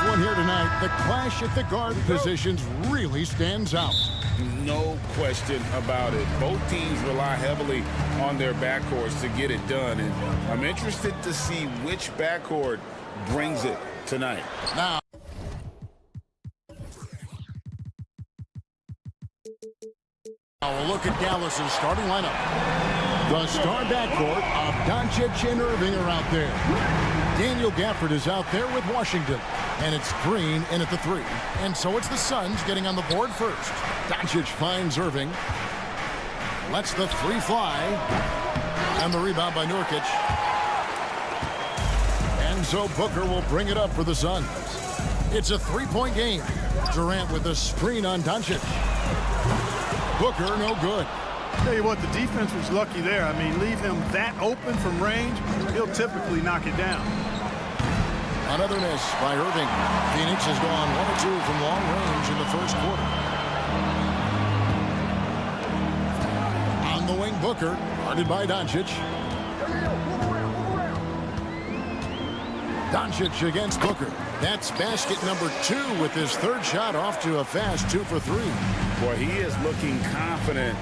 one here tonight, the clash at the guard positions really stands out. No question about it. Both teams rely heavily on their backcourts to get it done, and I'm interested to see which backcourt brings it tonight. Now, we'll look at Dallas's starting lineup. The star backcourt of Doncic and Irving are out there. Daniel Gafford is out there with Washington. And it's Green in at the 3. And so it's the Suns getting on the board first. Doncic finds Irving. Lets the 3 fly. And the rebound by Nurkic. And so Booker will bring it up for the Suns. It's a 3-point game. Durant with a screen on Doncic. Booker, no good. Tell you what, the defense was lucky there. I mean, leave him that open from range, he'll typically knock it down. Another miss by Irving. Phoenix has gone 1 of 2 from long range in the first quarter. On the wing, Booker, guarded by Doncic. Doncic against Booker. That's basket number 2 with his 3rd shot off to a fast 2 for 3. Boy, he is looking confident.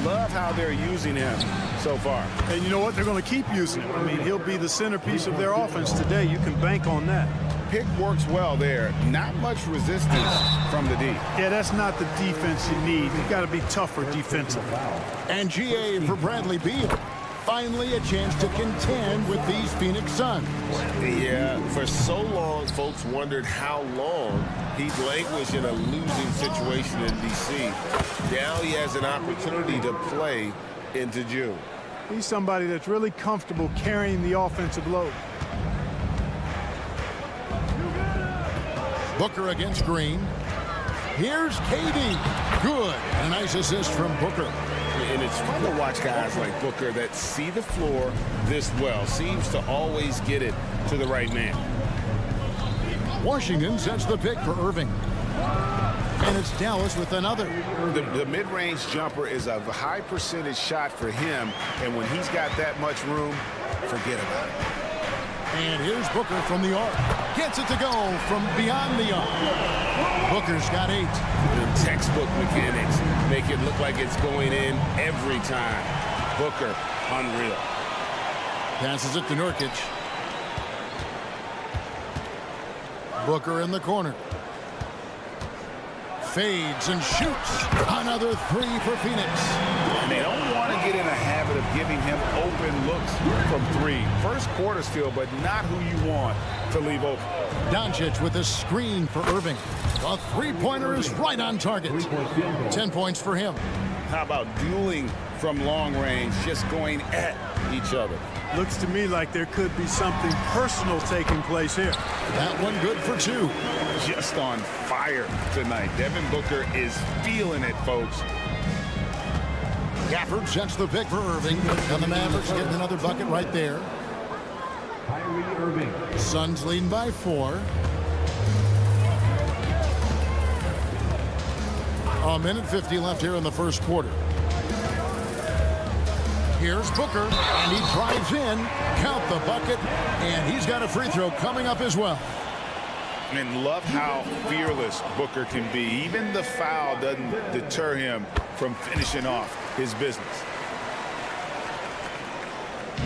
Love how they're using him so far. And you know what? They're going to keep using him. I mean, he'll be the centerpiece of their offense today. You can bank on that. Pick works well there. Not much resistance from the D. Yeah, that's not the defense you need. You got to be tougher defensively. And GA for Bradley Beal. Finally a chance to contend with these Phoenix Suns. Yeah, for so long, folks wondered how long he'd languished in a losing situation in D.C. Now he has an opportunity to play into June. He's somebody that's really comfortable carrying the offensive load. Booker against Green. Here's KD. Good. A nice assist from Booker. And it's fun to watch guys like Booker that see the floor this well. Seems to always get it to the right man. Washington sets the pick for Irving. And it's Dallas with another. The mid-range jumper is a high percentage shot for him. And when he's got that much room, forget about it. And here's Booker from the arc. Gets it to go from beyond the arc. Booker's got 8. The textbook mechanics make it look like it's going in every time. Booker, unreal. Passes it to Nurkic. Booker in the corner. Fades and shoots. Another 3 for Phoenix. And they don't want to get in a habit of giving him open looks from 3. First quarter still, but not who you want to leave open. Doncic with a screen for Irving. The 3-pointer is right on target. 10 points for him. How about dueling from long range, just going at each other? Looks to me like there could be something personal taking place here. That one good for 2. Just on fire tonight. Devin Booker is feeling it, folks. Gafford sets the pick for Irving. And the Mavericks getting another bucket right there. Suns leading by 4. A minute 50 left here in the first quarter. Here's Booker, and he drives in. Count the bucket, and he's got a free throw coming up as well. And love how fearless Booker can be. Even the foul doesn't deter him from finishing off his business.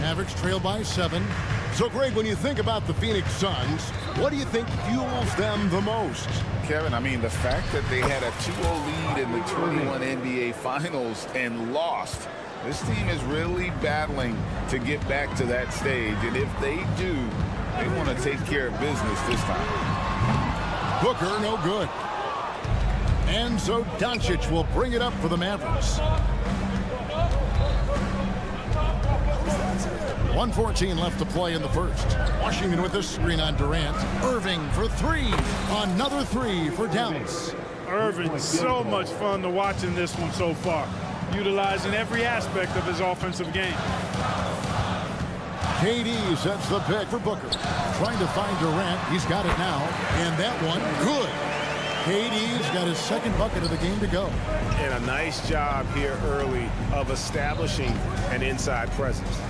Mavericks trail by 7. So, Greg, when you think about the Phoenix Suns, what do you think fuels them the most? Kevin, I mean, the fact that they had a 2-0 lead in the 21 NBA Finals and lost. This team is really battling to get back to that stage. And if they do, they want to take care of business this time. Booker, no good. And so Doncic will bring it up for the Mavericks. 1:14 left to play in the first. Washington with a screen on Durant. Irving for 3. Another 3 for Dallas. Irving, so much fun to watch in this one so far, utilizing every aspect of his offensive game. KD sets the pick for Booker. Trying to find Durant. He's got it now. And that one, good. KD's got his 2nd bucket of the game to go. And a nice job here early of establishing an inside presence.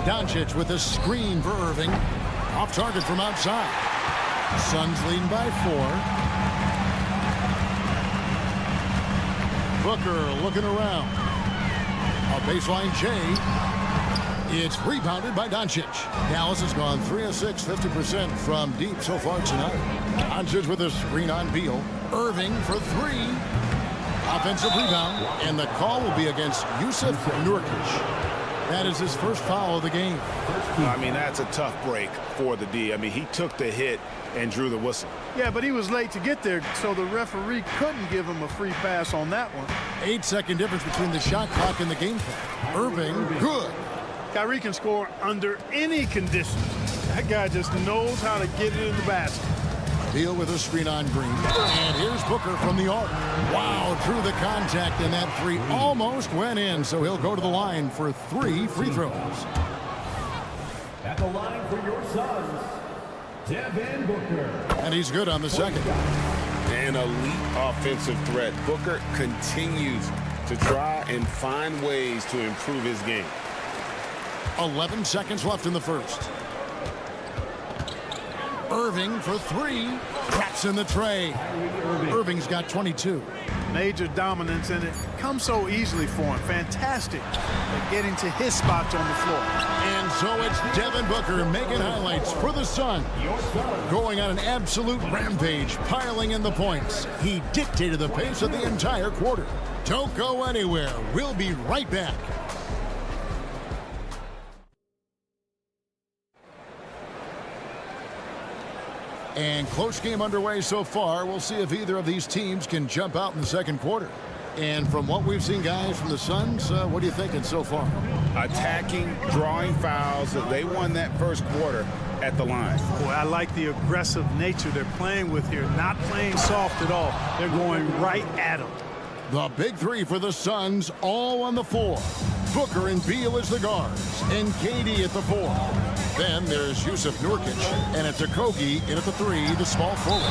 Doncic with a screen for Irving. Off target from outside. Suns leading by 4. Booker looking around. A baseline J. It's rebounded by Doncic. Dallas has gone 3 of 6, 50% from deep so far tonight. Doncic with a screen on Beal. Irving for 3. Offensive rebound, and the call will be against Jusuf Nurkic. That is his first foul of the game. I mean, that's a tough break for the D. I mean, he took the hit and drew the whistle. Yeah, but he was late to get there, so the referee couldn't give him a free pass on that one. 8-second difference between the shot clock and the game clock. Irving, good. Kyrie can score under any conditions. That guy just knows how to get it in the basket. Beal with a screen on Green. And here's Booker from the arc. Wow, drew the contact, and that 3 almost went in, so he'll go to the line for 3 free throws. At the line for your Suns, Devin Booker. And he's good on the second. An elite offensive threat. Booker continues to try and find ways to improve his game. 11 seconds left in the first. Irving for 3. Traps in the tray. Irving's got 22. Major dominance, and it comes so easily for him. Fantastic at getting to his spots on the floor. And so it's Devin Booker making highlights for the Suns. Going on an absolute rampage, piling in the points. He dictated the pace of the entire quarter. Don't go anywhere. We'll be right back. And close game underway so far. We'll see if either of these teams can jump out in the second quarter. And from what we've seen, guys, from the Suns, what are you thinking so far? Attacking, drawing fouls. They won that first quarter at the line. Boy, I like the aggressive nature they're playing with here. Not playing soft at all. They're going right at them. The big 3 for the Suns, all on the floor. Booker and Beal as the guards, and KD at the 4. Then there's Jusuf Nurkic, and it's Okogie in at the 3, the small forward.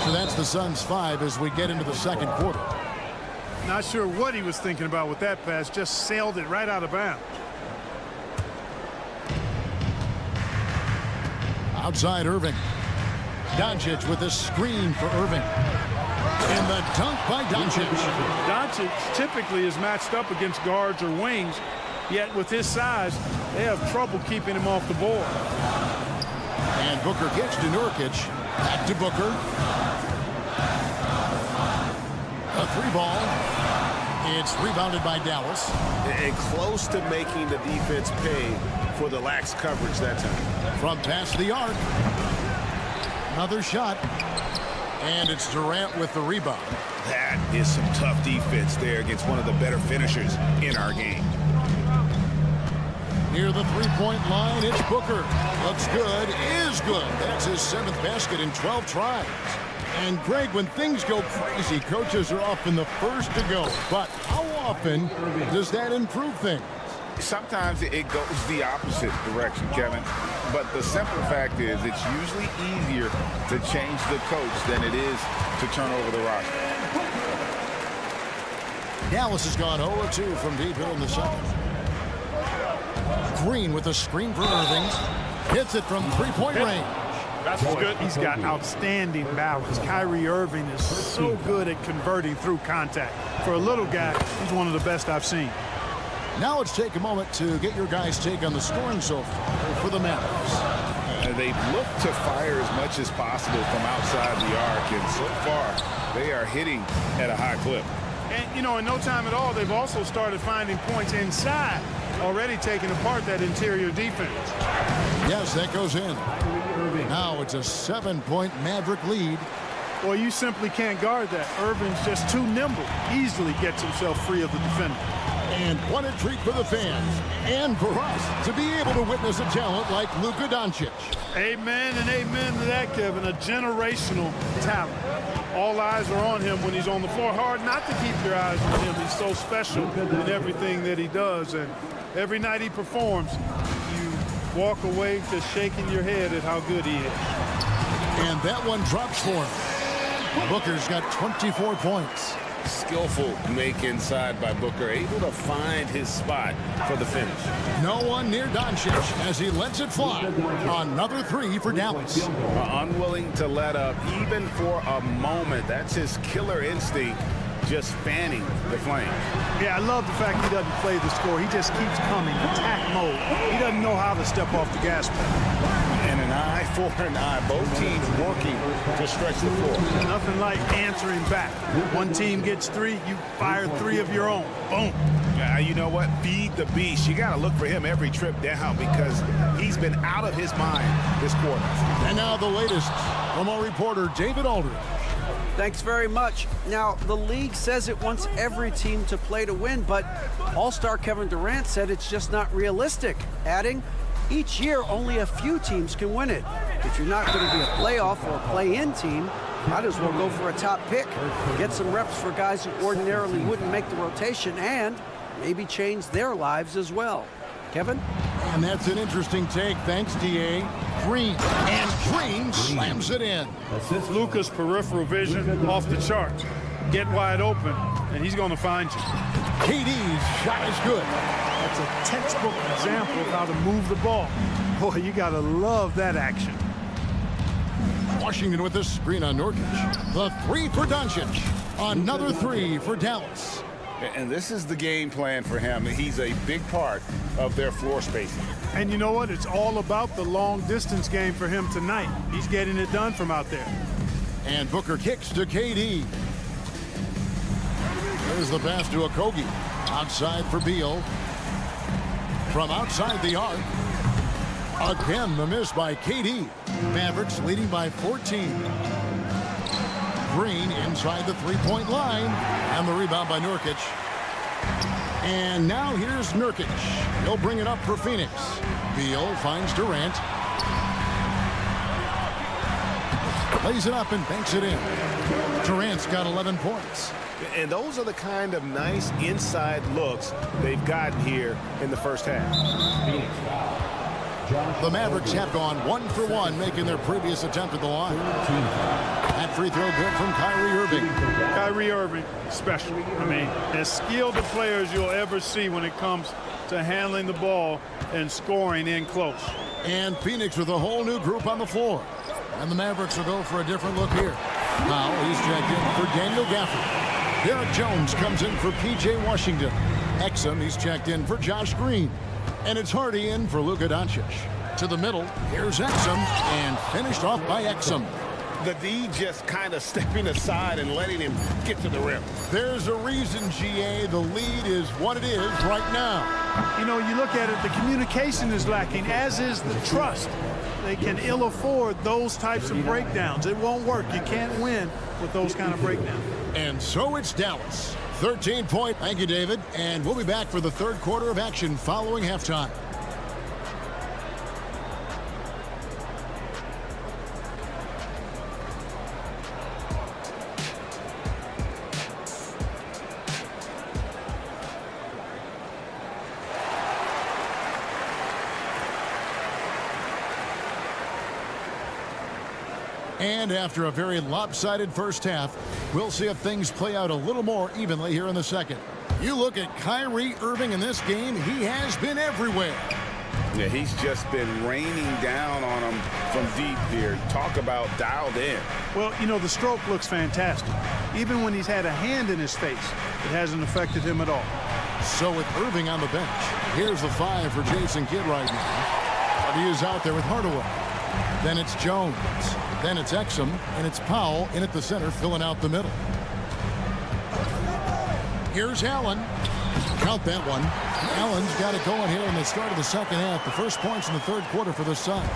So that's the Suns' 5 as we get into the second quarter. Not sure what he was thinking about with that pass. Just sailed it right out of bounds. Outside Irving. Doncic with a screen for Irving. And the dunk by Doncic. Doncic typically is matched up against guards or wings, yet with his size, they have trouble keeping him off the board. And Booker gets to Nurkic. Back to Booker. A 3 ball. It's rebounded by Dallas. And close to making the defense pay for the lax coverage that time. From past the arc. Another shot. And it's Durant with the rebound. That is some tough defense there against one of the better finishers in our game. Near the 3-point line, it's Booker. Looks good, is good. That's his 7th basket in 12 tries. And Greg, when things go crazy, coaches are often the first to go. But how often does that improve things? Sometimes it goes the opposite direction, Kevin. But the simple fact is it's usually easier to change the coach than it is to turn over the roster. Dallas has gone 0-2 from deep here in the second. Green with a screen for Irving. Hits it from 3-point range. That's good. He's got outstanding balance. Kyrie Irving is so good at converting through contact. For a little guy, he's one of the best I've seen. Now let's take a moment to get your guys' take on the scoring so far for the Mavericks. They've looked to fire as much as possible from outside the arc, and so far they are hitting at a high clip. And, you know, in no time at all, they've also started finding points inside, already taking apart that interior defense. Yes, that goes in. Now it's a 7-point Maverick lead. Well, you simply can't guard that. Irving's just too nimble. Easily gets himself free of the defender. And what a treat for the fans and for us to be able to witness a talent like Luka Doncic. Amen and amen to that, Kevin. A generational talent. All eyes are on him when he's on the floor. Hard not to keep your eyes on him. He's so special in everything that he does. And every night he performs, you walk away just shaking your head at how good he is. And that one drops for him. Booker's got 24 points. skillful make inside by Booker, able to find his spot for the finish. No one near Doncic as he lets it fly. Another three for Dallas. Unwilling to let up even for a moment. That's his killer instinct, just fanning the flame. Yeah, I love the fact he doesn't play the score. He just keeps coming, attack mode. He doesn't know how to step off the gas pedal. And an eye for an eye. Both teams working to stretch the floor. Nothing like answering back. One team gets three, you fire three of your own. Boom. You know what? Feed the beast. You got to look for him every trip down because he's been out of his mind this quarter. And now the latest from our reporter, David Aldridge. Thanks very much. Now, the league says it wants every team to play to win, but All-Star Kevin Durant said it's just not realistic, adding, each year only a few teams can win it. If you're not going to be a playoff or a play-in team, might as well go for a top pick, get some reps for guys who ordinarily wouldn't make the rotation, and maybe change their lives as well. Kevin? And that's an interesting take. Thanks, D.A. Green. And Green slams it in. Luka's peripheral vision off the charts. Get wide open, and he's going to find you. KD's shot is good. That's a textbook example of how to move the ball. Boy, you got to love that action. Washington with the screen on Nurkic. The three for Doncic. Another three for Dallas. And this is the game plan for him. He's a big part of their floor spacing. And you know what? It's all about the long distance game for him tonight. He's getting it done from out there. And Booker kicks to KD. There's the pass to Okogie. Outside for Beal. From outside the arc. Again, the miss by KD. Mavericks leading by 14. Green inside the three-point line. And the rebound by Nurkic. And now here's Nurkic. He'll bring it up for Phoenix. Beal finds Durant. Lays it up and banks it in. Durant's got 11 points. And those are the kind of nice inside looks they've gotten here in the first half. The Mavericks have gone 1 for 1, making their previous attempt at the line. That free throw good from Kyrie Irving. Kyrie Irving, special. I mean, as skilled a player as you'll ever see when it comes to handling the ball and scoring in close. And Phoenix with a whole new group on the floor. And the Mavericks will go for a different look here. Now he's checked in for Daniel Gafford. Derek Jones comes in for P.J. Washington. Exum, he's checked in for Josh Green. And it's Hardy in for Luka Doncic. To the middle, here's Exum, and finished off by Exum. The D just kind of stepping aside and letting him get to the rim. There's a reason, GA, the lead is what it is right now. You know, you look at it, the communication is lacking, as is the trust. They can ill afford those types of breakdowns. It won't work. You can't win with those kind of breakdowns. And so it's Dallas. 13-point. Thank you, David. And we'll be back for the third quarter of action following halftime. And after a very lopsided first half, we'll see if things play out a little more evenly here in the second. You look at Kyrie Irving in this game, he has been everywhere. Yeah, he's just been raining down on him from deep here. Talk about dialed in. Well, you know, the stroke looks fantastic. Even when he's had a hand in his face, it hasn't affected him at all. So with Irving on the bench, here's the 5 for Jason Kidd right now. But he is out there with Hardaway. Then it's Jones. Then it's Exum, and it's Powell in at the center, filling out the middle. Here's Allen. Count that one. Allen's got it going here in the start of the second half. The first points in the third quarter for the Suns.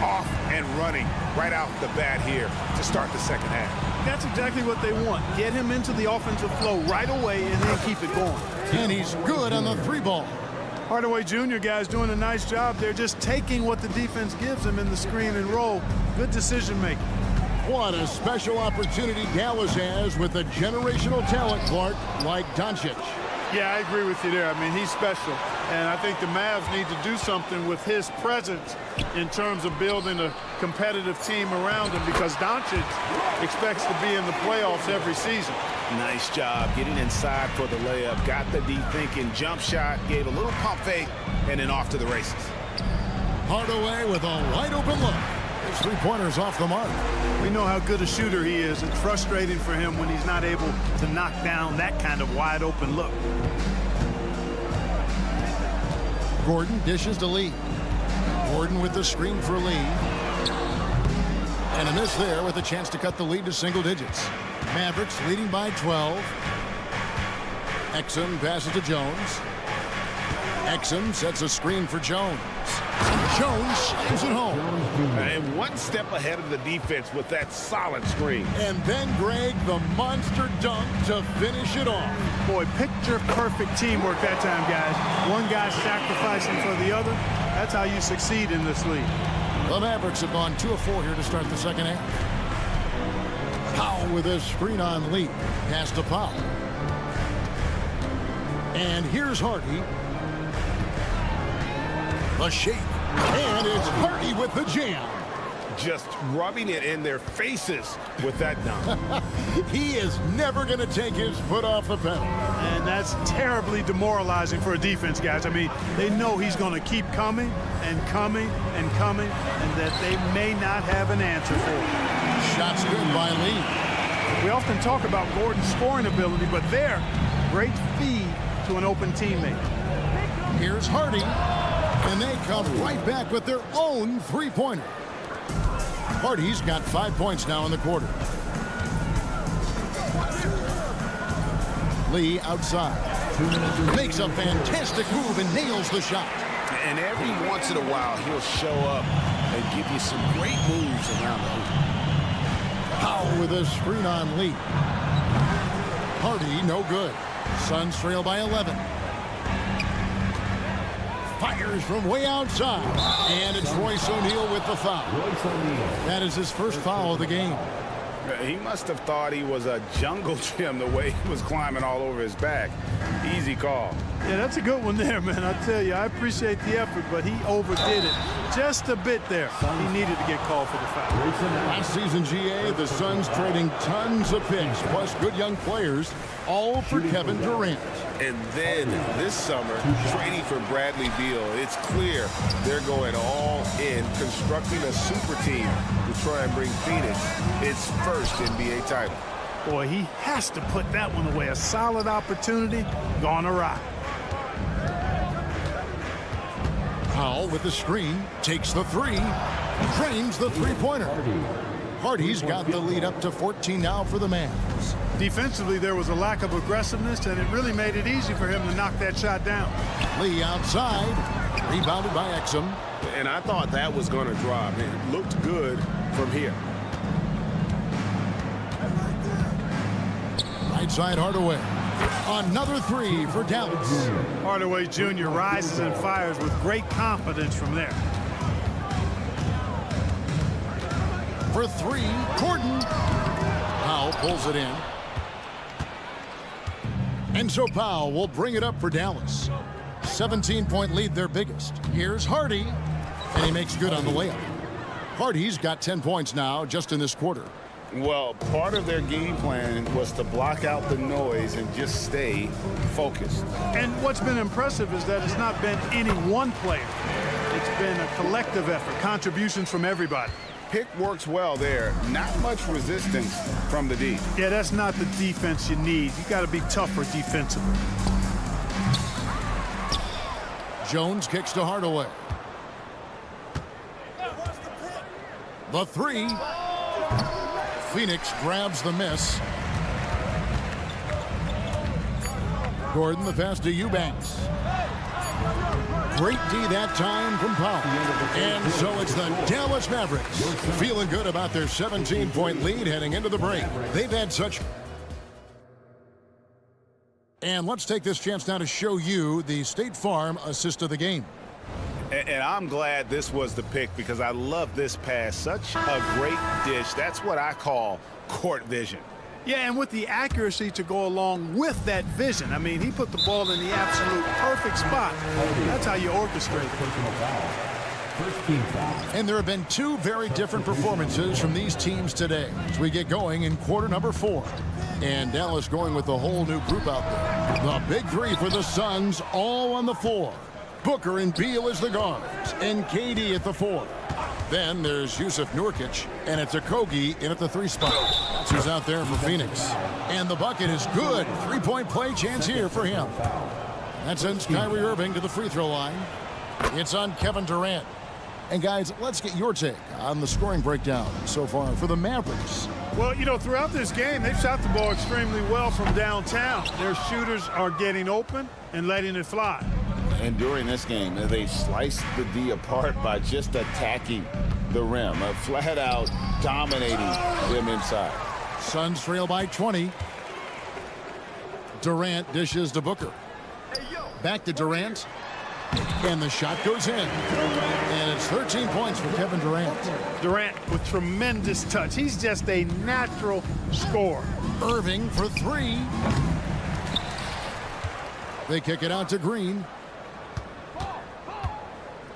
Off and running right out the bat here to start the second half. That's exactly what they want. Get him into the offensive flow right away and then keep it going. And he's good on the 3-ball. Hardaway Jr. guys doing a nice job. They're just taking what the defense gives them in the screen and roll. Good decision making. What a special opportunity Dallas has with a generational talent, Clark, like Doncic. Yeah, I agree with you there. I mean, he's special. And I think the Mavs need to do something with his presence in terms of building a competitive team around him, because Doncic expects to be in the playoffs every season. Nice job getting inside for the layup. Got the D thinking, jump shot, gave a little pump fake, and then off to the races. Hardaway with a wide open look. His three-pointer's off the mark. We know how good a shooter he is. It's frustrating for him when he's not able to knock down that kind of wide open look. Gordon dishes to Lee. Gordon with the screen for Lee. And a miss there with a chance to cut the lead to single digits. Mavericks leading by 12. Exum passes to Jones. Exum sets a screen for Jones. Jones slams it home. And one step ahead of the defense with that solid screen. And then Greg, the monster dunk to finish it off. Boy, picture-perfect teamwork that time, guys. One guy sacrificing for the other. That's how you succeed in this league. The Mavericks have gone 2 of 4 here to start the second half. Powell with a screen on Lee. Pass to Powell. And here's Hardy. The shake. And it's Hardy with the jam. Just rubbing it in their faces with that dunk. He is never going to take his foot off the pedal. And that's terribly demoralizing for a defense, guys. I mean, they know he's going to keep coming and coming and coming, and that they may not have an answer for it. Shots good by Lee. We often talk about Gordon's scoring ability, but there, great feed to an open teammate. Here's Hardy, and they come right back with their own three-pointer. Hardy's got 5 points now in the quarter. Lee outside. Makes a fantastic move and nails the shot. And every once in a while, he'll show up and give you some great moves around the hoop. Powell with a screen on Lee. Hardy, no good. Suns trail by 11. Fires from way outside. And it's Royce O'Neal with the foul. That is his first foul of the game. He must have thought he was a jungle gym the way he was climbing all over his back. Easy call. Yeah, that's a good one there, man. I tell you, I appreciate the effort, but he overdid it just a bit there. He needed to get called for the foul. Last season, GA, the Suns trading tons of picks, plus good young players, all for Kevin Durant. And then this summer, trading for Bradley Beal, it's clear they're going all in, constructing a super team to try and bring Phoenix its first NBA title. Boy, he has to put that one away. A solid opportunity gone awry. Powell with the screen, takes the three, drains the three-pointer. Hardy's got the lead up to 14 now for the Mavs. Defensively, there was a lack of aggressiveness, and it really made it easy for him to knock that shot down. Lee outside, rebounded by Exum. And I thought that was going to drop. It looked good from here. Right side Hardaway. Another three for Dallas. Hardaway Jr. rises and fires with great confidence from there. For three, Gordon. Powell pulls it in. And so Powell will bring it up for Dallas. 17-point lead, their biggest. Here's Hardy, and he makes good on the layup. Hardy's got 10 points now just in this quarter. Well, part of their game plan was to block out the noise and just stay focused. And what's been impressive is that it's not been any one player. It's been a collective effort, contributions from everybody. Pick works well there. Not much resistance from the D. Yeah, that's not the defense you need. You got to be tougher defensively. Jones kicks to Hardaway. The three. Phoenix grabs the miss. Gordon the pass to Eubanks. Great D that time from Powell. And so it's the Dallas Mavericks feeling good about their 17-point lead heading into the break. They've had such... And let's take this chance now to show you the State Farm assist of the game. And I'm glad this was the pick because I love this pass. Such a great dish. That's what I call court vision. Yeah, and with the accuracy to go along with that vision. I mean, he put the ball in the absolute perfect spot. That's how you orchestrate it. And there have been two very different performances from these teams today as we get going in quarter number 4. And Dallas going with a whole new group out there. The big three for the Suns, all on the floor. Booker and Beal as the guards, and KD at the 4. Then there's Jusuf Nurkic, and it's Okogie in at the 3 spot. That's who's out there for Phoenix. And the bucket is good. 3-point play chance here for him. That sends Kyrie Irving to the free throw line. It's on Kevin Durant. And guys, let's get your take on the scoring breakdown so far for the Mavericks. Well, you know, throughout this game, they've shot the ball extremely well from downtown. Their shooters are getting open and letting it fly. And during this game, they sliced the D apart by just attacking the rim, flat out dominating them inside. Suns trail by 20. Durant dishes to Booker. Back to Durant. And the shot goes in. And it's 13 points for Kevin Durant. Durant with tremendous touch. He's just a natural scorer. Irving for 3. They kick it out to Green.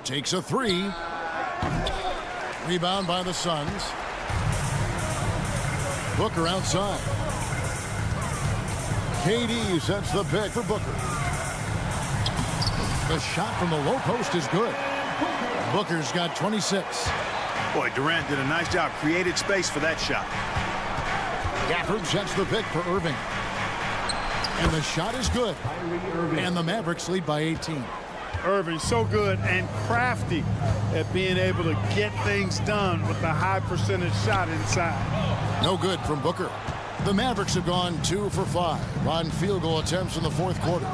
Takes a 3. Rebound by the Suns. Booker outside. KD sets the pick for Booker. The shot from the low post is good. Booker's got 26. Boy, Durant did a nice job. Created space for that shot. Gafford sets the pick for Irving. And the shot is good. And the Mavericks lead by 18. Irving so good and crafty at being able to get things done with a high percentage shot inside. No good from Booker. The Mavericks have gone 2 for 5 on field goal attempts in the 4th quarter.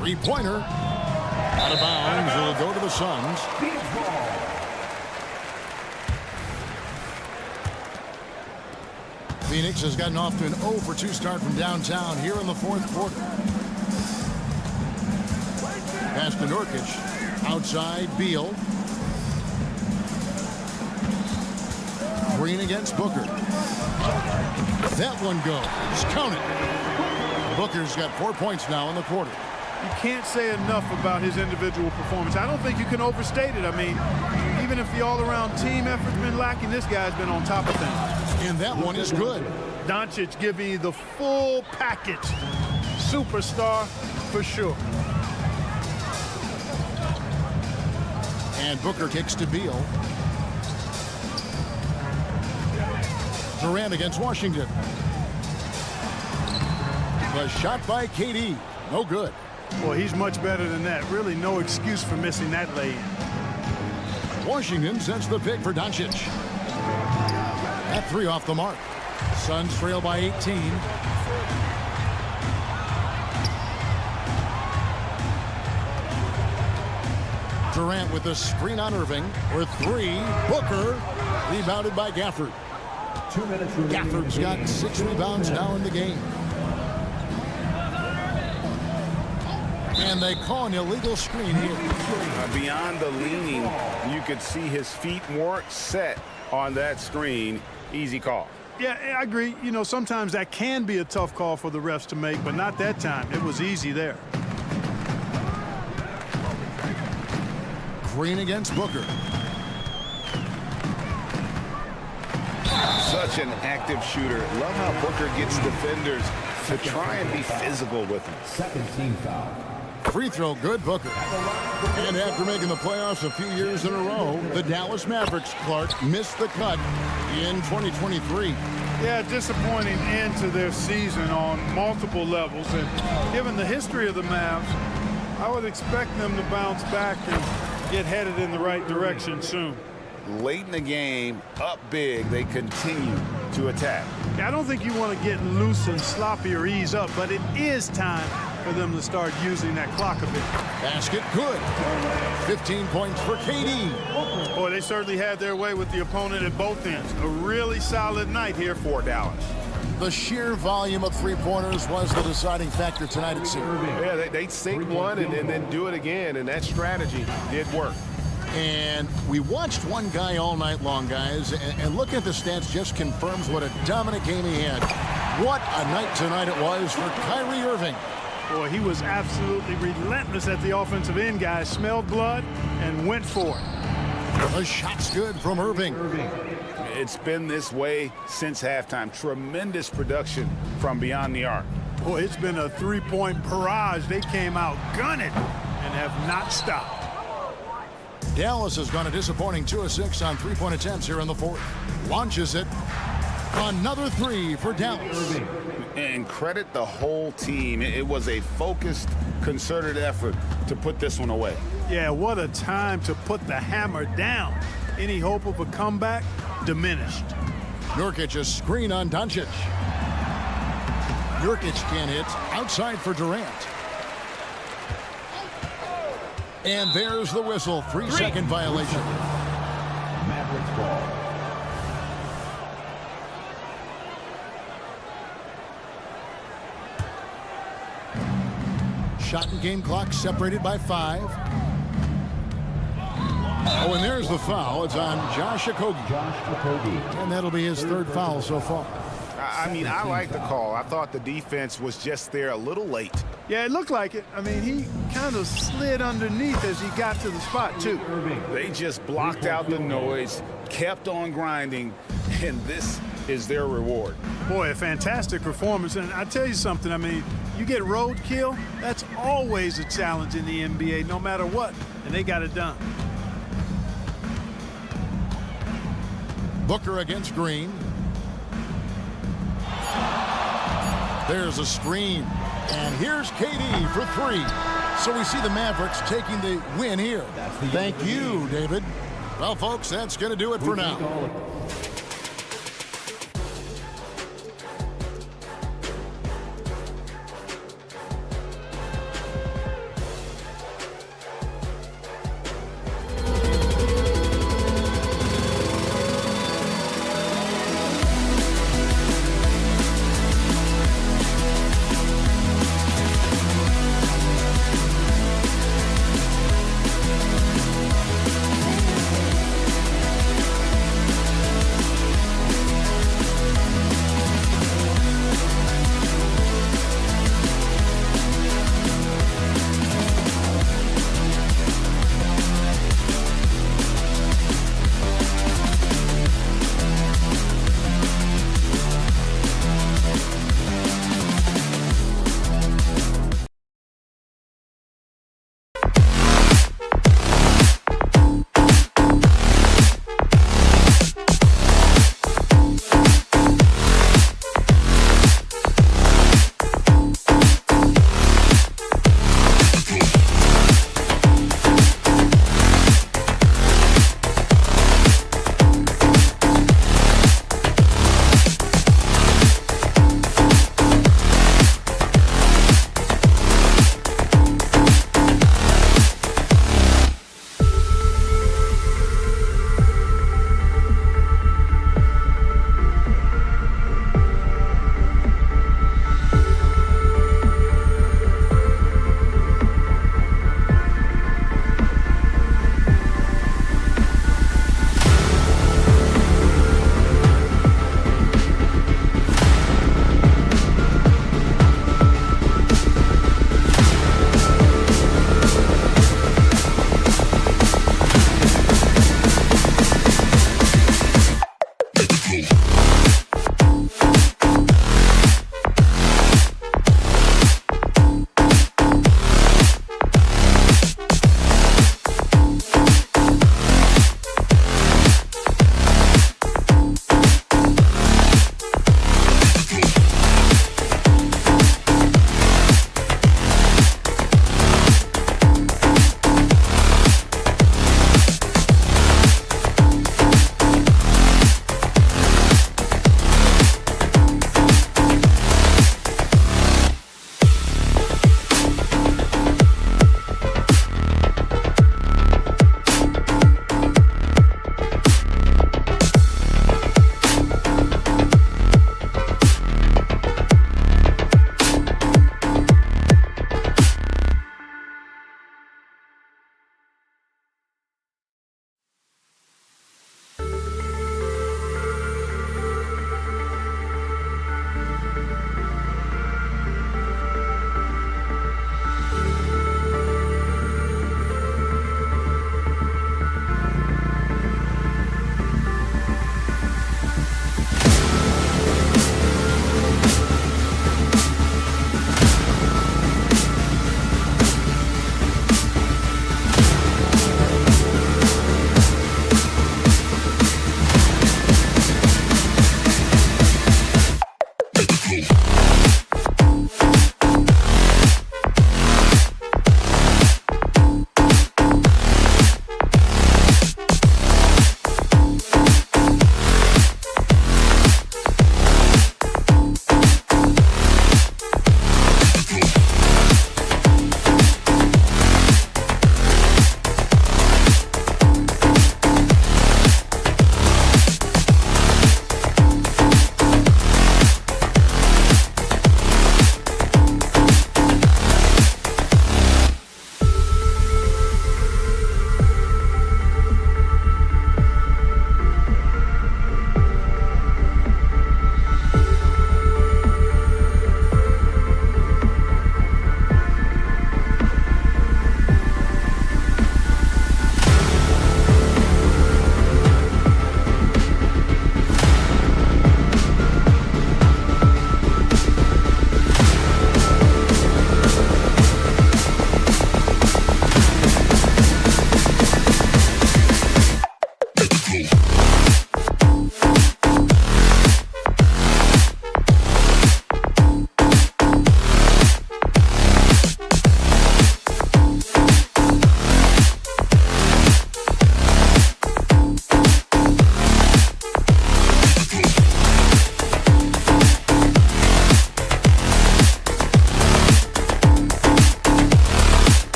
3-pointer. Out of bounds. It'll go to the Suns. Phoenix has gotten off to an 0 for 2 start from downtown here in the 4th quarter. Pass to Nurkic. Outside, Beal. Green against Booker. That one goes. Count it. Booker's got 4 points now in the quarter. You can't say enough about his individual performance. I don't think you can overstate it. I mean, even if the all-around team effort's been lacking, this guy's been on top of things. And that one is good. Doncic giving you the full package. Superstar for sure. And Booker kicks to Beal. Durant against Washington. The shot by KD. No good. Well, he's much better than that. Really no excuse for missing that lay-in. Washington sends the pick for Doncic. That 3 off the mark. Suns trail by 18. Durant with a screen on Irving for 3. Booker rebounded by Gafford. 2 minutes remaining. Gafford's got 6 rebounds now in the game. And they call an illegal screen here. Beyond the leaning, you could see his feet weren't set on that screen. Easy call. Yeah, I agree. You know, sometimes that can be a tough call for the refs to make, but not that time. It was easy there. Green against Booker. Such an active shooter. Love how Booker gets defenders to try and be physical with him. Second team foul. Free throw good, Booker. And after making the playoffs a few years in a row, the Dallas Mavericks, Clark, missed the cut in 2023. Yeah, disappointing end to their season on multiple levels. And given the history of the Mavs, I would expect them to bounce back and get headed in the right direction soon. Late in the game, up big, they continue to attack. I don't think you want to get loose and sloppy or ease up, but it is time for them to start using that clock a bit. Basket good. 15 points for KD. Boy, they certainly had their way with the opponent at both ends. A really solid night here for Dallas. The sheer volume of three-pointers was the deciding factor tonight, it seemed. Yeah, they sink one and then do it again, and that strategy did work. And we watched one guy all night long, guys, and looking at the stats just confirms what a dominant game he had. What a night tonight it was for Kyrie Irving. Boy, he was absolutely relentless at the offensive end, guys. Smelled blood and went for it. The shot's good from Irving. It's been this way since halftime. Tremendous production from beyond the arc. Boy, it's been a three-point barrage. They came out gunning and have not stopped. Dallas has gone a disappointing 2 of 6 on three-point attempts here in the fourth. Launches it. Another three for Dallas. And credit the whole team. It was a focused, concerted effort to put this one away. Yeah, what a time to put the hammer down. Any hope of a comeback diminished. Nurkic a screen on Doncic. Nurkic can't hit. Outside for Durant. And there's the whistle. 3-second violation. Mavericks ball. Shot and game clock separated by 5. Oh, and there's the foul. It's on Josh Okogie. And that'll be his third foul so far. I mean, I like the call. I thought the defense was just there a little late. Yeah, it looked like it. I mean, he kind of slid underneath as he got to the spot, too. They just blocked out the noise, kept on grinding, and this is their reward. Boy, a fantastic performance. And I tell you something, I mean, you get roadkill, that's always a challenge in the NBA, no matter what. And they got it done. Booker against Green. There's a screen. And here's KD for 3. So we see the Mavericks taking the win here. Thank you, David. Well, folks, that's going to do it for now.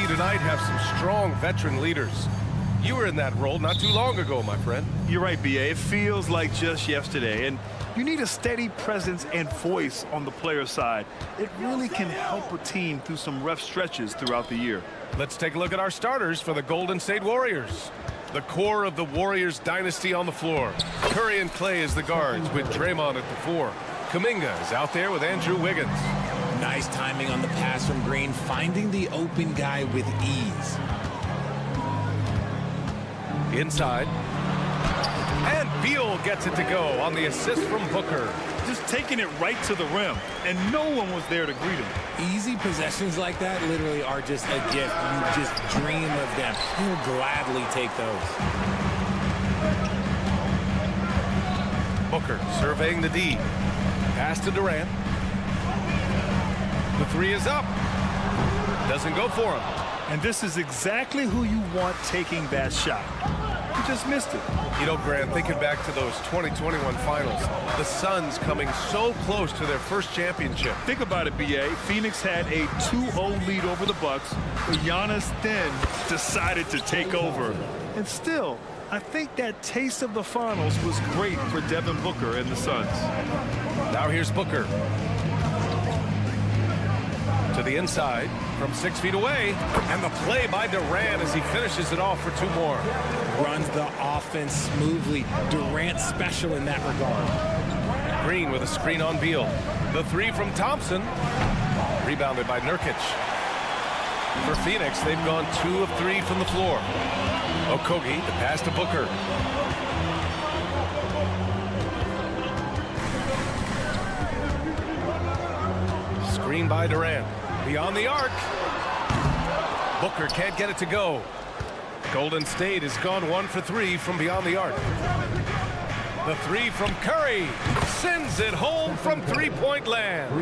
Tonight have some strong veteran leaders. You were in that role not too long ago, my friend. You're right, B.A. It feels like just yesterday, and you need a steady presence and voice on the player side. It really can help a team through some rough stretches throughout the year. Let's take a look at our starters for the Golden State Warriors. The core of the Warriors dynasty on the floor. Curry and Clay as the guards with Draymond at the 4. Kuminga is out there with Andrew Wiggins. Nice timing on the pass from Green, finding the open guy with ease. Inside. And Beal gets it to go on the assist from Booker. Just taking it right to the rim, and no one was there to greet him. Easy possessions like that literally are just a gift. You just dream of them. He'll gladly take those. Booker surveying the D. Pass to Durant. The 3 is up. Doesn't go for him. And this is exactly who you want taking that shot. He just missed it. You know, Grant, thinking back to those 2021 finals, the Suns coming so close to their first championship. Think about it, B.A. Phoenix had a 2-0 lead over the Bucks, but Giannis then decided to take over. And still, I think that taste of the finals was great for Devin Booker and the Suns. Now here's Booker. To the inside from 6 feet away, and the play by Durant as he finishes it off for 2 more. Runs the offense smoothly. Durant special in that regard. Green with a screen on Beal. The 3 from Thompson. Rebounded by Nurkic. For Phoenix, they've gone 2 of 3 from the floor. Okogie, the pass to Booker. Screen by Durant. Beyond the arc. Booker can't get it to go. Golden State has gone 1 for 3 from beyond the arc. The 3 from Curry sends it home from three-point land.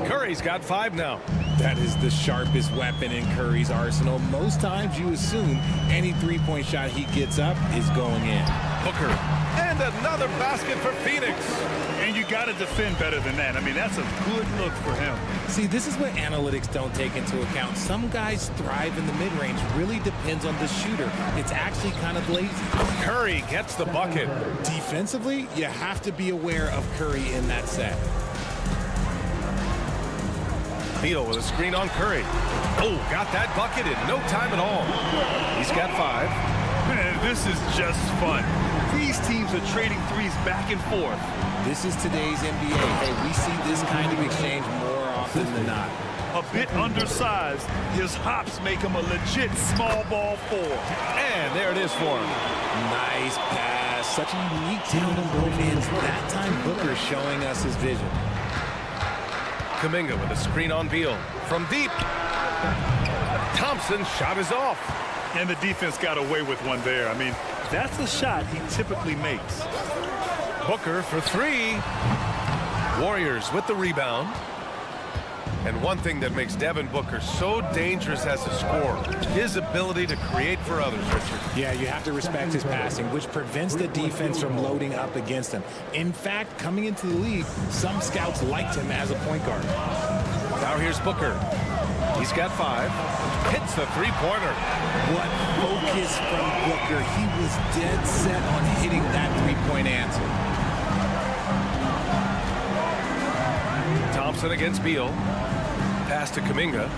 Curry's got 5 now. That is the sharpest weapon in Curry's arsenal. Most times you assume any three-point shot he gets up is going in. Booker, and another basket for Phoenix. And you got to defend better than that. I mean, that's a good look for him. See, this is what analytics don't take into account. Some guys thrive in the mid-range. Really depends on the shooter. It's actually kind of lazy. Curry gets the bucket. Defensively, you have to be aware of Curry in that set. Beal with a screen on Curry. Oh, got that bucket in no time at all. He's got 5. Man, this is just fun. These teams are trading threes back and forth. This is today's NBA. Hey, we see this kind of exchange more often than not. A bit undersized, his hops make him a legit small ball 4. And there it is for him. Nice pass. Such a unique talent on both ends. That time, Booker showing us his vision. Kuminga with a screen on Beal. From deep. Thompson's shot is off. And the defense got away with one there. I mean, that's a shot he typically makes. Booker for 3. Warriors with the rebound. And one thing that makes Devin Booker so dangerous as a scorer, his ability to create for others, Richard. Yeah, you have to respect his passing, which prevents the defense from loading up against him. In fact, coming into the league, some scouts liked him as a point guard. Now here's Booker. He's got 5. Hits the 3-pointer. What focus from Booker. He was dead set on hitting that 3-point answer. Thompson against Beal. Pass to Kuminga.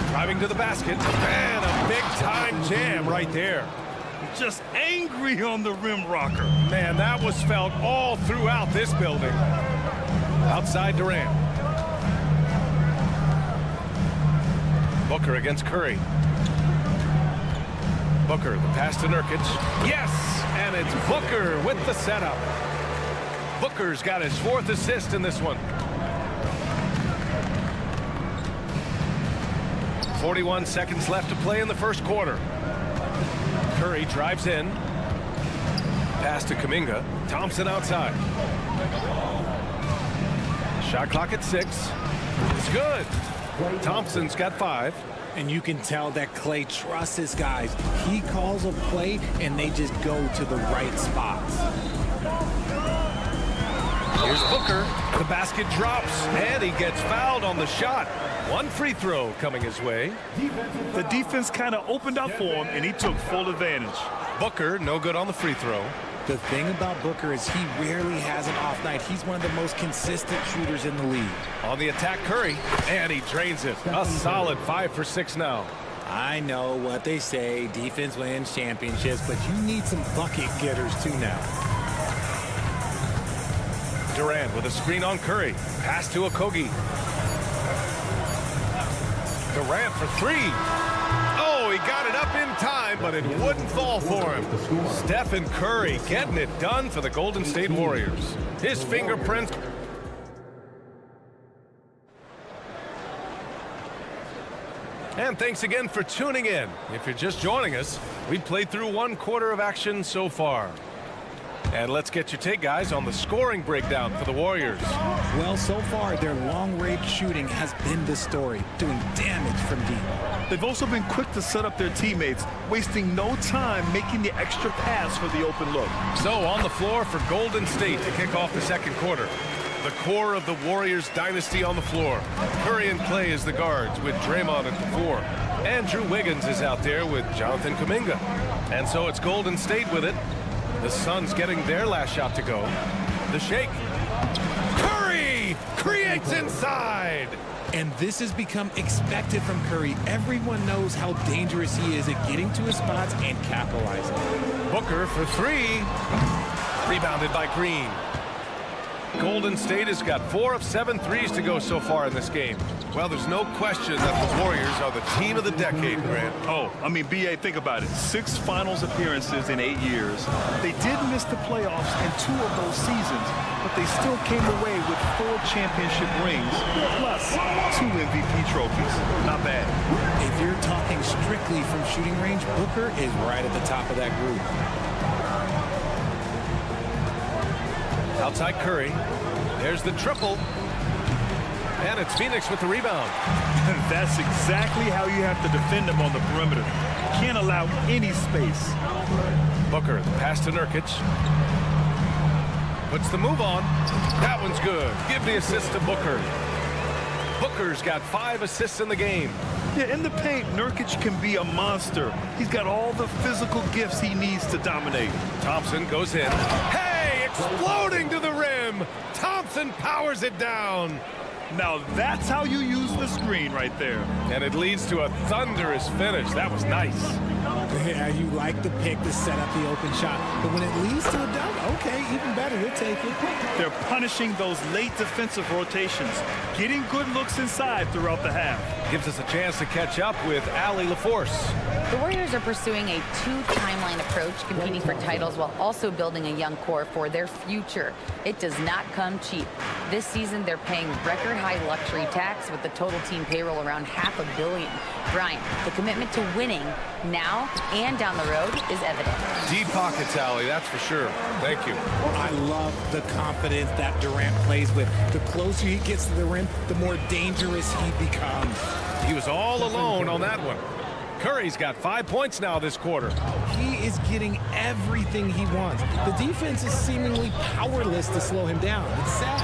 Driving to the basket. And a big-time jam right there. Just angry on the rim rocker. Man, that was felt all throughout this building. Outside Durant. Booker against Curry. Booker, the pass to Nurkic. Yes, and it's Booker with the setup. Booker's got his 4th assist in this one. 41 seconds left to play in the first quarter. Curry drives in. Pass to Kuminga. Thompson outside. Shot clock at 6. It's good. Thompson's got 5. And you can tell that Clay trusts his guys. He calls a play, and they just go to the right spots. Here's Booker. The basket drops, and he gets fouled on the shot. 1 free throw coming his way. The defense kind of opened up for him, and he took full advantage. Booker, no good on the free throw. The thing about Booker is he rarely has an off night. He's one of the most consistent shooters in the league. On the attack, Curry, and he drains it. A solid 5 for 6 now. I know what they say, defense wins championships, but you need some bucket getters too now. Durant with a screen on Curry. Pass to Okogie. Durant for 3. Oh, he got it up in time, but it wouldn't fall for him. Stephen Curry getting it done for the Golden State Warriors. His fingerprints. And thanks again for tuning in. If you're just joining us, we've played through 1 quarter of action so far. And let's get your take, guys, on the scoring breakdown for the Warriors. Well, so far, their long-range shooting has been the story, doing damage from deep. They've also been quick to set up their teammates, wasting no time making the extra pass for the open look. So on the floor for Golden State to kick off the 2nd quarter. The core of the Warriors dynasty on the floor. Curry and Clay as the guards with Draymond at the 4. Andrew Wiggins is out there with Jonathan Kuminga. And so it's Golden State with it. The Suns getting their last shot to go. The shake. Curry creates inside. And this has become expected from Curry. Everyone knows how dangerous he is at getting to his spots and capitalizing. Booker for 3. Rebounded by Green. Golden State has got 4 of 7 threes to go so far in this game. Well, there's no question that the Warriors are the team of the decade, Grant. Oh, I mean, B.A., think about it. 6 finals appearances in 8 years. They did miss the playoffs in 2 of those seasons, but they still came away with 4 championship rings, plus 2 MVP trophies. Not bad. If you're talking strictly from shooting range, Booker is right at the top of that group. Outside Curry. There's the triple. And it's Phoenix with the rebound. That's exactly how you have to defend them on the perimeter. Can't allow any space. Booker, the pass to Nurkic. Puts the move on. That one's good. Give the assist to Booker. Booker's got 5 assists in the game. Yeah, in the paint, Nurkic can be a monster. He's got all the physical gifts he needs to dominate. Thompson goes in. Hey, exploding to the rim. Thompson powers it down. Now that's how you use the screen right there. And it leads to a thunderous finish. That was nice. Yeah, you like the pick to set up the open shot. But when it leads to a dunk, okay, even better, we'll take it. They're punishing those late defensive rotations, getting good looks inside throughout the half. Gives us a chance to catch up with Allie LaForce. The Warriors are pursuing a 2-timeline approach, competing for titles while also building a young core for their future. It does not come cheap. This season, they're paying record-high luxury tax with the total team payroll around $500 million. Brian, the commitment to winning now and down the road is evident. Deep pockets, Allie, that's for sure. Thank you. I love the confidence that Durant plays with. The closer he gets to the rim, the more dangerous he becomes. He was all alone on that one. Curry's got 5 points now this quarter. He is getting everything he wants. The defense is seemingly powerless to slow him down. It's sad.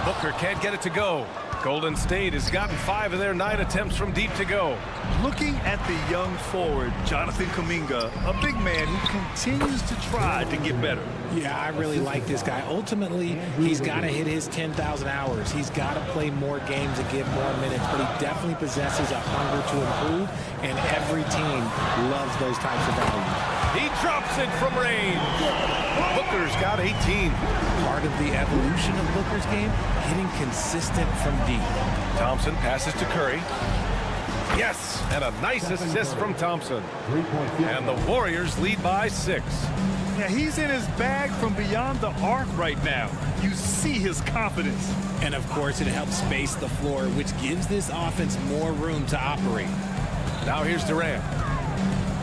Booker can't get it to go. Golden State has gotten 5 of their 9 attempts from deep to go. Looking at the young forward, Jonathan Kuminga, a big man who continues to try to get better. Yeah, I really like this guy. Ultimately, he's got to hit his 10,000 hours. He's got to play more games and get more minutes, but he definitely possesses a hunger to improve, and every team loves those types of values. He drops it from range. Booker's got 18. Part of the evolution of Booker's game, hitting consistent from deep. Thompson passes to Curry. Yes, and a nice assist from Thompson. And the Warriors lead by 6. Yeah, he's in his bag from beyond the arc right now. You see his confidence. And of course, it helps space the floor, which gives this offense more room to operate. Now here's Durant.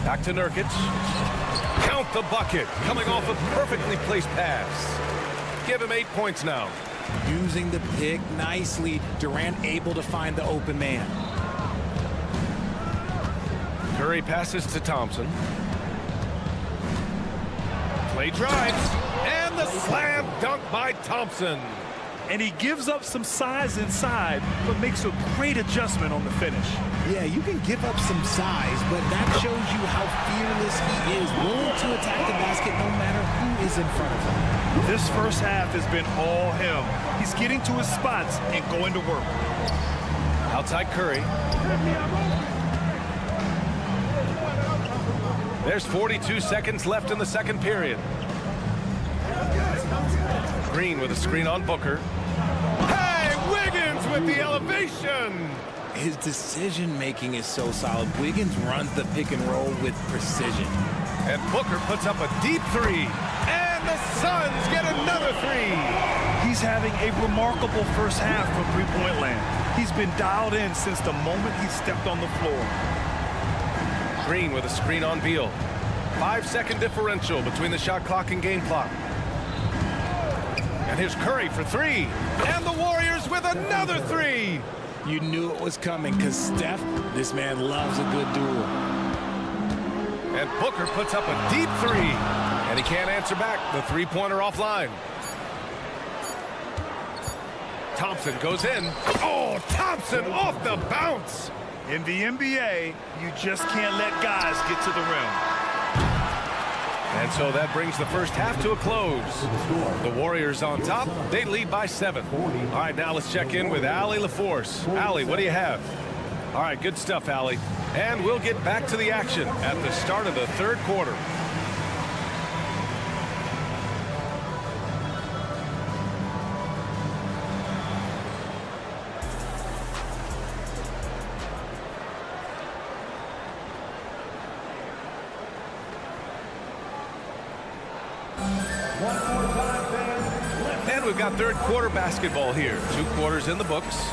Back to Nurkic. Count the bucket, coming off a perfectly placed pass. Give him 8 points now. Using the pick nicely. Durant able to find the open man. Curry passes to Thompson. Play drives. And the slam dunk by Thompson. And he gives up some size inside, but makes a great adjustment on the finish. Yeah, you can give up some size, but that shows you how fearless he is, willing to attack the basket no matter who is in front of him. This first half has been all him. He's getting to his spots and going to work. Outside Curry. There's 42 seconds left in the second period. Green with a screen on Booker. Hey, Wiggins with the elevation. His decision-making is so solid. Wiggins runs the pick and roll with precision. And Booker puts up a deep three. And the Suns get another three. He's having a remarkable first half from three-point land. He's been dialed in since the moment he stepped on the floor. Green with a screen on Beal. 5-second differential between the shot clock and game clock. And here's Curry for three. And the Warriors with another three. You knew it was coming because Steph, this man loves a good duel. And Booker puts up a deep three. And he can't answer back. The three-pointer offline. Thompson goes in. Oh, Thompson off the bounce. In the NBA, you just can't let guys get to the rim. And so that brings the first half to a close. The Warriors on top. They lead by 7. All right, now let's check in with Allie LaForce. Allie, what do you have? All right, good stuff, Allie. And we'll get back to the action at the start of the third quarter. And we've got third quarter basketball here. 2 quarters in the books.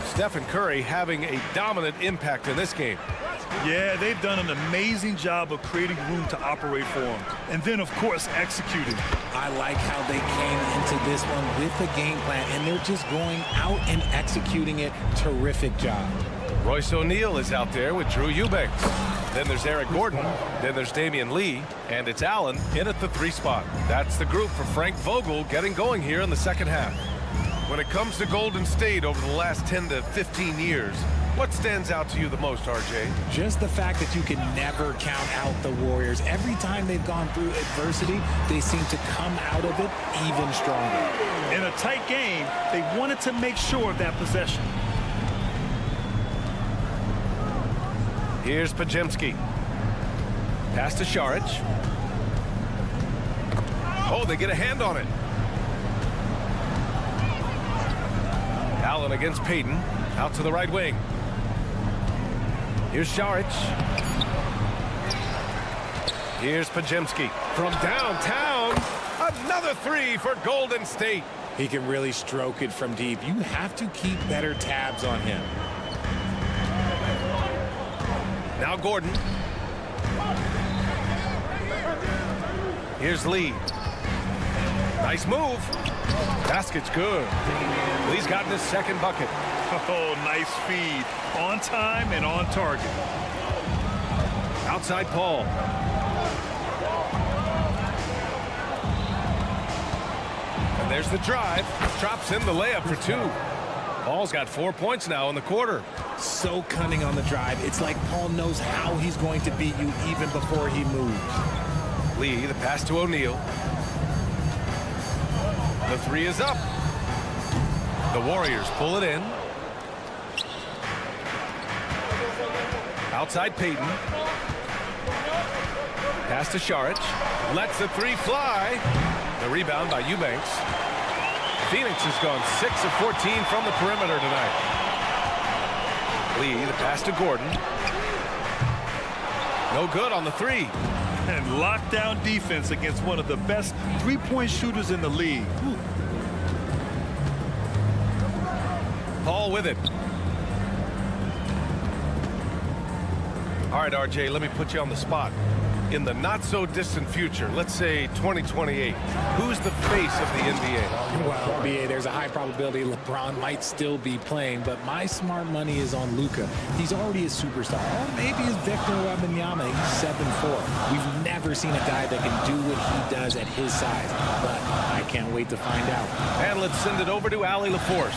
Stephen Curry having a dominant impact in this game. Yeah, they've done an amazing job of creating room to operate for him. And then, of course, executing. I like how they came into this one with a game plan, and they're just going out and executing it. Terrific job. Royce O'Neal is out there with Drew Eubanks. Then there's Eric Gordon. Then there's Damian Lee. And it's Allen in at the 3 spot. That's the group for Frank Vogel getting going here in the second half. When it comes to Golden State over the last 10 to 15 years, what stands out to you the most, RJ? Just the fact that you can never count out the Warriors. Every time they've gone through adversity, they seem to come out of it even stronger. In a tight game, they wanted to make sure of that possession. Here's Pajemski. Pass to Šarić. Oh, they get a hand on it. Allen against Payton. Out to the right wing. Here's Šarić. Here's Pajemski. From downtown, another 3 for Golden State. He can really stroke it from deep. You have to keep better tabs on him. Now Gordon. Here's Lee. Nice move. Basket's good. Lee's gotten his second bucket. Oh, nice feed. On time and on target. Outside Paul. And there's the drive. Drops in the layup for 2. Paul's got 4 points now in the quarter. So cunning on the drive. It's like Paul knows how he's going to beat you even before he moves. Lee, the pass to O'Neal. The 3 is up. The Warriors pull it in. Outside Payton. Pass to Šarić. Lets the 3 fly. The rebound by Eubanks. Phoenix has gone 6 of 14 from the perimeter tonight. Lee, the pass to Gordon. No good on the 3. And lockdown defense against one of the best three-point shooters in the league. Ooh. Paul with it. All right, RJ, let me put you on the spot. In the not-so-distant future, let's say 2028, who's the face of the NBA? Well, NBA, there's a high probability LeBron might still be playing, but my smart money is on Luka. He's already a superstar. Or maybe it's Victor Wembanyama. He's 7'4". We've never seen a guy that can do what he does at his size, but I can't wait to find out. And let's send it over to Allie LaForce.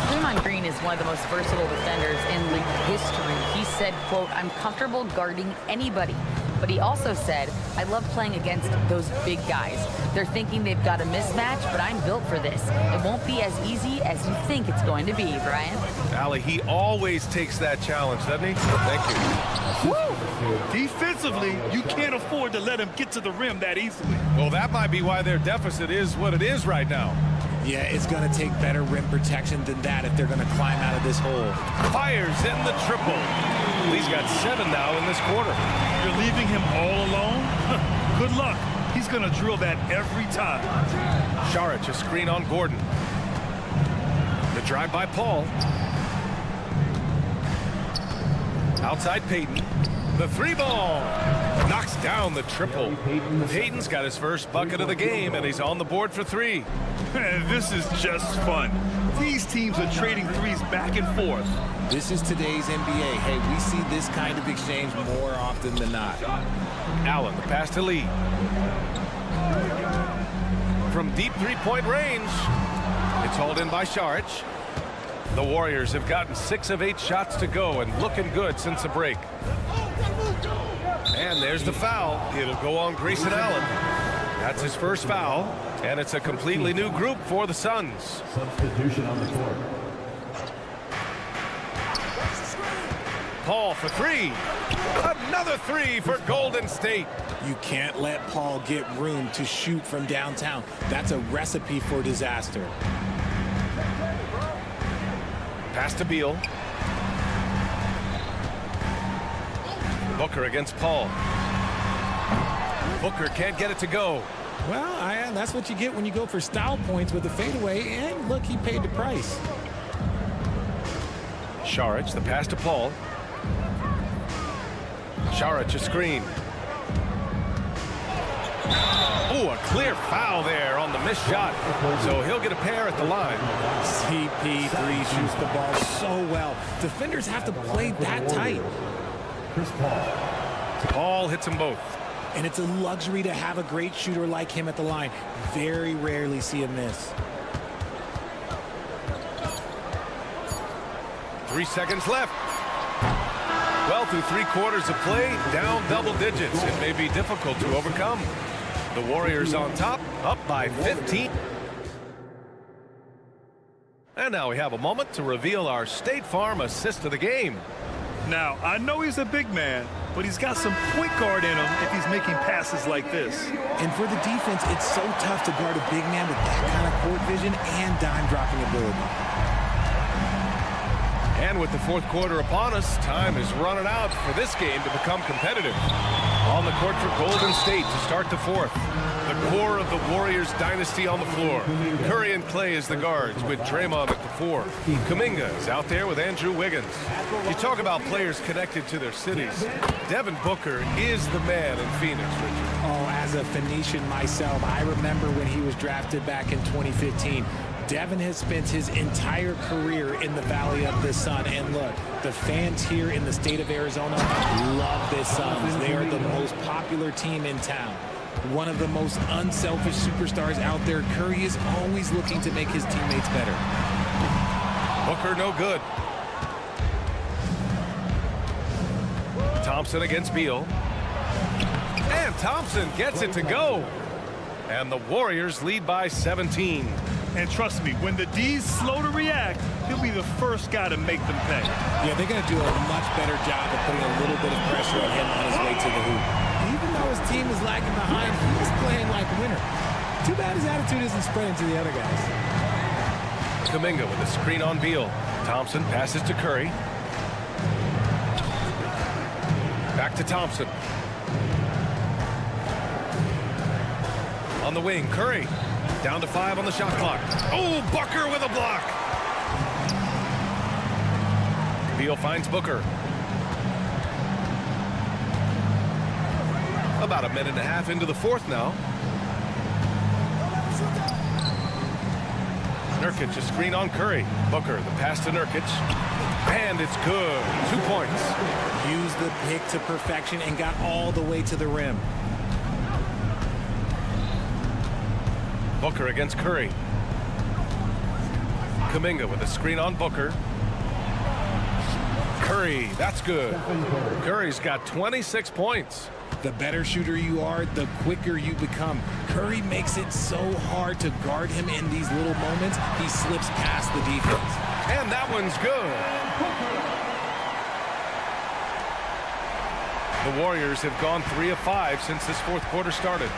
Draymond Green is one of the most versatile defenders in league history. He said, quote, "I'm comfortable guarding anybody." But he also said, "I love playing against those big guys. They're thinking they've got a mismatch, but I'm built for this. It won't be as easy as you think it's going to be," Brian. Allie, he always takes that challenge, doesn't he? Thank you. Woo! Defensively, you can't afford to let him get to the rim that easily. Well, that might be why their deficit is what it is right now. Yeah, it's going to take better rim protection than that if they're going to climb out of this hole. Fires in the triple. He's got 7 now in this quarter. You're leaving him all alone? Good luck. He's going to drill that every time. Saric, a screen on Gordon. The drive by Paul. Outside Payton. The 3-ball. Knocks down the triple. Payton's got his first bucket of the game, and he's on the board for 3. This is just fun. These teams are trading threes back and forth. This is today's NBA. Hey, we see this kind of exchange more often than not. Allen, the pass to Lee. From deep three-point range. It's hauled in by Saric. The Warriors have gotten 6 of 8 shots to go and looking good since the break. And there's the foul. It'll go on Grayson Allen. That's his first foul, and it's a completely new group for the Suns. Substitution on the court. Paul for 3. Another 3 for Golden State. You can't let Paul get room to shoot from downtown. That's a recipe for disaster. Pass to Beal. Booker against Paul. Booker can't get it to go. Well, that's what you get when you go for style points with the fadeaway, and look, he paid the price. Saric, the pass to Paul. Saric, a screen. Oh, a clear foul there on the missed shot. So he'll get a pair at the line. CP3 shoots the ball so well. Defenders have to play that tight. Chris Paul. Paul hits them both. And it's a luxury to have a great shooter like him at the line. Very rarely see him miss. 3 seconds left. Well, through 3 quarters of play, down double digits. It may be difficult to overcome. The Warriors on top, up by 15. And now we have a moment to reveal our State Farm assist of the game. Now, I know he's a big man, but he's got some point guard in him if he's making passes like this. And for the defense, it's so tough to guard a big man with that kind of court vision and dime-dropping ability. And with the 4th quarter upon us, time is running out for this game to become competitive. On the court for Golden State to start the 4th. The core of the Warriors dynasty on the floor. Curry and Clay as the guards with Draymond at the 4. Kuminga is out there with Andrew Wiggins. You talk about players connected to their cities. Devin Booker is the man in Phoenix, Richard. Oh, as a Phoenician myself, I remember when he was drafted back in 2015. Devin has spent his entire career in the Valley of the Sun. And look, the fans here in the state of Arizona love the Suns. They are the most popular team in town. One of the most unselfish superstars out there. Curry is always looking to make his teammates better. Booker no good. Thompson against Beal. And Thompson gets it to go. And the Warriors lead by 17. And trust me, when the D's slow to react, he'll be the first guy to make them pay. Yeah, they're going to do a much better job of putting a little bit of pressure on him on his way to the hoop. Even though his team is lagging behind, he's playing like a winner. Too bad his attitude isn't spreading to the other guys. Kuminga with a screen on Beal. Thompson passes to Curry. Back to Thompson. On the wing, Curry. Down to 5 on the shot clock. Oh, Booker with a block. Beal finds Booker. A about a minute and a half into the fourth now. Nurkic, a screen on Curry. Booker, the pass to Nurkic. And it's good. 2 points. Used the pick to perfection and got all the way to the rim. Booker against Curry. Kuminga with a screen on Booker. Curry, that's good. Curry's got 26 points. The better shooter you are, the quicker you become. Curry makes it so hard to guard him in these little moments. He slips past the defense. And that one's good. The Warriors have gone 3 of 5 since this fourth quarter started.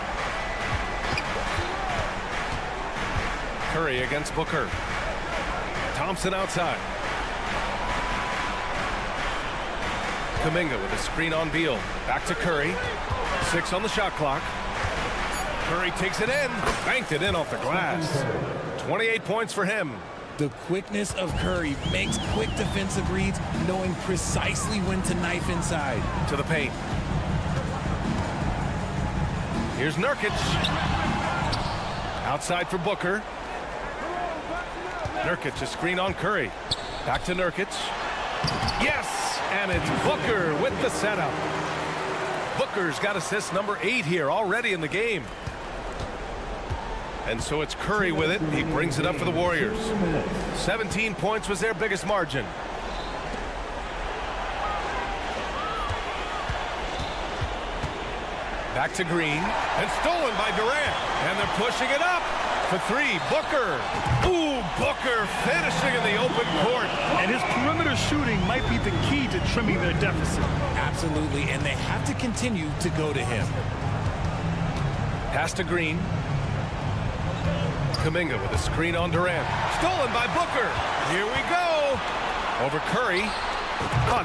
Curry against Booker. Thompson outside. Kuminga with a screen on Beal. Back to Curry. 6 on the shot clock. Curry takes it in. Banked it in off the glass. 28 points for him. The quickness of Curry makes quick defensive reads, knowing precisely when to knife inside. To the paint. Here's Nurkic. Outside for Booker. Nurkic, a screen on Curry. Back to Nurkic. Yes! And it's Booker with the setup. Booker's got assist number 8 here already in the game. And so it's Curry with it. He brings it up for the Warriors. 17 points was their biggest margin. Back to Green. And stolen by Durant. And they're pushing it up. For 3, Booker. Ooh, Booker finishing in the open court. And his perimeter shooting might be the key to trimming their deficit. Absolutely, and they have to continue to go to him. Pass to Green. Kuminga with a screen on Durant. Stolen by Booker. Here we go. Over Curry.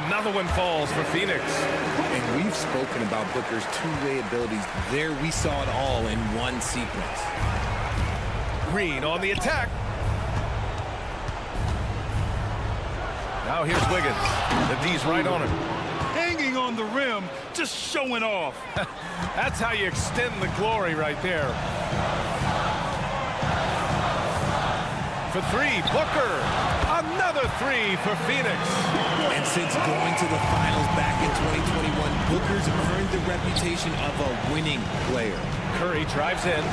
Another one falls for Phoenix. And we've spoken about Booker's two-way abilities. There we saw it all in one sequence. Green on the attack. Now here's Wiggins. The D's right on him. Hanging on the rim, just showing off. That's how you extend the glory right there. For 3, Booker. Another 3 for Phoenix. And since going to the finals back in 2021, Booker's earned the reputation of a winning player. Curry drives in.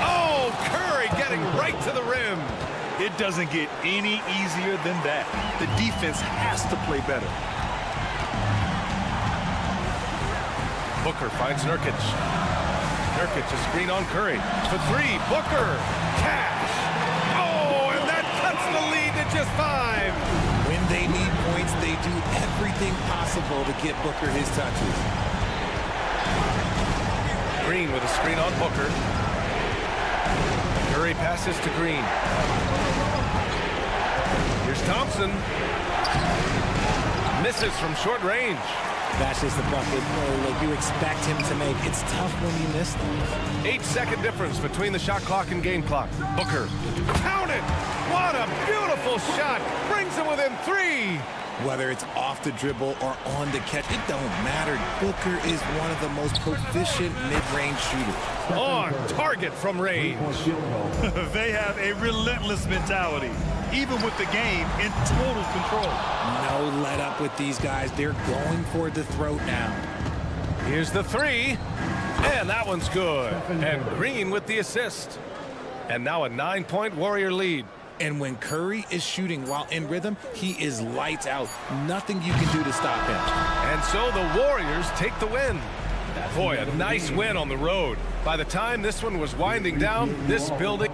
Oh, Curry getting right to the rim. It doesn't get any easier than that. The defense has to play better. Booker finds Nurkic. Nurkic, a screen on Curry. For 3, Booker. Cash. Oh, and that cuts the lead to just 5. When they need points, they do everything possible to get Booker his touches. Green with a screen on Booker. Curry passes to Green. Here's Thompson. Misses from short range. That's just the bucket like you expect him to make. It's tough when you miss them. 8-second difference between the shot clock and game clock. Booker. Count it! What a beautiful shot! Brings him within 3. Whether it's off the dribble or on the catch, it don't matter. Booker is one of the most proficient mid-range shooters. On target from range. They have a relentless mentality, even with the game in total control. No let up with these guys. They're going for the throat now. Here's the 3. And that one's good. And Green with the assist. And now a 9-point Warrior lead. And when Curry is shooting while in rhythm, he is lights out. Nothing you can do to stop him. And so the Warriors take the win. Boy, a nice win on the road. By the time this one was winding down, this building...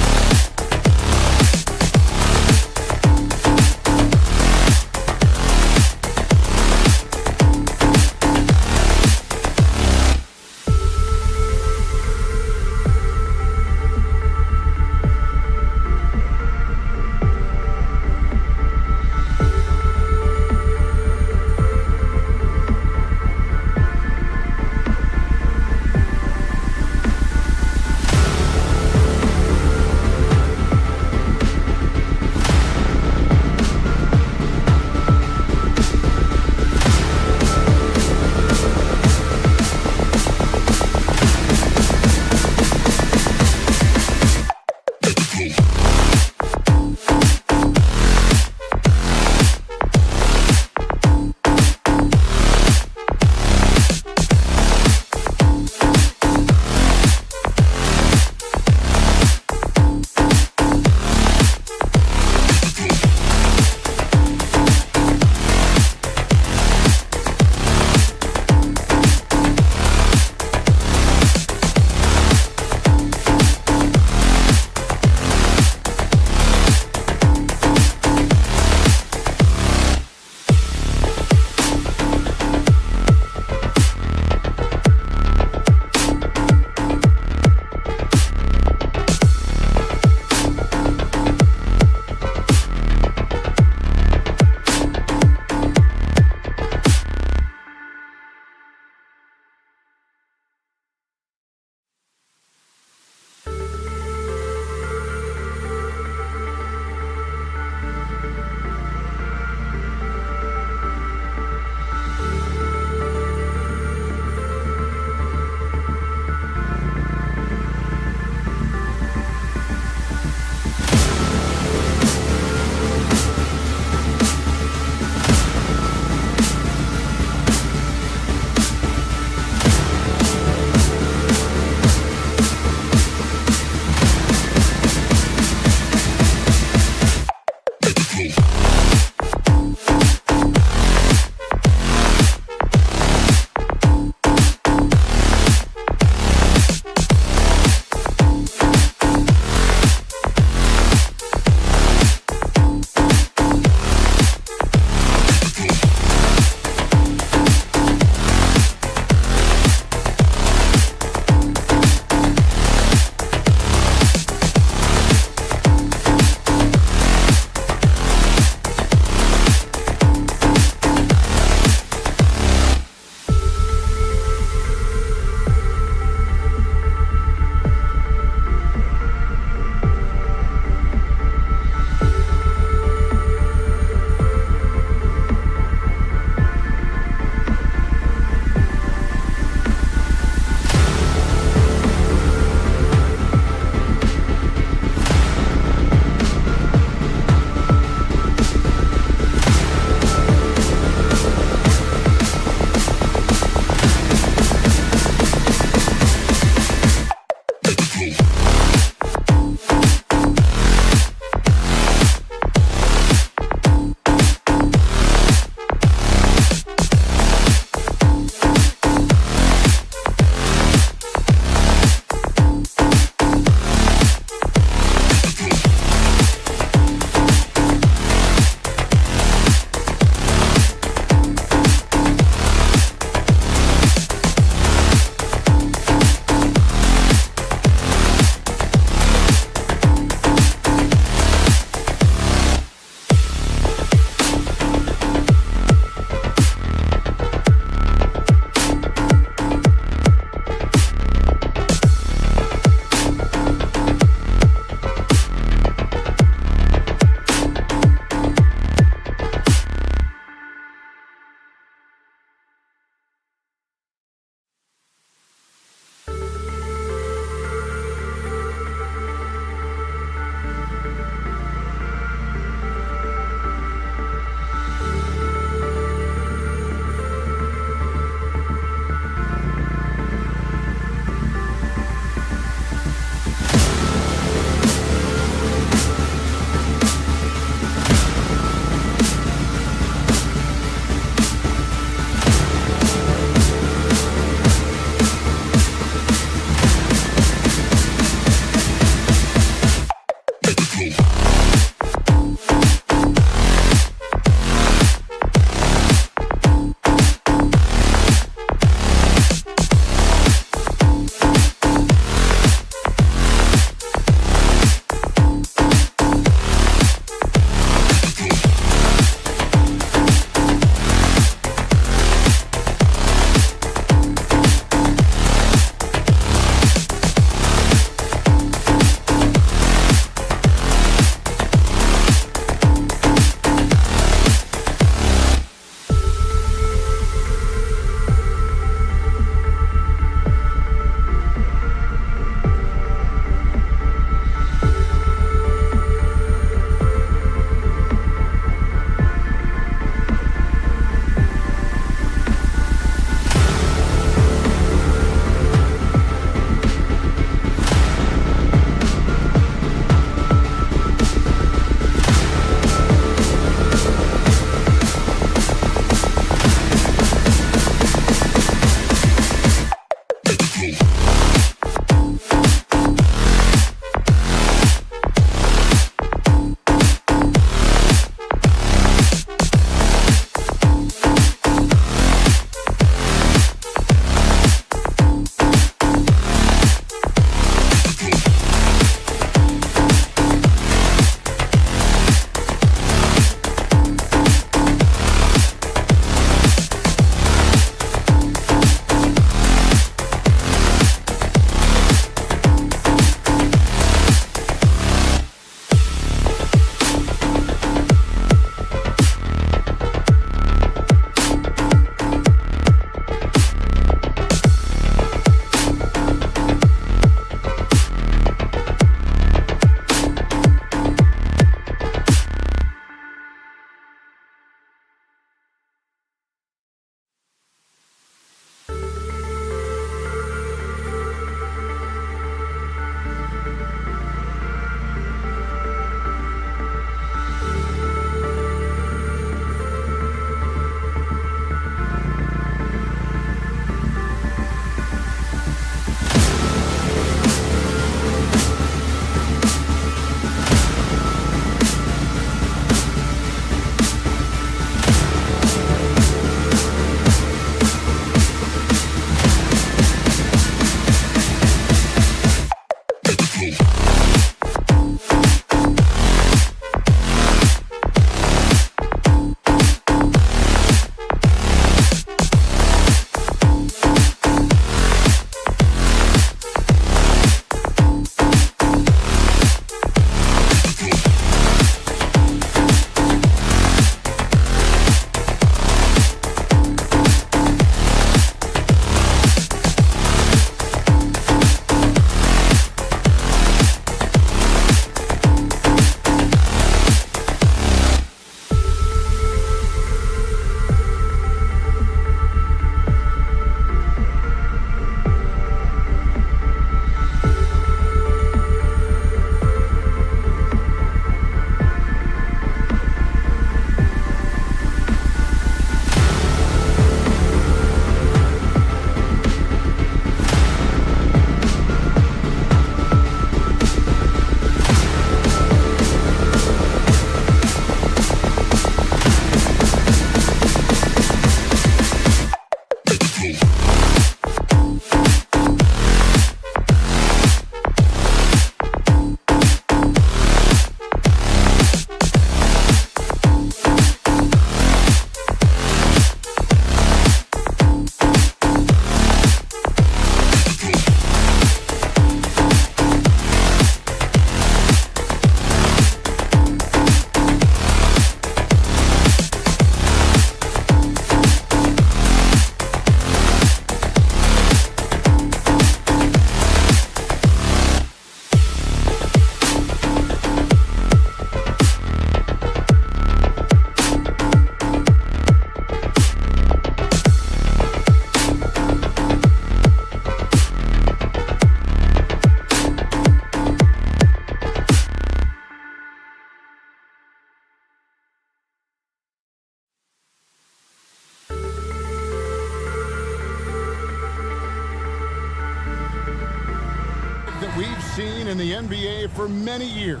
in the NBA for many years.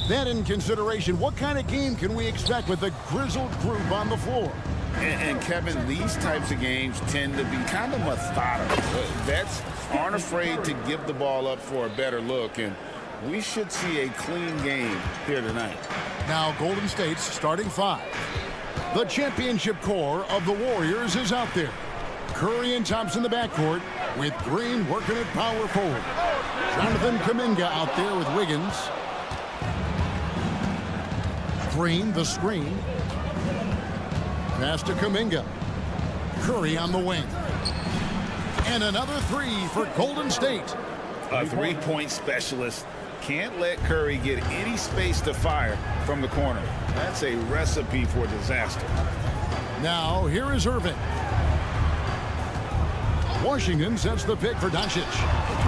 That in consideration, what kind of game can we expect with the grizzled group on the floor? And Kevin, these types of games tend to be kind of methodical. Vets aren't afraid to give the ball up for a better look, and we should see a clean game here tonight. Now Golden State's starting five. The championship core of the Warriors is out there. Curry and Thompson in the backcourt with Green working at power forward. Jonathan Kuminga out there with Wiggins. Green, the screen. Pass to Kuminga. Curry on the wing. And another three for Golden State. A three-point specialist can't let Curry get any space to fire from the corner. That's a recipe for disaster. Now, here is Irving. Washington sets the pick for Doncic.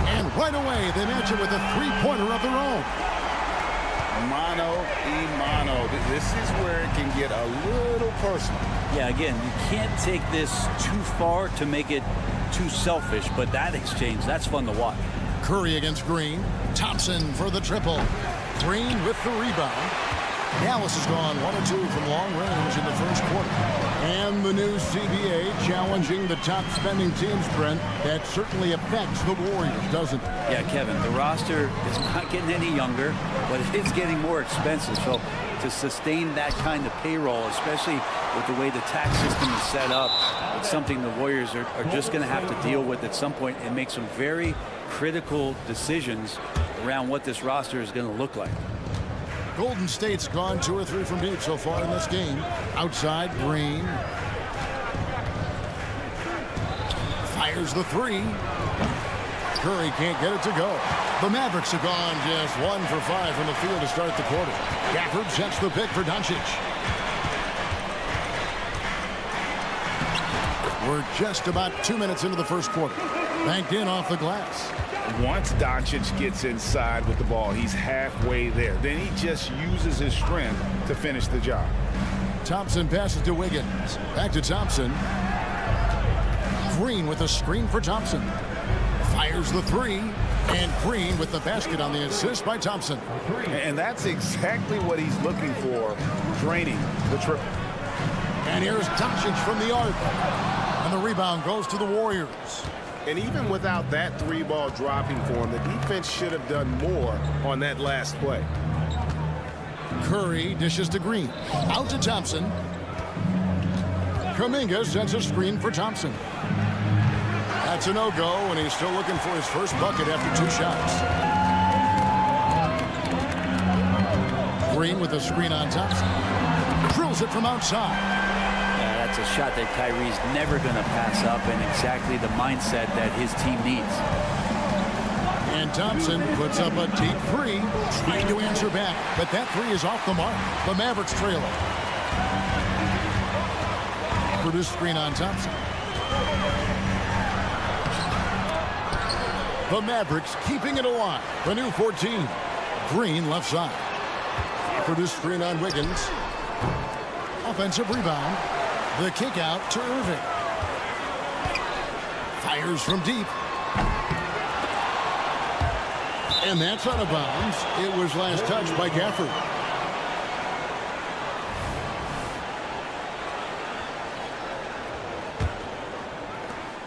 And right away, they match it with a three-pointer of their own. Mano a mano. This is where it can get a little personal. Yeah, again, you can't take this too far to make it too selfish, but that exchange, that's fun to watch. Curry against Green. Thompson for the triple. Green with the rebound. Dallas has gone 1 of 2 from long range in the first quarter. And the new CBA challenging the top spending teams, Brent. That certainly affects the Warriors, doesn't it? Yeah, Kevin, the roster is not getting any younger, but it is getting more expensive. So to sustain that kind of payroll, especially with the way the tax system is set up, it's something the Warriors are just going to have to deal with at some point and make some very critical decisions around what this roster is going to look like. Golden State's gone 2 or 3 from deep so far in this game. Outside, Green. Fires the three. Curry can't get it to go. The Mavericks have gone just 1 for 5 from the field to start the quarter. Gafford sets the pick for Doncic. We're just about 2 minutes into the first quarter. Banked in off the glass. Once Doncic gets inside with the ball, he's halfway there. Then he just uses his strength to finish the job. Thompson passes to Wiggins. Back to Thompson. Green with a screen for Thompson. Fires the three. And Green with the basket on the assist by Thompson. And that's exactly what he's looking for, draining the triple. And here's Doncic from the arc. And the rebound goes to the Warriors. And even without that 3-ball dropping for him, the defense should have done more on that last play. Curry dishes to Green. Out to Thompson. Kuminga sends a screen for Thompson. That's a no-go, and he's still looking for his first bucket after 2 shots. Green with a screen on Thompson. Drills it from outside. That's a shot that Kyrie's never going to pass up, and exactly the mindset that his team needs. And Thompson puts up a deep three, trying to answer back, but that three is off the mark. The Mavericks trail it. Produced screen on Thompson. The Mavericks keeping it alive. The new 14. Green left side. Produced screen on Wiggins. Offensive rebound. The kick out to Irving. Fires from deep. And that's out of bounds. It was last touched by Gafford.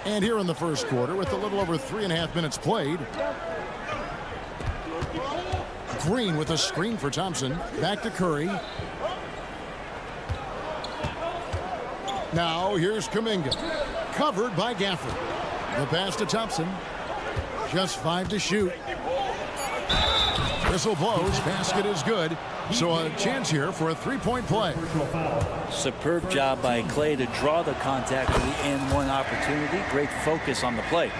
And here in the first quarter, with a little over 3.5 minutes played, Green with a screen for Thompson. Back to Curry. Now here's Kuminga. Covered by Gafford. The pass to Thompson. Just 5 to shoot. Whistle blows. Basket is good. So a chance here for a 3-point play. Superb job by Clay to draw the contact for the N1 opportunity. Great focus on the play.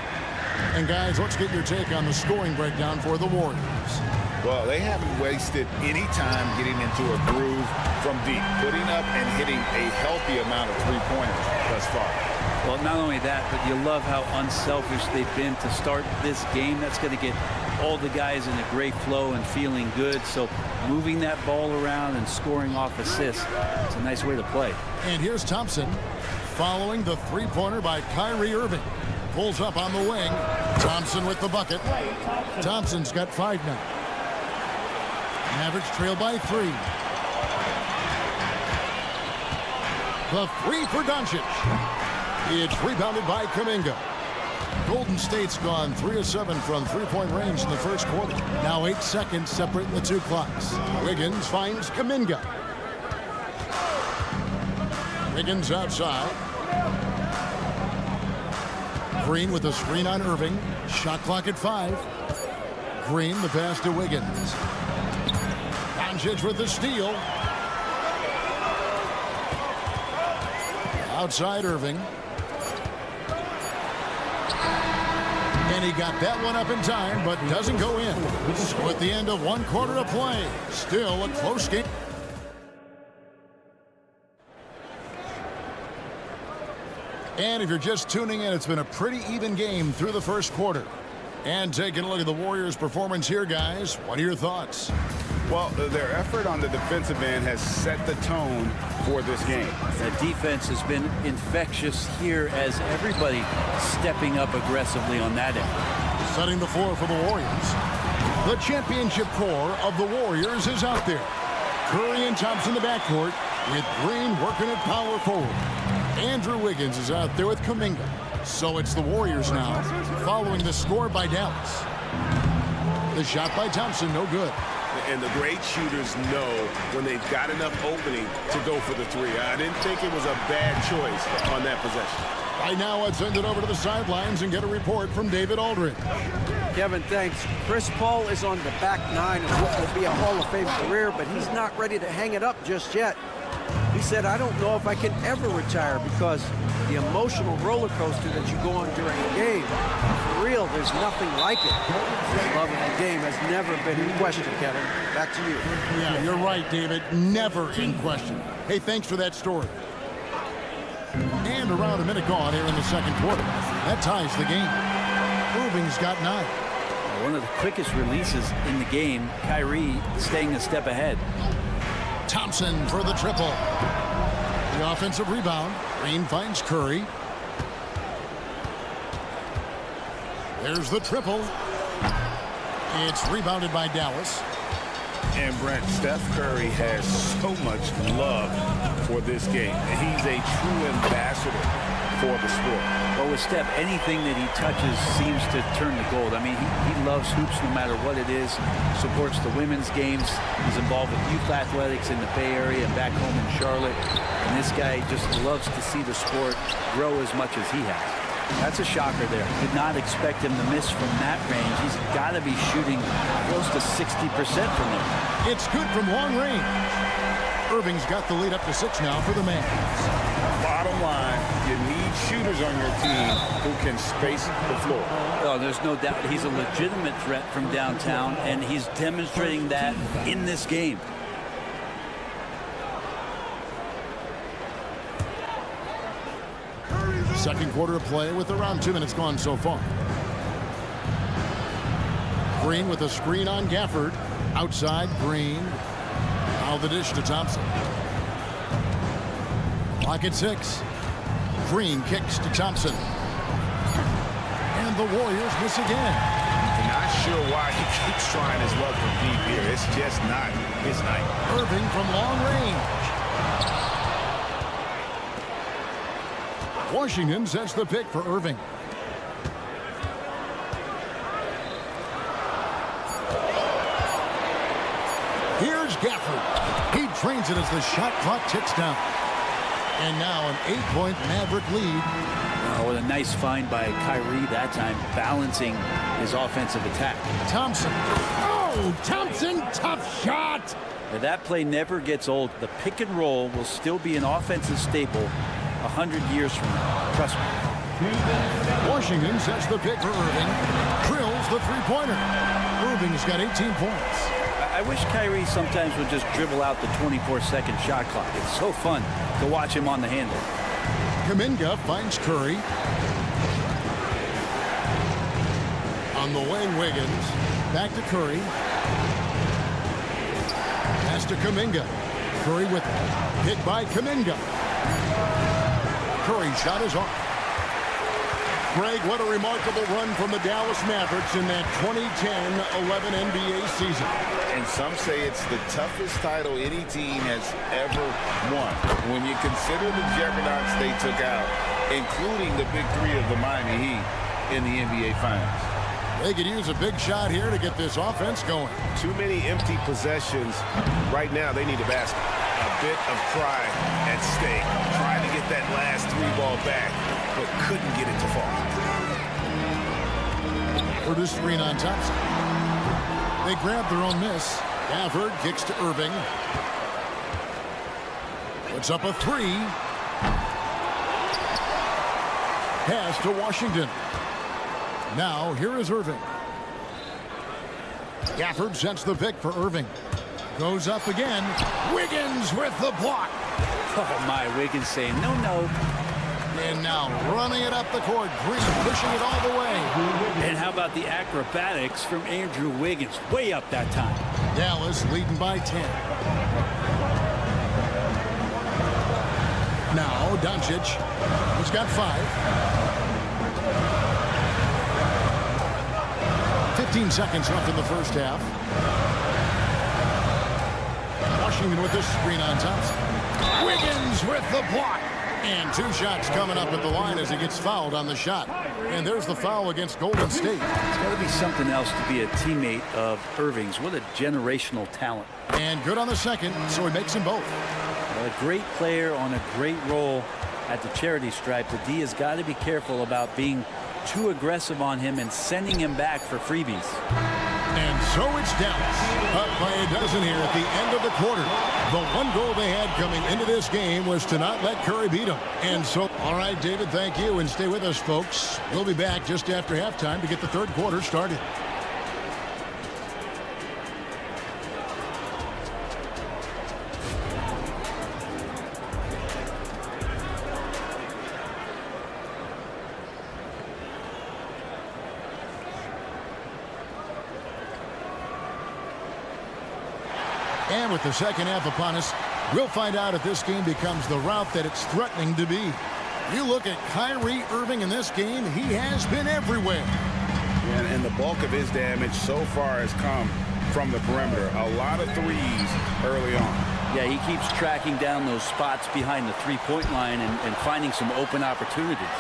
And guys, let's get your take on the scoring breakdown for the Warriors. Well, they haven't wasted any time getting into a groove from deep, putting up and hitting a healthy amount of three-pointers thus far. Well, not only that, but you love how unselfish they've been to start this game. That's going to get all the guys in a great flow and feeling good. So moving that ball around and scoring off assists, it's a nice way to play. And here's Thompson following the three-pointer by Kyrie Irving. Pulls up on the wing. Thompson with the bucket. Thompson's got 5 now. Mavericks trail by 3. The 3 for Doncic. It's rebounded by Kuminga. Golden State's gone 3 of 7 from three-point range in the first quarter. Now 8 seconds separating the 2 clocks. Wiggins finds Kuminga. Wiggins outside. Green with a screen on Irving. Shot clock at 5. Green, the pass to Wiggins. Doncic with the steal. Outside Irving. And he got that one up in time, but doesn't go in. So at the end of 1 quarter of play, still a close game. And if you're just tuning in, it's been a pretty even game through the first quarter. And taking a look at the Warriors' performance here, guys, what are your thoughts? Well, their effort on the defensive end has set the tone for this game. The defense has been infectious here as everybody stepping up aggressively on that end. Setting the floor for the Warriors. The championship core of the Warriors is out there. Curry and Thompson in the backcourt with Green working at power forward. Andrew Wiggins is out there with Kuminga. So it's the Warriors now, following the score by Dallas. The shot by Thompson, no good. And the great shooters know when they've got enough opening to go for the 3. I didn't think it was a bad choice on that possession. Right now, let's send it over to the sidelines and get a report from David Aldridge. Kevin, thanks. Chris Paul is on the back 9 of what will be a Hall of Fame career, but he's not ready to hang it up just yet. He said, I don't know if I can ever retire because the emotional roller coaster that you go on during a game, for real, there's nothing like it. His love of the game has never been in question, Kevin. Back to you. Yeah, you're right, David. Never in question. Hey, thanks for that story. And around a minute gone here in the second quarter. That ties the game. Irving's got 9. One of the quickest releases in the game. Kyrie staying a step ahead. Thompson for the triple. The offensive rebound. Green finds Curry. There's the triple. It's rebounded by Dallas. And Brent, Steph Curry has so much love for this game. He's a true ambassador for the sport. Well, with Steph, anything that he touches seems to turn to gold. I mean, he loves hoops no matter what it is, supports the women's games. He's involved with youth athletics in the Bay Area and back home in Charlotte. And this guy just loves to see the sport grow as much as he has. That's a shocker there. Did not expect him to miss from that range. He's got to be shooting close to 60% from there. It's good from long range. Irving's got the lead up to 6 now for the Mavs. Bottom line, you need shooters on your team who can space the floor. Oh, there's no doubt he's a legitimate threat from downtown, and he's demonstrating that in this game. Second quarter of play with around 2 minutes gone so far. Green with a screen on Gafford. Outside, Green. Now the dish to Thompson. Clock at 6. Green kicks to Thompson. And the Warriors miss again. Not sure why he keeps trying his luck from deep here. It's just not his night. Irving from long range. Washington sets the pick for Irving. Here's Gafford. He trains it as the shot clock ticks down. And now an 8-point Maverick lead. Oh, what a nice find by Kyrie that time, balancing his offensive attack. Thompson. Oh, Thompson, tough shot. Now, that play never gets old. The pick and roll will still be an offensive staple 100 years from now. Trust me. Washington sets the pick for Irving. Drills the three-pointer. Irving's got 18 points. I wish Kyrie sometimes would just dribble out the 24-second shot clock. It's so fun to watch him on the handle. Kuminga finds Curry. On the wing, Wiggins. Back to Curry. Pass to Kuminga. Curry with it. Hit by Kuminga. Curry shot is off. Greg, what a remarkable run from the Dallas Mavericks in that 2010-11 NBA season. And some say it's the toughest title any team has ever won. When you consider the juggernauts they took out, including the big three of the Miami Heat in the NBA Finals. They could use a big shot here to get this offense going. Too many empty possessions. Right now, they need a basket. A bit of pride at stake. Trying to get that last three-ball back, but couldn't get it to fall. For this screen on Thompson. They grab their own miss. Gafford kicks to Irving. Puts up a three. Pass to Washington. Now, here is Irving. Gafford sets the pick for Irving. Goes up again. Wiggins with the block. Oh, my. Wiggins saying, no, no. And now running it up the court. Green pushing it all the way. And how about the acrobatics from Andrew Wiggins? Way up that time. Dallas leading by 10. Now, Doncic has got 5. 15 seconds left in the first half. Washington with this screen on Thompson. Wiggins with the block. And 2 shots coming up at the line as he gets fouled on the shot. And there's the foul against Golden State. It's got to be something else to be a teammate of Irving's. What a generational talent. And good on the second, so he makes them both. Well, a great player on a great role at the charity stripe. The D has got to be careful about being too aggressive on him and sending him back for freebies. And so it's Dallas up by a dozen here at the end of the quarter. The one goal they had coming into this game was to not let Curry beat them. And so, all right, David, thank you. And stay with us, folks. We'll be back just after halftime to get the third quarter started. And with the second half upon us, we'll find out if this game becomes the route that it's threatening to be. You look at Kyrie Irving in this game, he has been everywhere. And the bulk of his damage so far has come from the perimeter. A lot of threes early on. Yeah, he keeps tracking down those spots behind the three-point line and finding some open opportunities.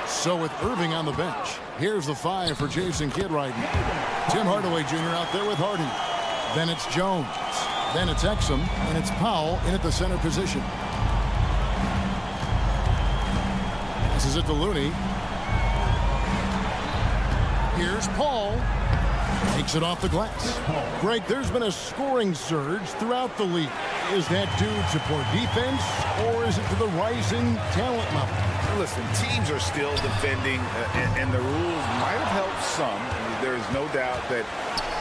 So with Irving on the bench, here's the 5 for Jason Kidd right now. Tim Hardaway Jr. out there with Harden. Then it's Jones. Then it's Exum, and it's Powell in at the center position. This is it to Looney. Here's Paul. Takes it off the glass. Greg, there's been a scoring surge throughout the league. Is that due to poor defense, or is it to the rising talent level? Listen, teams are still defending, and the rules might have helped some. There is no doubt that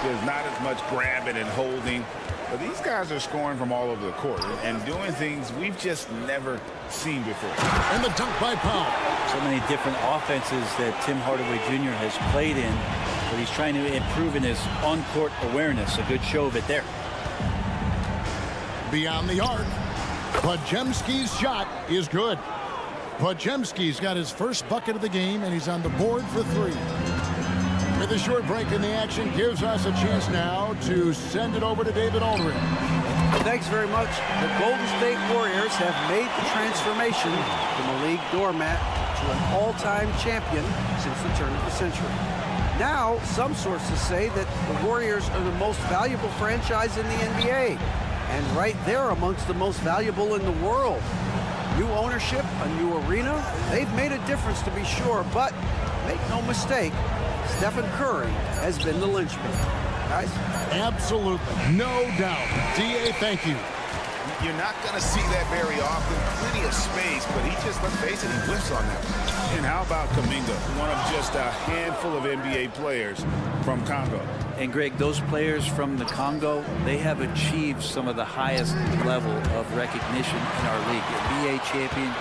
there's not as much grabbing and holding. But these guys are scoring from all over the court and doing things we've just never seen before. And the dunk by Powell. So many different offenses that Tim Hardaway Jr. has played in, but he's trying to improve in his on-court awareness. A good show of it there. Beyond the arc. Podziemski's shot is good. Podziemski's got his first bucket of the game, and he's on the board for 3. With a short break in the action gives us a chance now to send it over to David Aldridge. Thanks very much. The Golden State Warriors have made the transformation from a league doormat to an all-time champion since the turn of the century. Now, some sources say that the Warriors are the most valuable franchise in the NBA, and right there amongst the most valuable in the world. New ownership, a new arena, they've made a difference to be sure, but make no mistake, Stephen Curry has been the linchpin. Guys? Absolutely. No doubt. D.A., thank you. You're not going to see that very often. Plenty of space, but he just, let's face it, he whiffs on that. And how about Kuminga, one of just a handful of NBA players from Congo? And Greg, those players from the Congo, they have achieved some of the highest level of recognition in our league. NBA champions,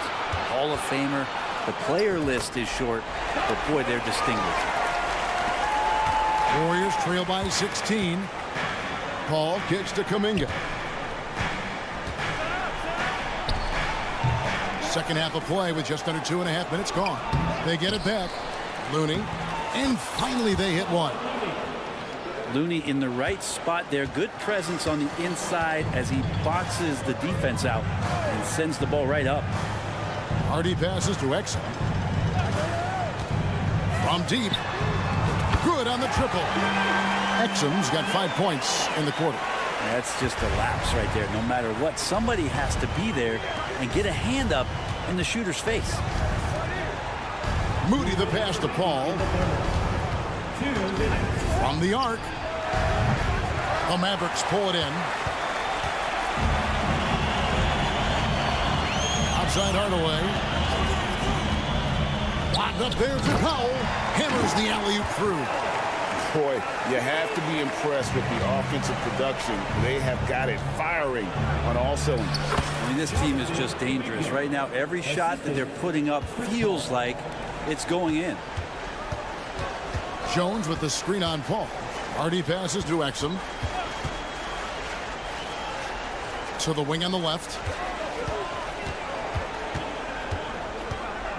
Hall of Famer. The player list is short, but boy, they're distinguished. Warriors trail by 16. Paul kicks to Kuminga. Second half of play with just under 2.5 minutes gone. They get it back. Looney. And finally they hit one. Looney in the right spot there. Good presence on the inside as he boxes the defense out and sends the ball right up. Hardy passes to Exum. From deep. Good on the triple. Exum's got 5 points in the quarter. That's just a lapse right there. No matter what, somebody has to be there and get a hand up in the shooter's face. Moody the pass to Paul. From the arc. The Mavericks pull it in. Outside Hardaway. Locked up there for Powell. Hammers the alley-oop through. Boy, you have to be impressed with the offensive production. They have got it firing on all cylinders. I mean, this team is just dangerous. Right now, every shot that they're putting up feels like it's going in. Jones with the screen on Paul. Hardy passes to Exum. To the wing on the left.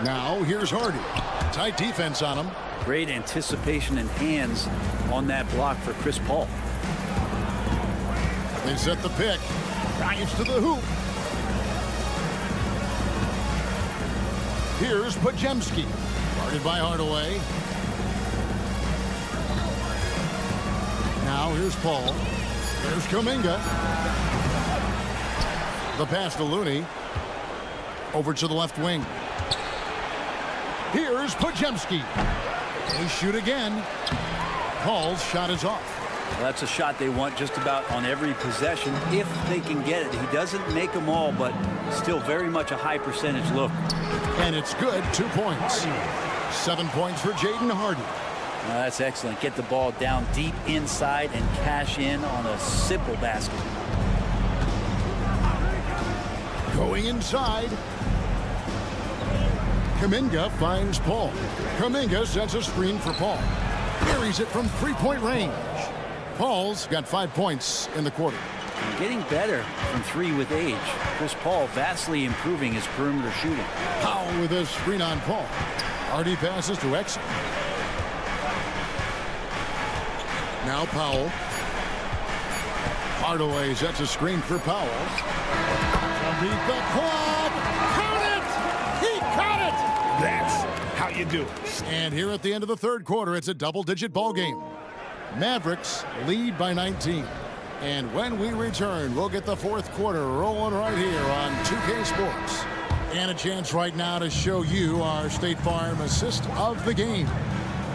Now here's Hardy. Tight defense on him. Great anticipation and hands on that block for Chris Paul. They set the pick. Drives to the hoop. Here's Pajemski. Guarded by Hardaway. Now here's Paul. There's Kuminga. The pass to Looney. Over to the left wing. Here's Pajemski. They shoot again. Paul's shot is off. Well, that's a shot they want just about on every possession if they can get it. He doesn't make them all, but still very much a high percentage look. And it's good. 2 points. 7 points for Jaden Hardy. That's excellent. Get the ball down deep inside and cash in on a simple basket. Going inside. Kuminga finds Paul. Kuminga sets a screen for Paul. Carries it from three-point range. Paul's got 5 points in the quarter. And getting better from three with age. Chris Paul vastly improving his perimeter shooting. Powell with a screen on Paul. Hardy passes to Exum. Now Powell. Hardaway sets a screen for Powell. Beat the club. Count it! He caught it! That's how you do it. And here at the end of the third quarter, it's a double-digit ball game. Mavericks lead by 19. And when we return, we'll get the fourth quarter rolling right here on 2K Sports. And a chance right now to show you our State Farm assist of the game.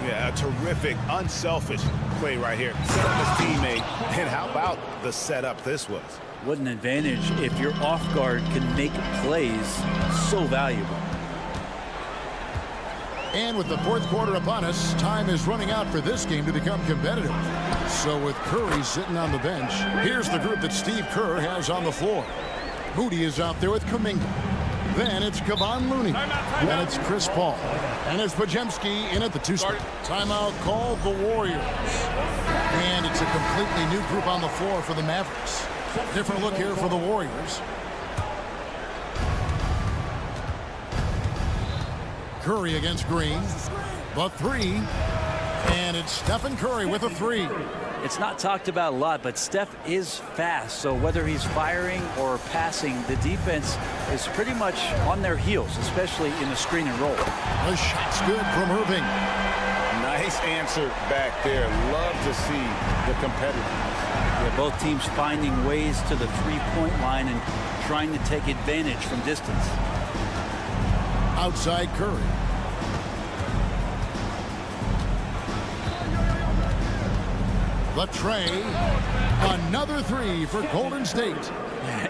Yeah, a terrific, unselfish play right here. Set up his teammate. And how about the setup this was? What an advantage if your off guard can make plays so valuable. And with the fourth quarter upon us, time is running out for this game to become competitive. So with Curry sitting on the bench, here's the group that Steve Kerr has on the floor. Moody is out there with Kuminga. Then it's Kevon Looney. Then it's Chris Paul. And it's Pajemski in at the two spot. Timeout called the Warriors. And it's a completely new group on the floor for the Mavericks. Different look here for the Warriors. Curry against Green. The three. And it's Stephen Curry with a three. It's not talked about a lot, but Steph is fast. So whether he's firing or passing, the defense is pretty much on their heels, especially in the screen and roll. The shot's good from Irving. Nice answer back there. Love to see the competitiveness. Yeah, both teams finding ways to the three-point line and trying to take advantage from distance. Outside Curry. The tray. Another three for Golden State.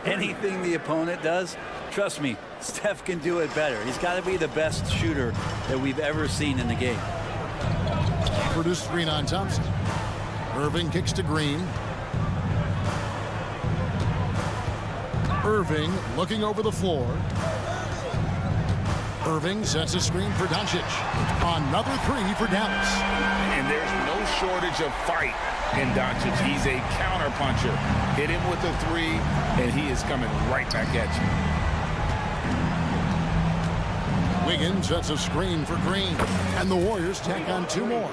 Anything the opponent does, trust me, Steph can do it better. He's got to be the best shooter that we've ever seen in the game. Produced screen on Thompson. Irving kicks to Green. Irving looking over the floor. Irving sets a screen for Doncic. Another three for Dallas. And there's no shortage of fight in Doncic. He's a counterpuncher. Hit him with a three, and he is coming right back at Wiggins sets a screen for Green. And the Warriors tack on 2 more.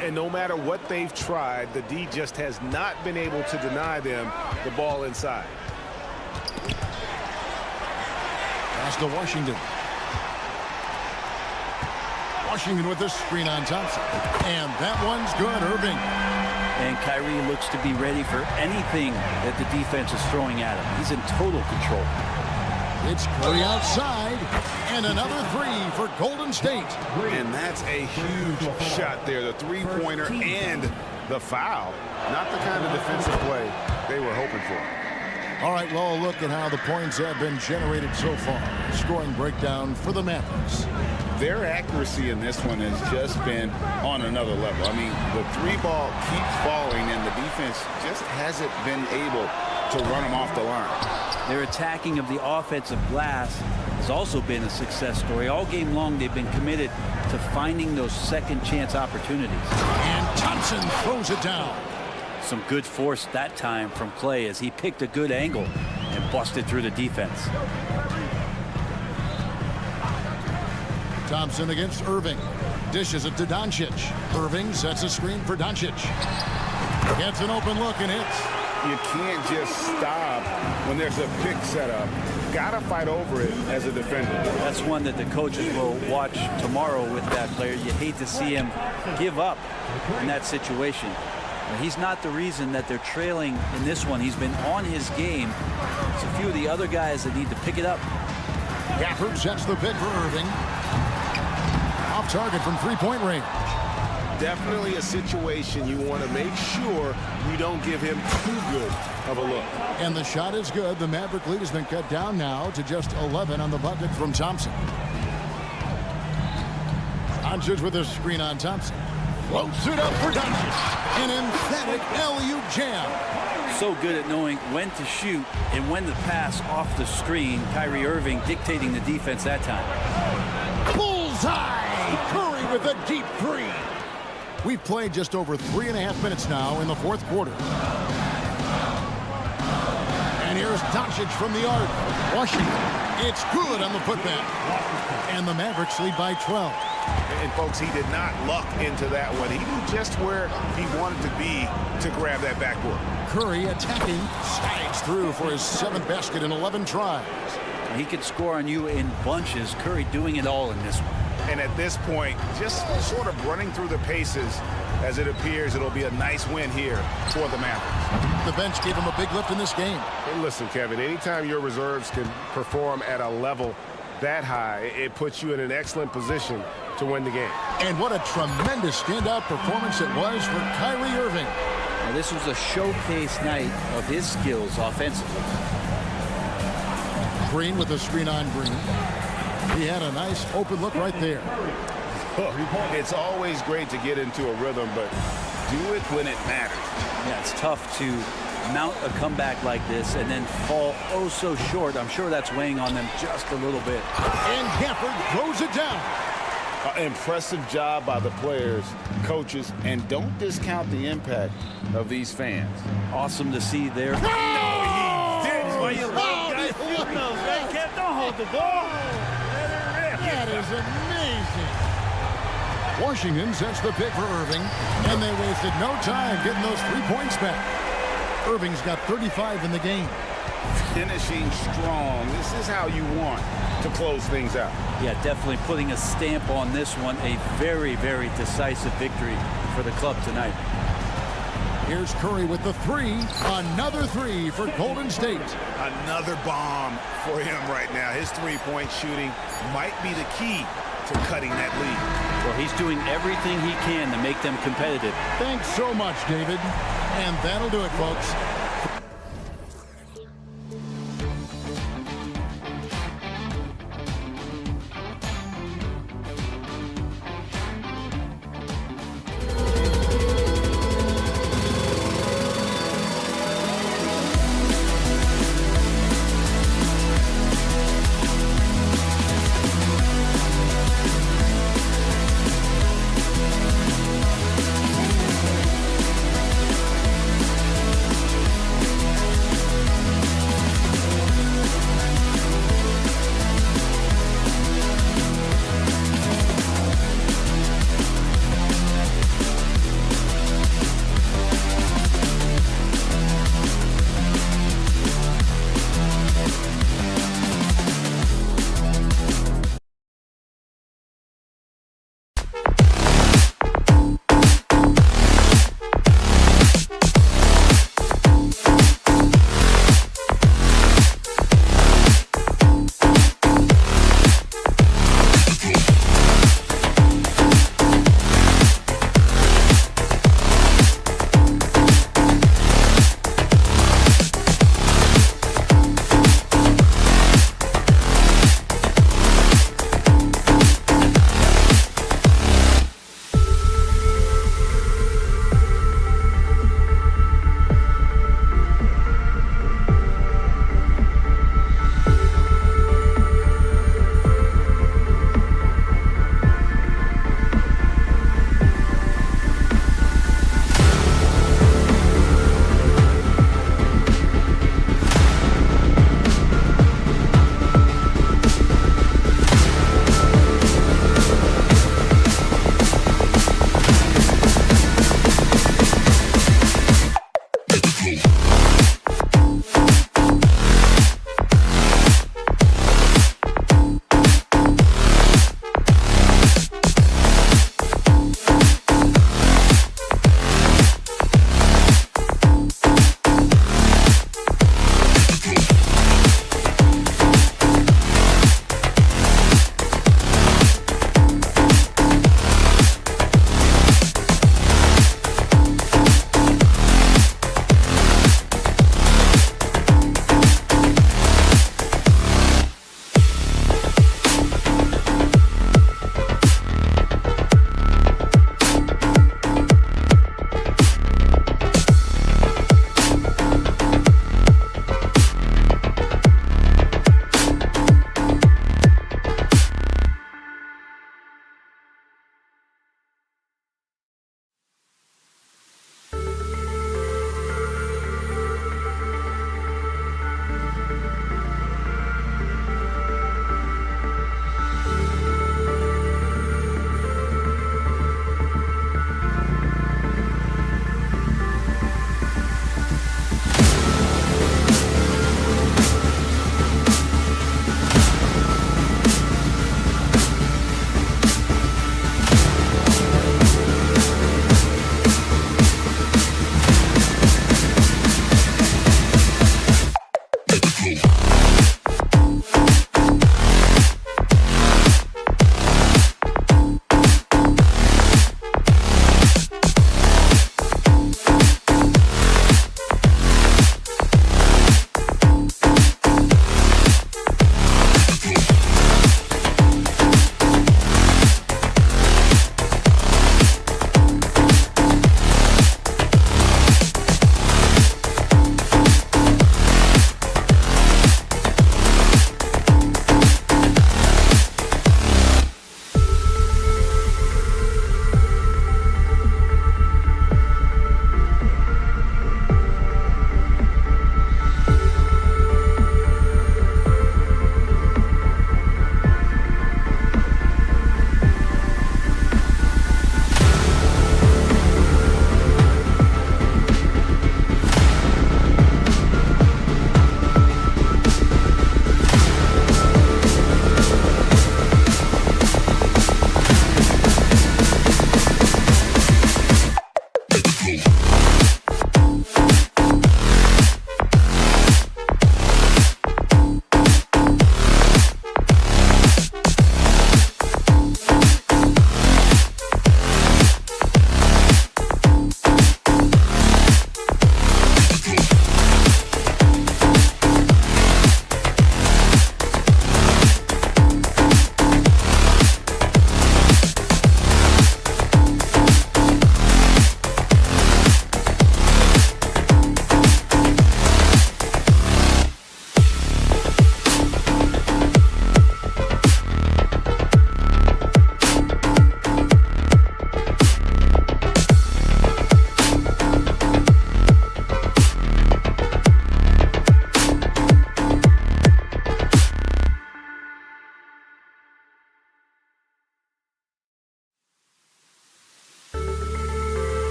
And no matter what they've tried, the D just has not been able to deny them the ball inside. Pass to Washington. Washington with the screen on Thompson. And that one's good, Irving. And Kyrie looks to be ready for anything that the defense is throwing at him. He's in total control. It's Curry outside, and another 3 for Golden State. And that's a huge shot there. The three-pointer and the foul. Not the kind of defensive play they were hoping for. All right, well, a look at how the points have been generated so far. Scoring breakdown for the Mavericks. Their accuracy in this one has just been on another level. I mean, the 3-ball keeps falling, and the defense just hasn't been able to run them off the line. Their attacking of the offensive glass has also been a success story. All game long, they've been committed to finding those second chance opportunities. And Thompson throws it down. Some good force that time from Clay as he picked a good angle and busted through the defense. Thompson against Irving. Dishes it to Doncic. Irving sets a screen for Doncic. Gets an open look and hits. You can't just stop when there's a pick set up. Gotta fight over it as a defender. That's one that the coaches will watch tomorrow with that player. You hate to see him give up in that situation. But he's not the reason that they're trailing in this one. He's been on his game. It's a few of the other guys that need to pick it up. Gafford sets the pick for Irving. Off target from 3-point range. Definitely a situation you want to make sure you don't give him too good of a look. And the shot is good. The Maverick lead has been cut down now to just 11 on the bucket from Thompson. Doncic with a screen on Thompson. Floats it up for Doncic. An emphatic LU jam. So good at knowing when to shoot and when to pass off the screen. Kyrie Irving dictating the defense that time. Bullseye! Curry with a deep 3. We've played just over 3.5 minutes now in the 4th quarter. And here's Doncic from the arc. Washington. It's good on the putback. And the Mavericks lead by 12. And folks, he did not luck into that one. He knew just where he wanted to be to grab that backboard. Curry attacking, slides through for his 7th basket in 11 tries. He could score on you in bunches. Curry doing it all in this one. And at this point, just sort of running through the paces as it appears it'll be a nice win here for the Mavericks. The bench gave him a big lift in this game. And listen, Kevin, anytime your reserves can perform at a level that high, it puts you in an excellent position to win the game. And what a tremendous standout performance it was for Kyrie Irving. Now, this was a showcase night of his skills offensively. Green with the screen on Green. He had a nice open look right there. It's always great to get into a rhythm, but do it when it matters. Yeah, it's tough to mount a comeback like this and then fall oh so short. I'm sure that's weighing on them just a little bit. And Gafford throws it down. Impressive job by the players, coaches, and don't discount the impact of these fans. Awesome to see there. No, he didn't. Why you love guys field those, right? Kev, don't hold the ball. That is amazing. Washington sets the pick for Irving, and they wasted no time getting those 3 points back. Irving's got 35 in the game. Finishing strong. This is how you want to close things out. Yeah, definitely putting a stamp on this one. A very, very decisive victory for the club tonight. Here's Curry with the 3. Another 3 for Golden State. Another bomb for him right now. His three-point shooting might be the key to cutting that lead. Well, he's doing everything he can to make them competitive. Thanks so much, David. And that'll do it, folks.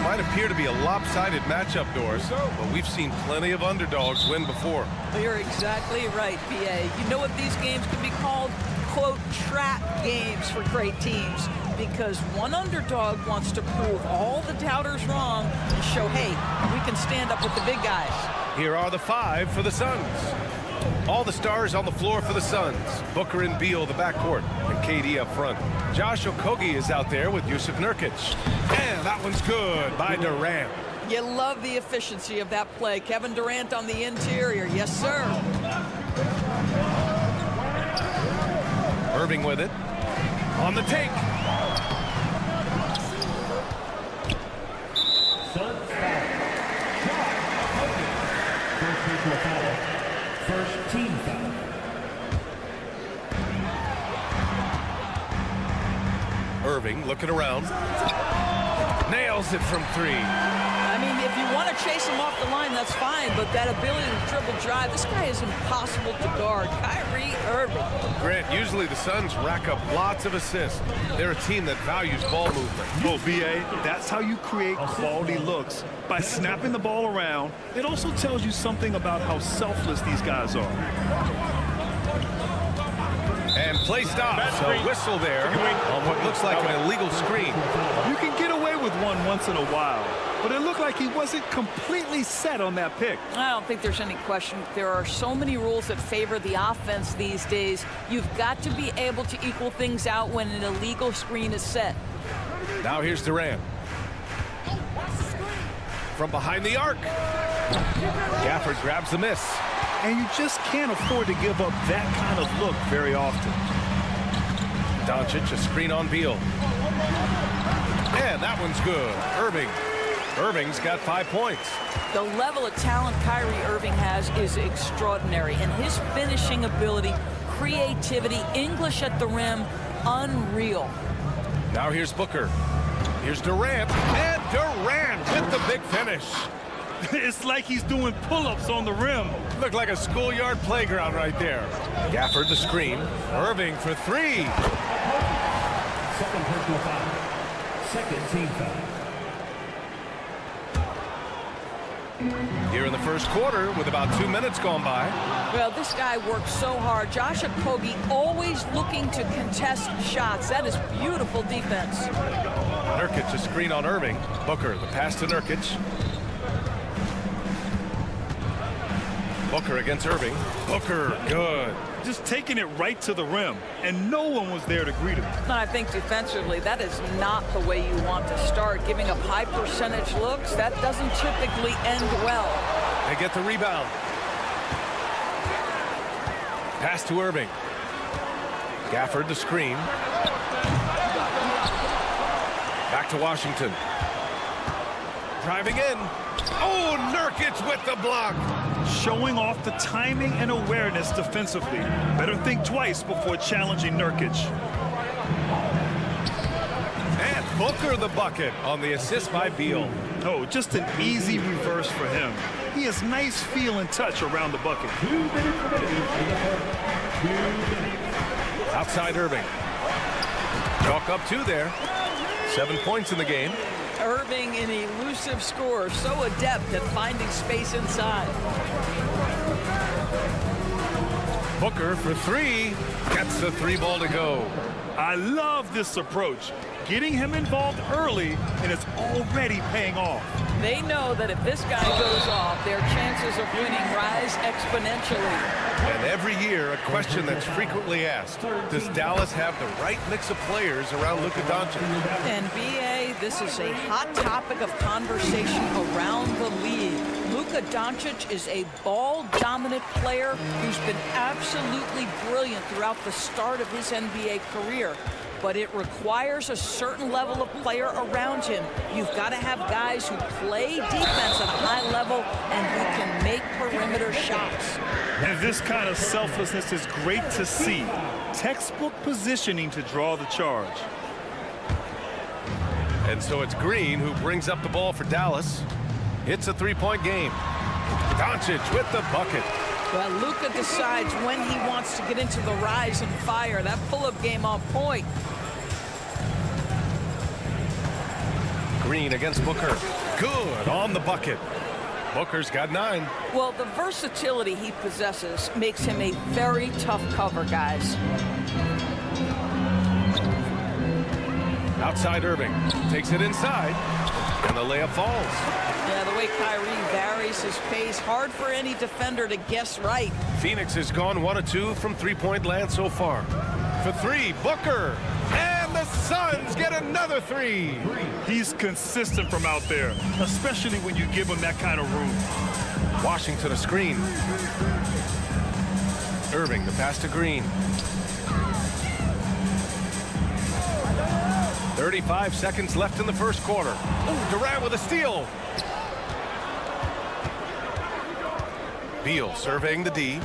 might appear to be a lopsided matchup, Doris, but we've seen plenty of underdogs win before. You're exactly right, BA. You know what these games can be called? Quote, trap games for great teams, because one underdog wants to prove all the doubters wrong and show, hey, we can stand up with the big guys. Here are the 5 for the Suns. All the stars on the floor for the Suns. Booker and Beal, the backcourt, and KD up front. Josh Okogie is out there with Yusuf Nurkic. And that one's good by Durant. You love the efficiency of that play. Kevin Durant on the interior. Yes, sir. Irving with it. On the take. Suns foul. First team foul. Irving looking around. Nails it from 3. I mean, if you want to chase him off the line, that's fine, but that ability to dribble drive, this guy is impossible to guard. Kyrie Irving. Grant, usually the Suns rack up lots of assists. They're a team that values ball movement. Oh, BA, that's how you create quality looks. By snapping the ball around, it also tells you something about how selfless these guys are. And play stops. A whistle there on what looks like an illegal screen. You can get away with one once in a while, but it looked like he wasn't completely set on that pick. I don't think there's any question. There are so many rules that favor the offense these days. You've got to be able to equal things out when an illegal screen is set. Now here's Durant. From behind the arc. Gafford grabs the miss. And you just can't afford to give up that kind of look very often. Doncic, a screen on Beal. And that one's good. Irving's got 5 points. The level of talent Kyrie Irving has is extraordinary, and his finishing ability, creativity, English at the rim, unreal. Now here's Booker. Here's Durant. And Durant with the big finish. It's like he's doing pull-ups on the rim. Looked like a schoolyard playground right there. Gafford the screen. Irving for 3. Second personal foul. Second team foul. Here in the first quarter with about 2 minutes gone by. Well, this guy works so hard. Josh Okogie always looking to contest shots. That is beautiful defense. Nurkic a screen on Irving. Booker the pass to Nurkic. Booker against Irving. Booker, good. Just taking it right to the rim, and no one was there to greet him. I think defensively, that is not the way you want to start. Giving up high percentage looks, that doesn't typically end well. They get the rebound. Pass to Irving. Gafford the screen. Back to Washington. Driving in. Oh, Nurkic with the block. Showing off the timing and awareness defensively. Better think twice before challenging Nurkic. And Booker the bucket on the assist by Beal. Oh, just an easy reverse for him. He has nice feel and touch around the bucket. Outside Irving. Chalk up 2 there. 7 points in the game. Irving, an elusive scorer, so adept at finding space inside. Booker for 3. Gets the 3 ball to go. I love this approach. Getting him involved early, and it's already paying off. They know that if this guy goes off, their chances of winning rise exponentially. And every year, a question that's frequently asked, does Dallas have the right mix of players around Luka Doncic? And BA, this is a hot topic of conversation around the league. Luka Doncic is a ball-dominant player who's been absolutely brilliant throughout the start of his NBA career. But it requires a certain level of player around him. You've got to have guys who play defense at a high level and who can make perimeter shots. And this kind of selflessness is great to see. Textbook positioning to draw the charge. And so it's Green who brings up the ball for Dallas. It's a 3-point game. Doncic with the bucket. Well, Luka decides when he wants to get into the rise and fire. That pull-up game on point. Green against Booker. Good on the bucket. Booker's got 9. Well, the versatility he possesses makes him a very tough cover, guys. Outside Irving. Takes it inside. And the layup falls. Yeah, the way Kyrie varies his pace, hard for any defender to guess right. Phoenix has gone 1 of 2 from three-point land so far. For 3, Booker. And the Suns get another 3. He's consistent from out there, especially when you give him that kind of room. Washington a screen. Irving, the pass to Green. 35 seconds left in the first quarter. Ooh, Durant with a steal. Beal surveying the D.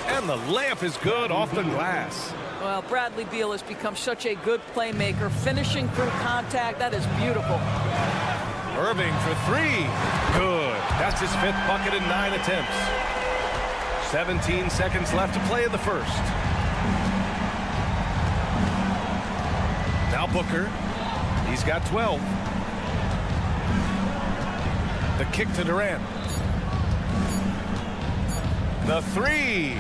And the layup is good off the glass. Well, Bradley Beal has become such a good playmaker, finishing through contact. That is beautiful. Irving for 3. Good. That's his 5th bucket in 9 attempts. 17 seconds left to play in the first. Now Booker. He's got 12. The kick to Durant. The 3.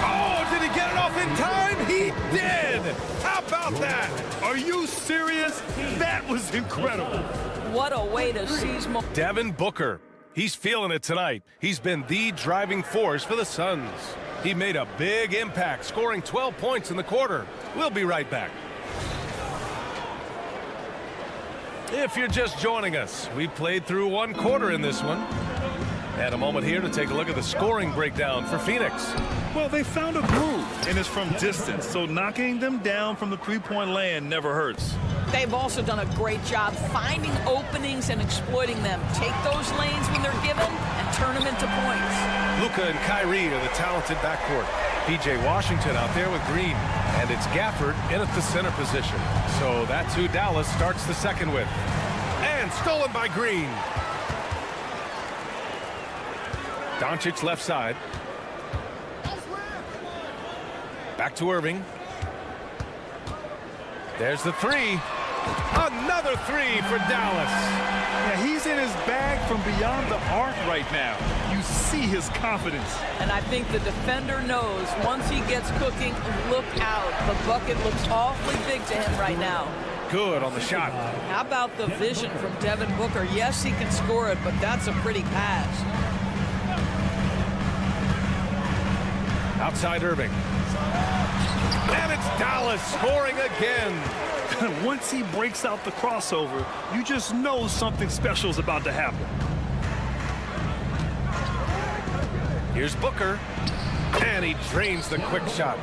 Oh, did he get it off in time? He did. How about that? Are you serious? That was incredible. What a way to seize momentum. Devin Booker. He's feeling it tonight. He's been the driving force for the Suns. He made a big impact, scoring 12 points in the quarter. We'll be right back. If you're just joining us, we played through 1 quarter in this one. And a moment here to take a look at the scoring breakdown for Phoenix. Well, they found a groove, and it's from distance, so knocking them down from the three-point land never hurts. They've also done a great job finding openings and exploiting them. Take those lanes when they're given and turn them into points. Luka and Kyrie are the talented backcourt. P.J. Washington out there with Green. And it's Gafford in at the center position. So that's who Dallas starts the second with. And stolen by Green. Doncic left side. Back to Irving. There's the 3. Another 3 for Dallas. Yeah, he's in his bag from beyond the arc right now. You see his confidence. And I think the defender knows once he gets cooking, look out. The bucket looks awfully big to him right now. Good on the shot. How about the vision from Devin Booker? Yes, he can score it, but that's a pretty pass. Outside Irving. And it's Dallas scoring again. Once he breaks out the crossover, you just know something special is about to happen. Here's Booker. And he drains the quick shot.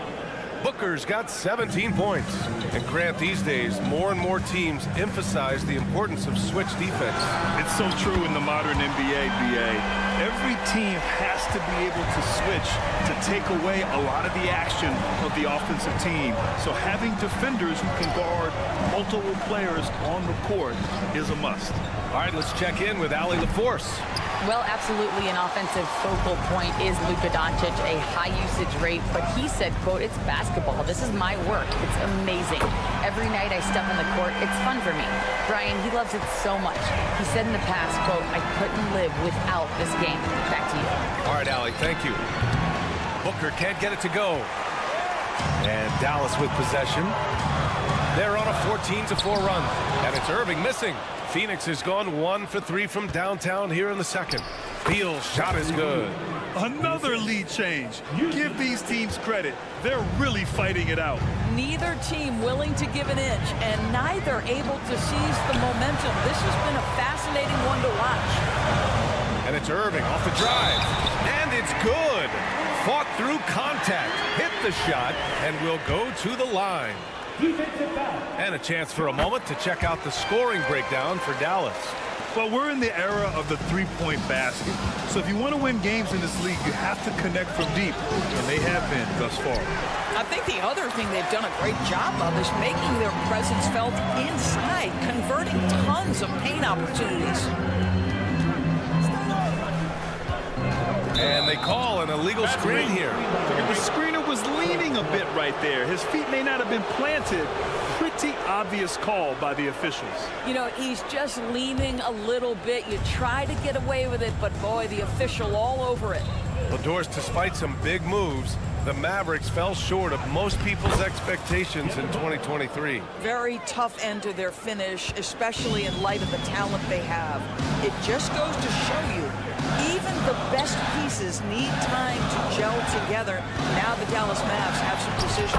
Booker's got 17 points. And Grant, these days, more and more teams emphasize the importance of switch defense. It's so true in the modern NBA, BA. Every team has to be able to switch to take away a lot of the action of the offensive team. So having defenders who can guard multiple players on the court is a must. All right, let's check in with Allie LaForce. Well, absolutely an offensive focal point is Luka Doncic, a high usage rate, but he said, quote, it's basketball. This is my work. It's amazing. Every night I step on the court, it's fun for me. Brian, he loves it so much. He said in the past, quote, I couldn't live without this game. Back to you. All right, Allie, thank you. Booker can't get it to go. And Dallas with possession. They're on a 14-4 run. And it's Irving missing. Phoenix has gone 1 for 3 from downtown here in the second. Beal's shot is good. Another lead change. Give these teams credit. They're really fighting it out. Neither team willing to give an inch, and neither able to seize the momentum. This has been a fascinating one to watch. And it's Irving off the drive. And it's good. Fought through contact. Hit the shot and will go to the line. And a chance for a moment to check out the scoring breakdown for Dallas. Well, we're in the era of the three-point basket. So if you want to win games in this league, you have to connect from deep, and they have been thus far. I think the other thing they've done a great job of is making their presence felt inside, converting tons of paint opportunities. And they call an illegal screen here. The screener was leaning a a bit right there. His feet may not have been planted. Pretty obvious call by the officials. You know, he's just leaning a little bit. You try to get away with it, but boy, the official all over it. Well, Doris, despite some big moves, the Mavericks fell short of most people's expectations in 2023. Very tough end to their finish, especially in light of the talent they have. It just goes to show you, even the best pieces need time to gel together. Now the Dallas Mavs have some decisions.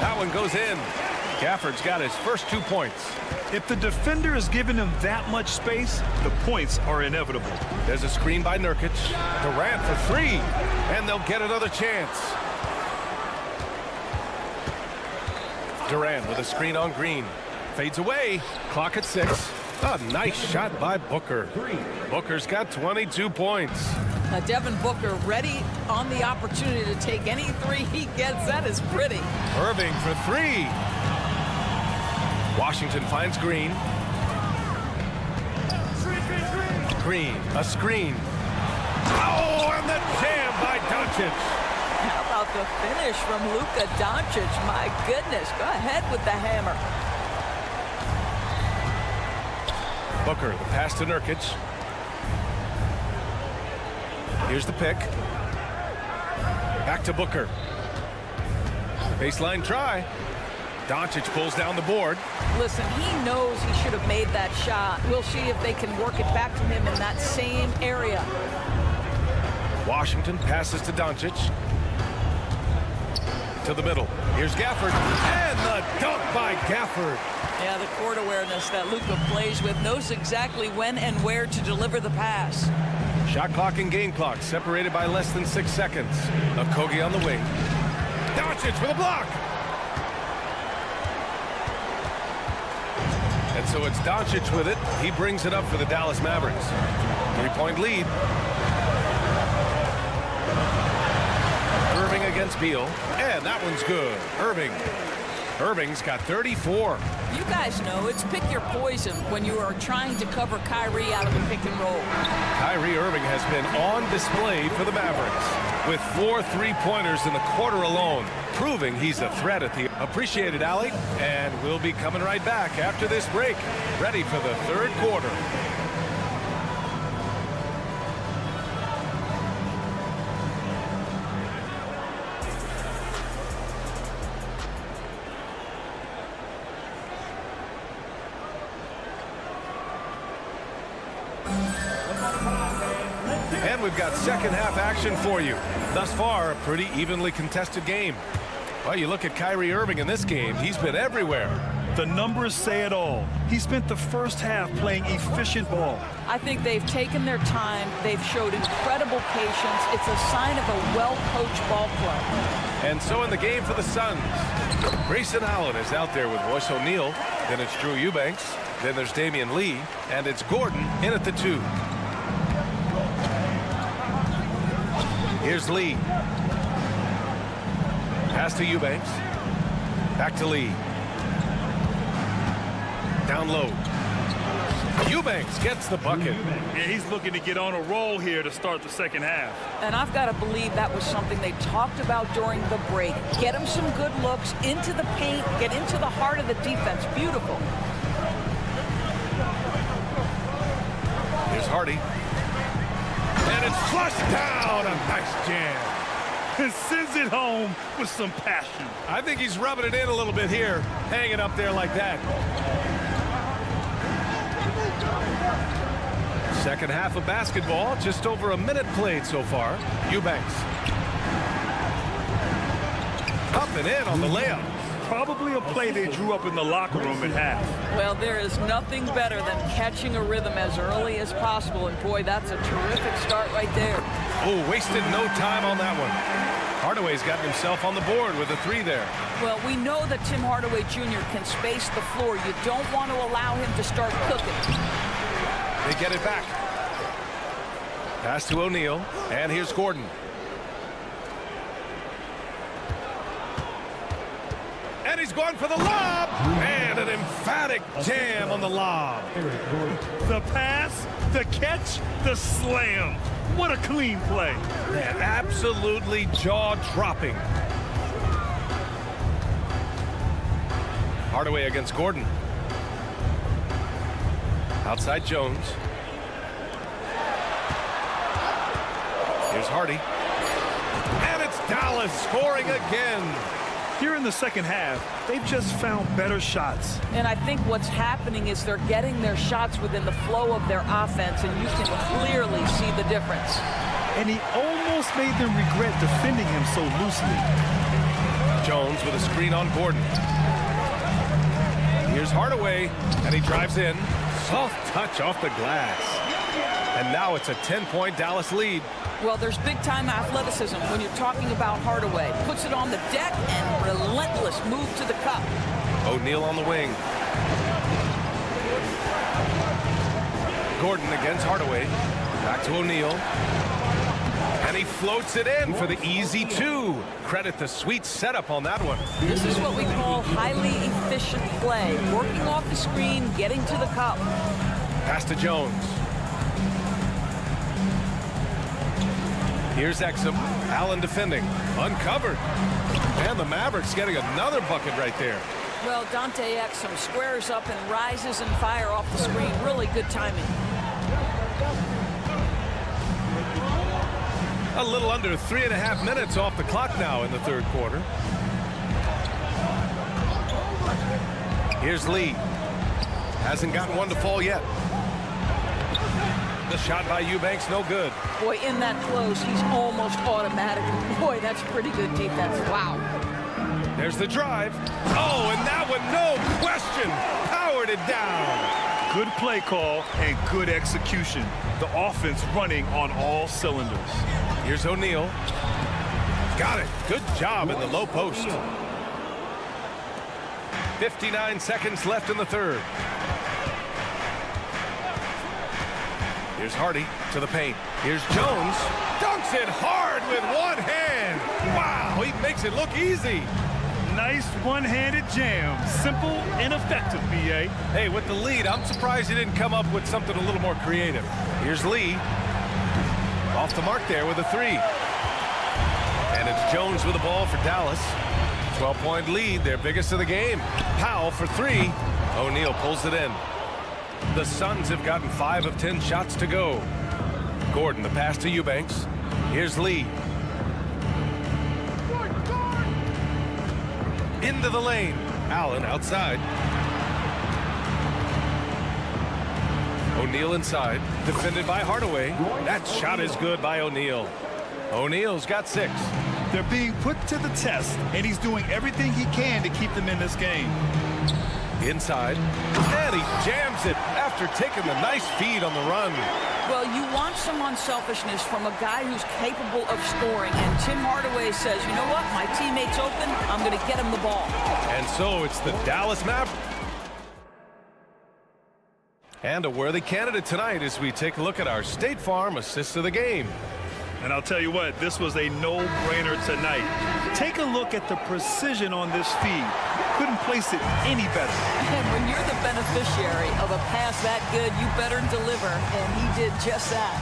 That one goes in. Gafford's got his first 2 points. If the defender is giving him that much space, the points are inevitable. There's a screen by Nurkic. Durant for 3, and they'll get another chance. Durant with a screen on Green. Fades away. Clock at 6. A nice shot by Booker. Booker's got 22 points. Devin Booker ready on the opportunity to take any 3 he gets. That is pretty. Irving for 3. Washington finds Green. Green, a screen. Oh, and the jam by Doncic. How about the finish from Luka Doncic? My goodness, go ahead with the hammer. Booker, the pass to Nurkic. Here's the pick. Back to Booker. Baseline try. Doncic pulls down the board. Listen, he knows he should have made that shot. We'll see if they can work it back to him in that same area. Washington passes to Doncic. To the middle. Here's Gafford. And the dunk by Gafford. Yeah, the court awareness that Luka plays with, knows exactly when and where to deliver the pass. Shot clock and game clock separated by less than 6 seconds. Okogie on the wing. Doncic for the block. And so it's Doncic with it. He brings it up for the Dallas Mavericks. 3-point lead. Irving against Beal. And that one's good. Irving's got 34. You guys know it's pick your poison when you are trying to cover Kyrie out of the pick and roll. Kyrie Irving has been on display for the Mavericks with 4 3-pointers in the quarter alone, proving he's a threat at the appreciated alley. And we'll be coming right back after this break, ready for the third quarter. And we've got second half action for you. Thus far, a pretty evenly contested game. Well, you look at Kyrie Irving in this game, he's been everywhere. The numbers say it all. He spent the first half playing efficient ball. I think they've taken their time. They've showed incredible patience. It's a sign of a well-coached ball club. And so in the game for the Suns, Grayson Allen is out there with Royce O'Neal. Then it's Drew Eubanks. Then there's Damian Lee. And it's Gordon in at the 2. Here's Lee. Pass to Eubanks. Back to Lee. Down low. Eubanks gets the bucket. Yeah, he's looking to get on a roll here to start the second half. And I've got to believe that was something they talked about during the break. Get him some good looks into the paint, get into the heart of the defense. Beautiful. Here's Hardy. And it's flushed down. A nice jam. And sends it home with some passion. I think he's rubbing it in a little bit here, hanging up there like that. Second half of basketball, just over a minute played so far. Eubanks. Up and in on the layup. Probably a play they drew up in the locker room at half. Well, there is nothing better than catching a rhythm as early as possible. And boy, that's a terrific start right there. Oh, wasted no time on that one. Hardaway's gotten himself on the board with a 3 there. Well, we know that Tim Hardaway Jr. can space the floor. You don't want to allow him to start cooking. They get it back. Pass to O'Neal, and here's Gordon. And he's going for the lob, and an emphatic jam on the lob. The pass, the catch, the slam. What a clean play. Man, absolutely jaw-dropping. Hardaway against Gordon. Outside Jones. Here's Hardy. And it's Dallas scoring again. Here in the second half, they've just found better shots. And I think what's happening is they're getting their shots within the flow of their offense, and you can clearly see the difference. And he almost made them regret defending him so loosely. Jones with a screen on Gordon. Here's Hardaway, and he drives in. Soft touch off the glass. And now it's a 10-point Dallas lead. Well, there's big-time athleticism when you're talking about Hardaway. Puts it on the deck and relentless move to the cup. O'Neal on the wing. Gordon against Hardaway. Back to O'Neal. And he floats it in for the easy two. Credit the sweet setup on that one. This is what we call highly efficient play. Working off the screen, getting to the cup. Pass to Jones. Here's Exum. Allen defending. Uncovered. And the Mavericks getting another bucket right there. Well, Dante Exum squares up and rises and fire off the screen. Really good timing. A little under 3.5 minutes off the clock now in the third quarter. Here's Lee. Hasn't gotten one to fall yet. The shot by Eubanks, no good. Boy, in that close, he's almost automatic. Boy, that's pretty good defense. Wow. There's the drive. Oh, and that one, no question, powered it down. Good play call and good execution. The offense running on all cylinders. Here's O'Neal. Got it. Good job in the low post. 59 seconds left in the third. Here's Hardy to the paint. Here's Jones. Dunks it hard with one hand. Wow, he makes it look easy. Nice one-handed jam. Simple and effective, B.A. Hey, with the lead, I'm surprised he didn't come up with something a little more creative. Here's Lee. Off the mark there with a three. And it's Jones with the ball for Dallas. 12-point lead, their biggest of the game. Powell for three. O'Neal pulls it in. The Suns have gotten 5 of 10 shots to go. Gordon, the pass to Eubanks. Here's Lee. Into the lane. Allen outside. O'Neal inside. Defended by Hardaway. That shot is good by O'Neal. O'Neal's got 6. They're being put to the test, and he's doing everything he can to keep them in this game. Inside. And he jams it after taking the nice feed on the run. Well, you want some unselfishness from a guy who's capable of scoring. And Tim Hardaway says, you know what? My teammate's open. I'm going to get him the ball. And so it's the Dallas Mavericks. And a worthy candidate tonight as we take a look at our State Farm assist of the game. And I'll tell you what, this was a no-brainer tonight. Take a look at the precision on this feed. Couldn't place it any better. And when you're the beneficiary of a pass that good, you better deliver. And he did just that.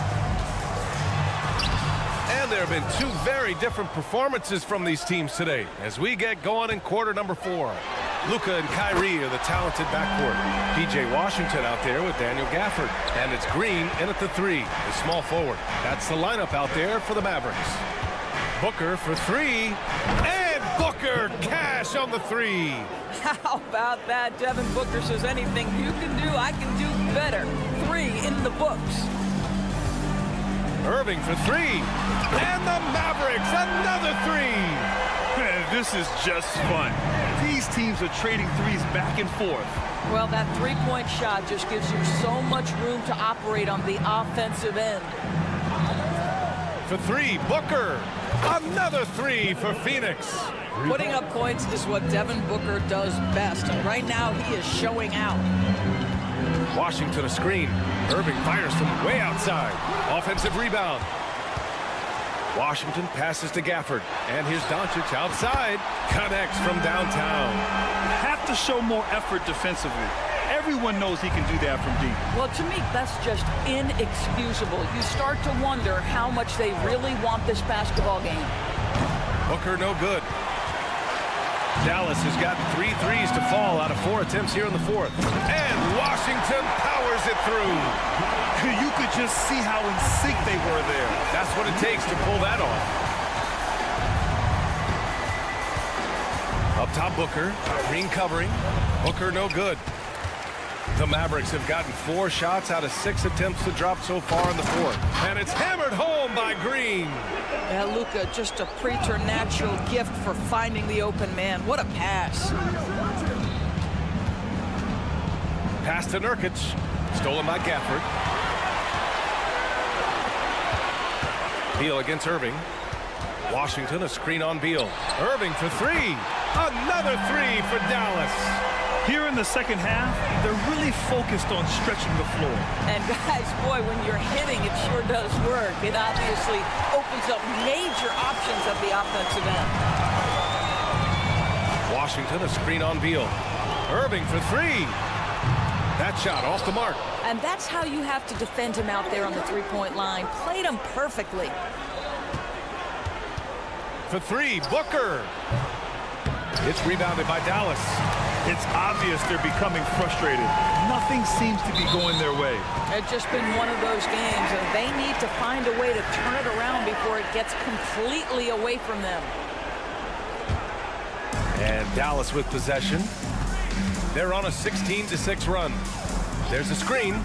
And there have been 2 very different performances from these teams today as we get going in quarter number 4. Luka and Kyrie are the talented backcourt. P.J. Washington out there with Daniel Gafford. And it's Green in at the 3, the small forward. That's the lineup out there for the Mavericks. Booker for 3. And Booker cash on the 3. How about that? Devin Booker says anything you can do, I can do better. 3 in the books. Irving for 3. And the Mavericks, another 3. This is just fun. These teams are trading threes back and forth. Well, that three-point shot just gives you so much room to operate on the offensive end. For 3, Booker. Another 3 for Phoenix. Putting up points is what Devin Booker does best, and right now he is showing out. Washington a screen. Irving fires from way outside. Offensive rebound. Washington passes to Gafford. And here's Doncic outside. Connects from downtown. Have to show more effort defensively. Everyone knows he can do that from deep. Well, to me, that's just inexcusable. You start to wonder how much they really want this basketball game. Booker no good. Dallas has gotten 3 threes to fall out of 4 attempts here in the fourth. And Washington powers it through. You could just see how in sync they were there. That's what it takes to pull that off. Up top, Booker. Green covering. Booker no good. The Mavericks have gotten 4 shots out of 6 attempts to drop so far in the fourth. And it's hammered home by Green. Yeah, Luka, just a preternatural gift for finding the open man. What a pass. Pass to Nurkic. Stolen by Gafford. Beal against Irving. Washington, a screen on Beal. Irving for 3. Another 3 for Dallas. Here in the second half, they're really focused on stretching the floor. And guys, boy, when you're hitting, it sure does work. It obviously opens up major options at the offensive end. Washington, a screen on Beal. Irving for 3. That shot off the mark. And that's how you have to defend him out there on the three-point line. Played him perfectly. For 3, Booker. It's rebounded by Dallas. It's obvious they're becoming frustrated. Nothing seems to be going their way. It's just been one of those games, and they need to find a way to turn it around before it gets completely away from them. And Dallas with possession. They're on a 16-6 run. There's a screen.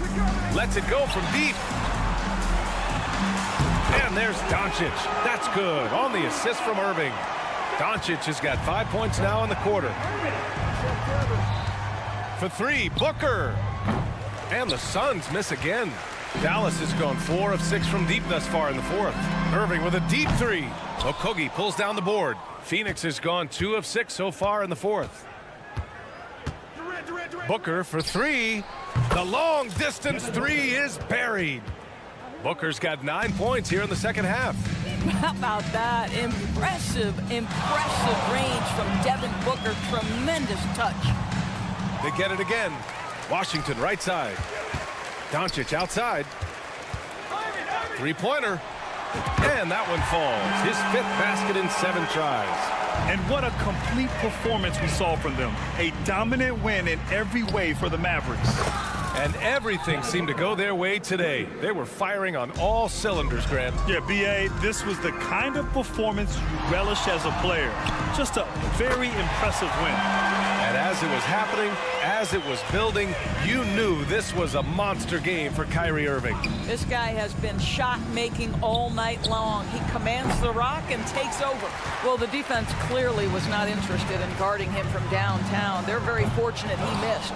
Lets it go from deep. And there's Doncic. That's good on the assist from Irving. Doncic has got 5 points now in the quarter. For 3, Booker. And the Suns miss again. Dallas has gone 4 of 6 from deep thus far in the fourth. Irving with a deep 3. Okogie pulls down the board. Phoenix has gone 2 of 6 so far in the fourth. Booker for 3. The long distance 3 is buried. Booker's got 9 points here in the second half. How about that? Impressive range from Devin Booker. Tremendous touch. They get it again. Washington right side. Doncic outside. 3-pointer. And that one falls. His 5th basket in 7 tries. And what a complete performance we saw from them. A dominant win in every way for the Mavericks. And everything seemed to go their way today. They were firing on all cylinders, Grant. Yeah, B.A., this was the kind of performance you relish as a player. Just a very impressive win. And as it was happening, as it was building, you knew this was a monster game for Kyrie Irving. This guy has been shot-making all night long. He commands the rock and takes over. Well, the defense clearly was not interested in guarding him from downtown. They're very fortunate he missed.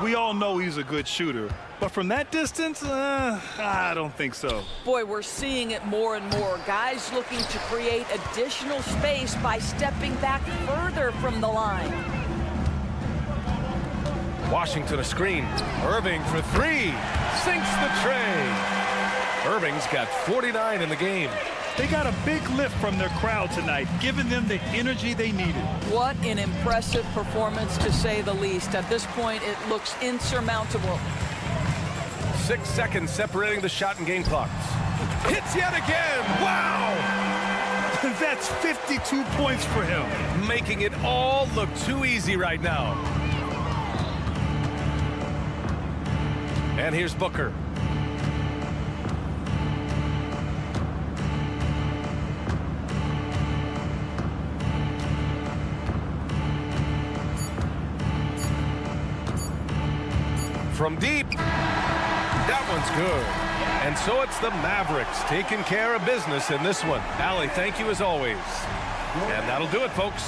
We all know he's a good shooter, but from that distance, I don't think so. Boy, we're seeing it more and more. Guys looking to create additional space by stepping back further from the line. Washington a screen. Irving for 3. Sinks the tray. Irving's got 49 in the game. They got a big lift from their crowd tonight, giving them the energy they needed. What an impressive performance, to say the least. At this point, it looks insurmountable. 6 seconds separating the shot and game clocks. Hits yet again. Wow! That's 52 points for him. Making it all look too easy right now. And here's Booker. From deep. That one's good. And so it's the Mavericks taking care of business in this one. Allie, thank you as always. And that'll do it, folks.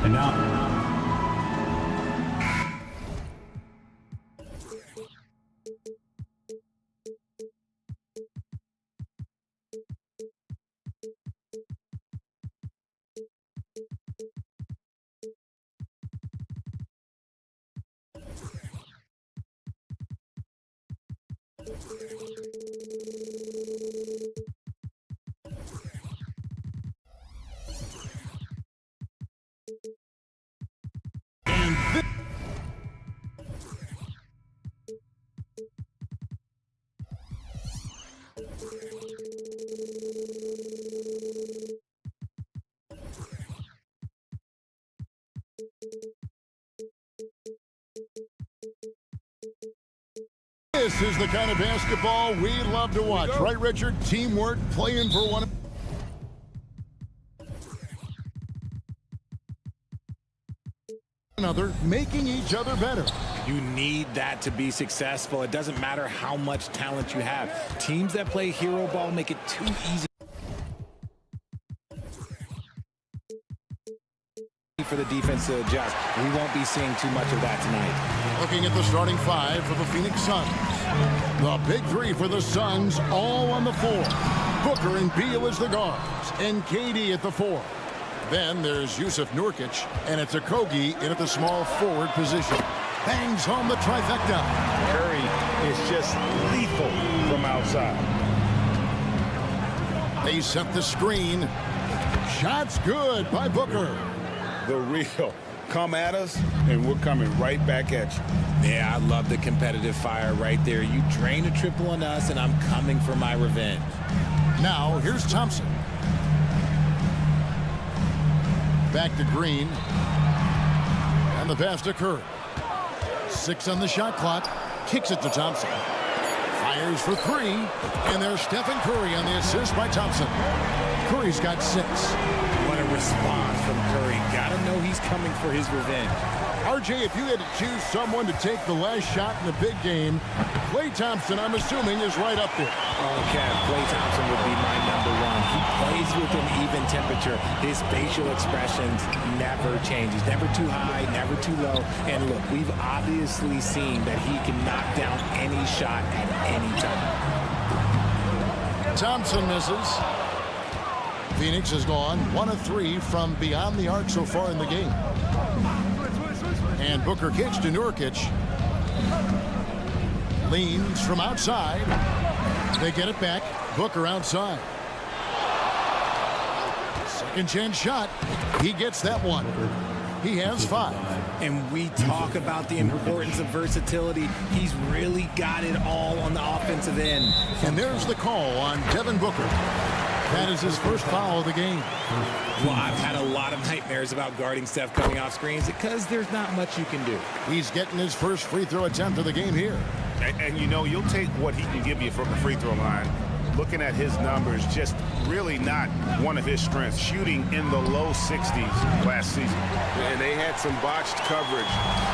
And now, this is the kind of basketball we love to watch. Right, Richard? Teamwork, playing for one another, making each other better. You need that to be successful. It doesn't matter how much talent you have. Teams that play hero ball make it too easy for the defense to adjust. We won't be seeing too much of that tonight. Looking at the starting five for the Phoenix Suns. The big three for the Suns, all on the floor. Booker and Beal as the guards, and KD at the four. Then there's Yusuf Nurkic, and it's Okogie in at the small forward position. Bangs home the trifecta. Curry is just lethal from outside. They set the screen. Shots good by Booker. The real. Come at us, and we're coming right back at you. Yeah, I love the competitive fire right there. You drain a triple on us, and I'm coming for my revenge. Now, here's Thompson. Back to Green. And the pass to Curry. 6 on the shot clock. Kicks it to Thompson. Fires for 3. And there's Stephen Curry on the assist by Thompson. Curry's got 6. What a response from Curry. Gotta know he's coming for his revenge. RJ, if you had to choose someone to take the last shot in the big game, Klay Thompson, I'm assuming, is right up there. Oh, Kev, Klay Thompson would be my number one. He plays with an even temperature. His facial expressions never change. He's never too high, never too low. And look, we've obviously seen that he can knock down any shot at any time. Thompson misses. Phoenix has gone 1 of 3 from beyond the arc so far in the game. And Booker kicks to Nurkic. Leans from outside. They get it back. Booker outside. Second chance shot. He gets that one. He has 5. And we talk about the importance of versatility. He's really got it all on the offensive end. And there's the call on Devin Booker. That is his first foul of the game. Well, I've had a lot of nightmares about guarding Steph coming off screens because there's not much you can do. He's getting his first free throw attempt of the game here. And you know, you'll take what he can give you from the free throw line. Looking at his numbers, just really not one of his strengths. Shooting in the low 60s last season. And they had some botched coverage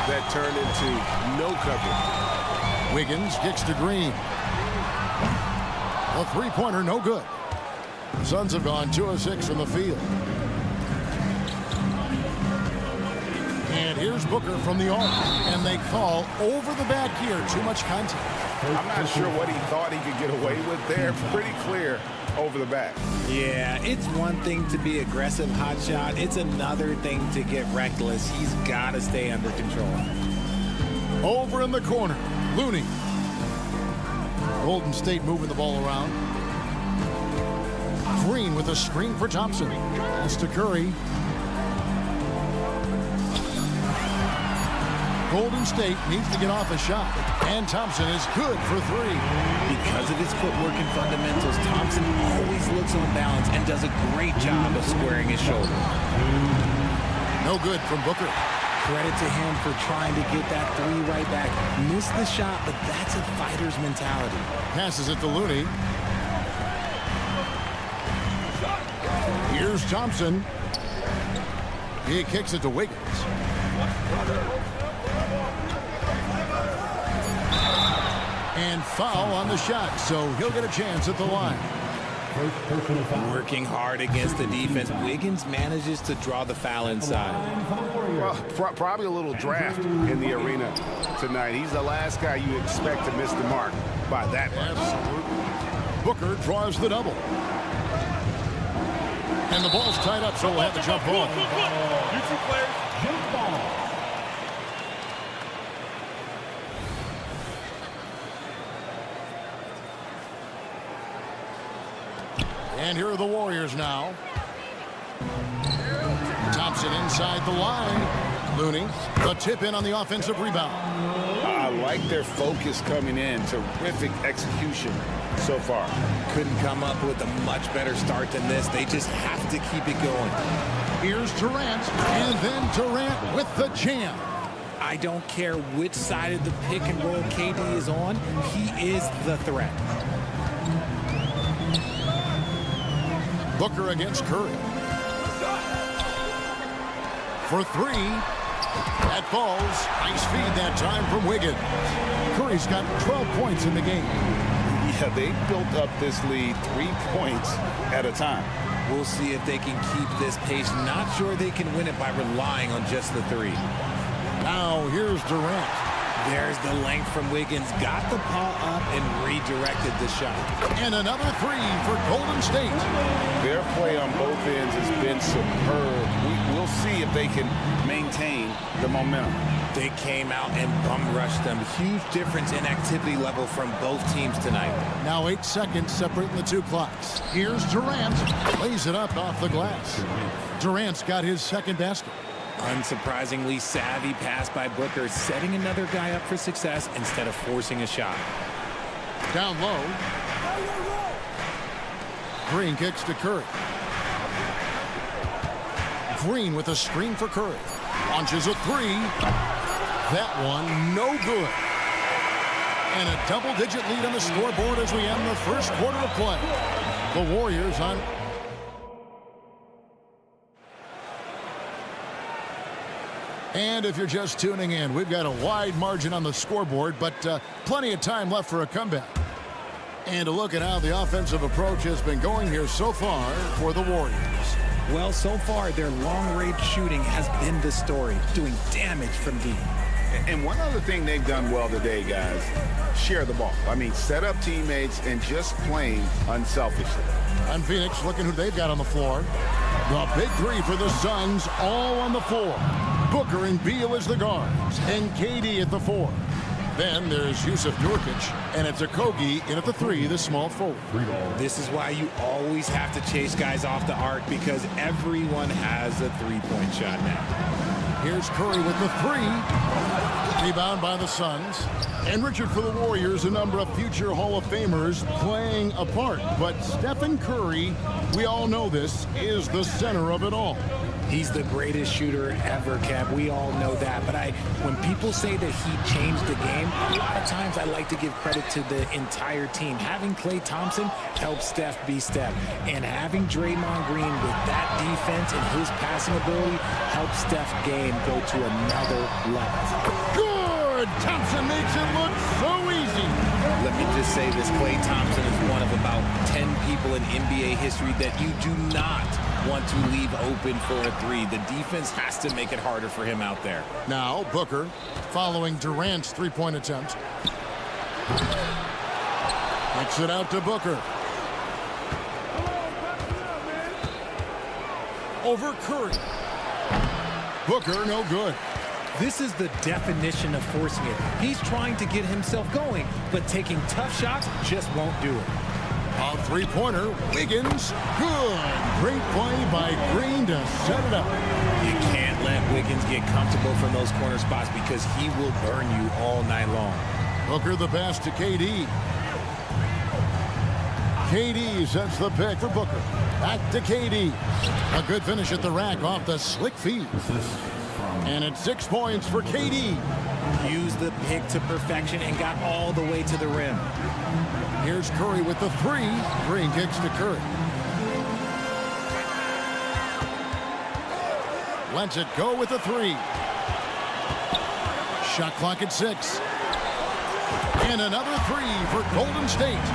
that turned into no coverage. Wiggins kicks to Green. A three-pointer, no good. Suns have gone 2 of 6 from the field. And here's Booker from the arc. And they call over the back here. Too much contact. I'm not sure what he thought he could get away with there. Pretty clear over the back. Yeah, it's one thing to be aggressive hot shot. It's another thing to get reckless. He's got to stay under control. Over in the corner, Looney. Golden State moving the ball around. Green with a screen for Thompson. Pass to Curry. Golden State needs to get off a shot. And Thompson is good for 3. Because of his footwork and fundamentals, Thompson always looks on balance and does a great job of squaring his shoulder. No good from Booker. Credit to him for trying to get that 3 right back. Missed the shot, but that's a fighter's mentality. Passes it to Looney. Here's Thompson. He kicks it to Wiggins. And foul on the shot, so he'll get a chance at the line. Working hard against the defense. Wiggins manages to draw the foul inside. Well, probably a little draft in the arena tonight. He's the last guy you expect to miss the mark by that much. Absolutely. Booker draws the double. And the ball's tied up, so we'll have to jump ball. Jump ball. And here are the Warriors now. Thompson inside the line. Looney, the tip in on the offensive rebound. I like their focus coming in. Terrific execution so far. Couldn't come up with a much better start than this. They just have to keep it going. Here's Durant, and then Durant with the jam. I don't care which side of the pick and roll KD is on. He is the threat. Booker against Curry. For three. That falls. Nice feed that time from Wiggins. Curry's got 12 points in the game. Yeah, they built up this lead 3 points at a time. We'll see if they can keep this pace. Not sure they can win it by relying on just the three. Now here's Durant. There's the length from Wiggins. Got the paw up and redirected the shot. And another three for Golden State. Their play on both ends has been superb. We'll see if they can maintain the momentum. They came out and bum rushed them. Huge difference in activity level from both teams tonight. Now 8 seconds separating the two clocks. Here's Durant. Lays it up off the glass. Durant's got his second basket. Unsurprisingly savvy pass by Booker, setting another guy up for success instead of forcing a shot. Down low. Green kicks to Curry. Green with a screen for Curry. Launches a three. That one no good. And a double-digit lead on the scoreboard as we end the first quarter of play. The Warriors on... And if you're just tuning in, we've got a wide margin on the scoreboard, but plenty of time left for a comeback. And a look at how the offensive approach has been going here so far for the Warriors. Well, so far, their long-range shooting has been the story, doing damage from deep. And one other thing they've done well today, guys, share the ball. I mean, set up teammates and just playing unselfishly. And Phoenix looking who they've got on the floor. The big three for the Suns, all on the floor. Booker and Beal as the guards, and KD at the 4. Then there's Yusuf Nurkic, and it's Okogie in at the 3, the small forward. This is why you always have to chase guys off the arc, because everyone has a three-point shot now. Here's Curry with the 3. Rebound by the Suns. And Richard, for the Warriors, a number of future Hall of Famers playing a part. But Stephen Curry, we all know this, is the center of it all. He's the greatest shooter ever, Kev. We all know that. But when people say that he changed the game, a lot of times I like to give credit to the entire team. Having Klay Thompson helped Steph be Steph. And having Draymond Green with that defense and his passing ability helped Steph's game go to another level. Good! Thompson makes it look so easy. Let me just say this, Klay Thompson is one of about 10 people in NBA history that you do not want to leave open for a three. The defense has to make it harder for him out there. Now Booker following Durant's three-point attempt. Kicks it out to Booker. Over Curry. Booker no good. This is the definition of forcing it. He's trying to get himself going, but taking tough shots just won't do it. A three-pointer, Wiggins, good. Great play by Green to set it up. You can't let Wiggins get comfortable from those corner spots because he will burn you all night long. Booker the pass to KD. KD sets the pick for Booker. Back to KD. A good finish at the rack off the slick feed. And it's 6 points for KD. Used the pick to perfection and got all the way to the rim. Here's Curry with the 3. Green kicks to Curry. Lets it go with the 3. Shot clock at 6. And another three for Golden State.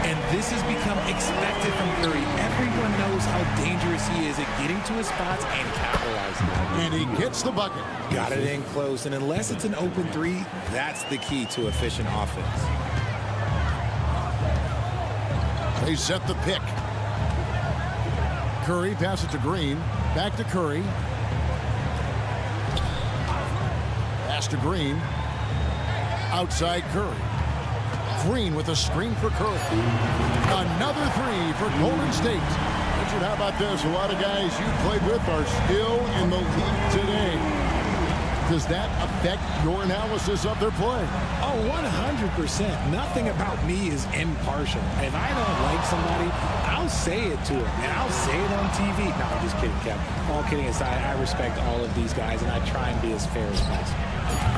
And this has become expected from Curry. Everyone knows how dangerous he is at getting to his spots and capitalizing. And he gets the bucket. Got it in close, and unless it's an open three, that's the key to efficient offense. They set the pick. Curry passes to Green. Back to Curry. Pass to Green. Outside Curry. Green with a screen for Curry. Another three for Golden State. Richard, how about this? A lot of guys you played with are still in the league today. Does that affect your analysis of their play? Oh, 100%. Nothing about me is impartial. If I don't like somebody, I'll say it to them, and I'll say it on TV. No, I'm just kidding, Kev. All kidding aside, I respect all of these guys, and I try and be as fair as possible.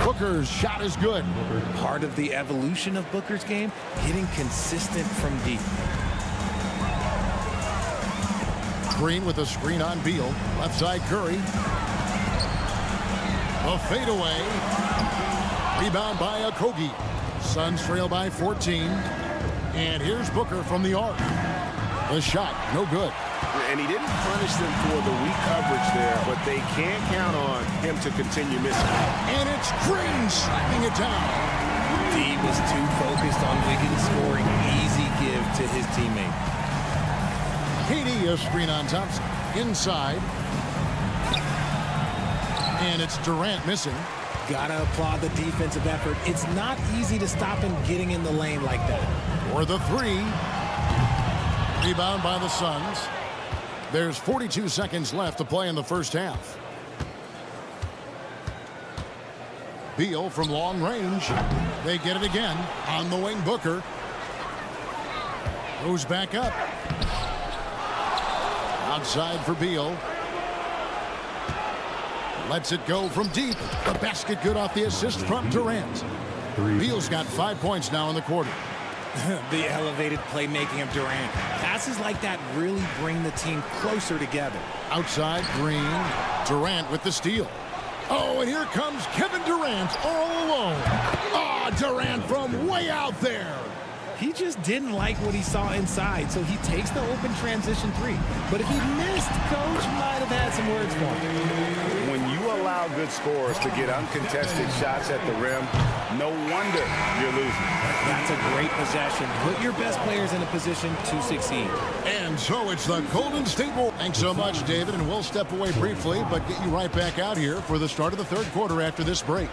Booker's shot is good. Part of the evolution of Booker's game, getting consistent from deep. Green with a screen on Beal. Left side Curry. A fadeaway. Rebound by Okogie. Suns trail by 14. And here's Booker from the arc. The shot, no good. And he didn't punish them for the weak coverage there, but they can't count on him to continue missing. And it's Green slapping it down. D was too focused on Wiggins scoring. Easy give to his teammate. KD a screen on Thompson. Inside. And it's Durant missing. Gotta applaud the defensive effort. It's not easy to stop him getting in the lane like that. For the three. Rebound by the Suns. There's 42 seconds left to play in the first half. Beal from long range. They get it again. On the wing, Booker. Goes back up. Outside for Beal. Lets it go from deep. The basket good off the assist from Durant. Beal's got 5 points now in the quarter. The elevated playmaking of Durant. Passes like that really bring the team closer together. Outside, Green. Durant with the steal. Oh, and here comes Kevin Durant all alone. Ah, Durant from way out there. He just didn't like what he saw inside, so he takes the open transition three. But if he missed, Coach might have had some words for him. When you allow good scorers to get uncontested shots at the rim, no wonder you're losing. That's a great possession. Put your best players in a position to succeed. And so it's the Golden State Warriors. Thanks so much, David, and we'll step away briefly, but get you right back out here for the start of the third quarter after this break.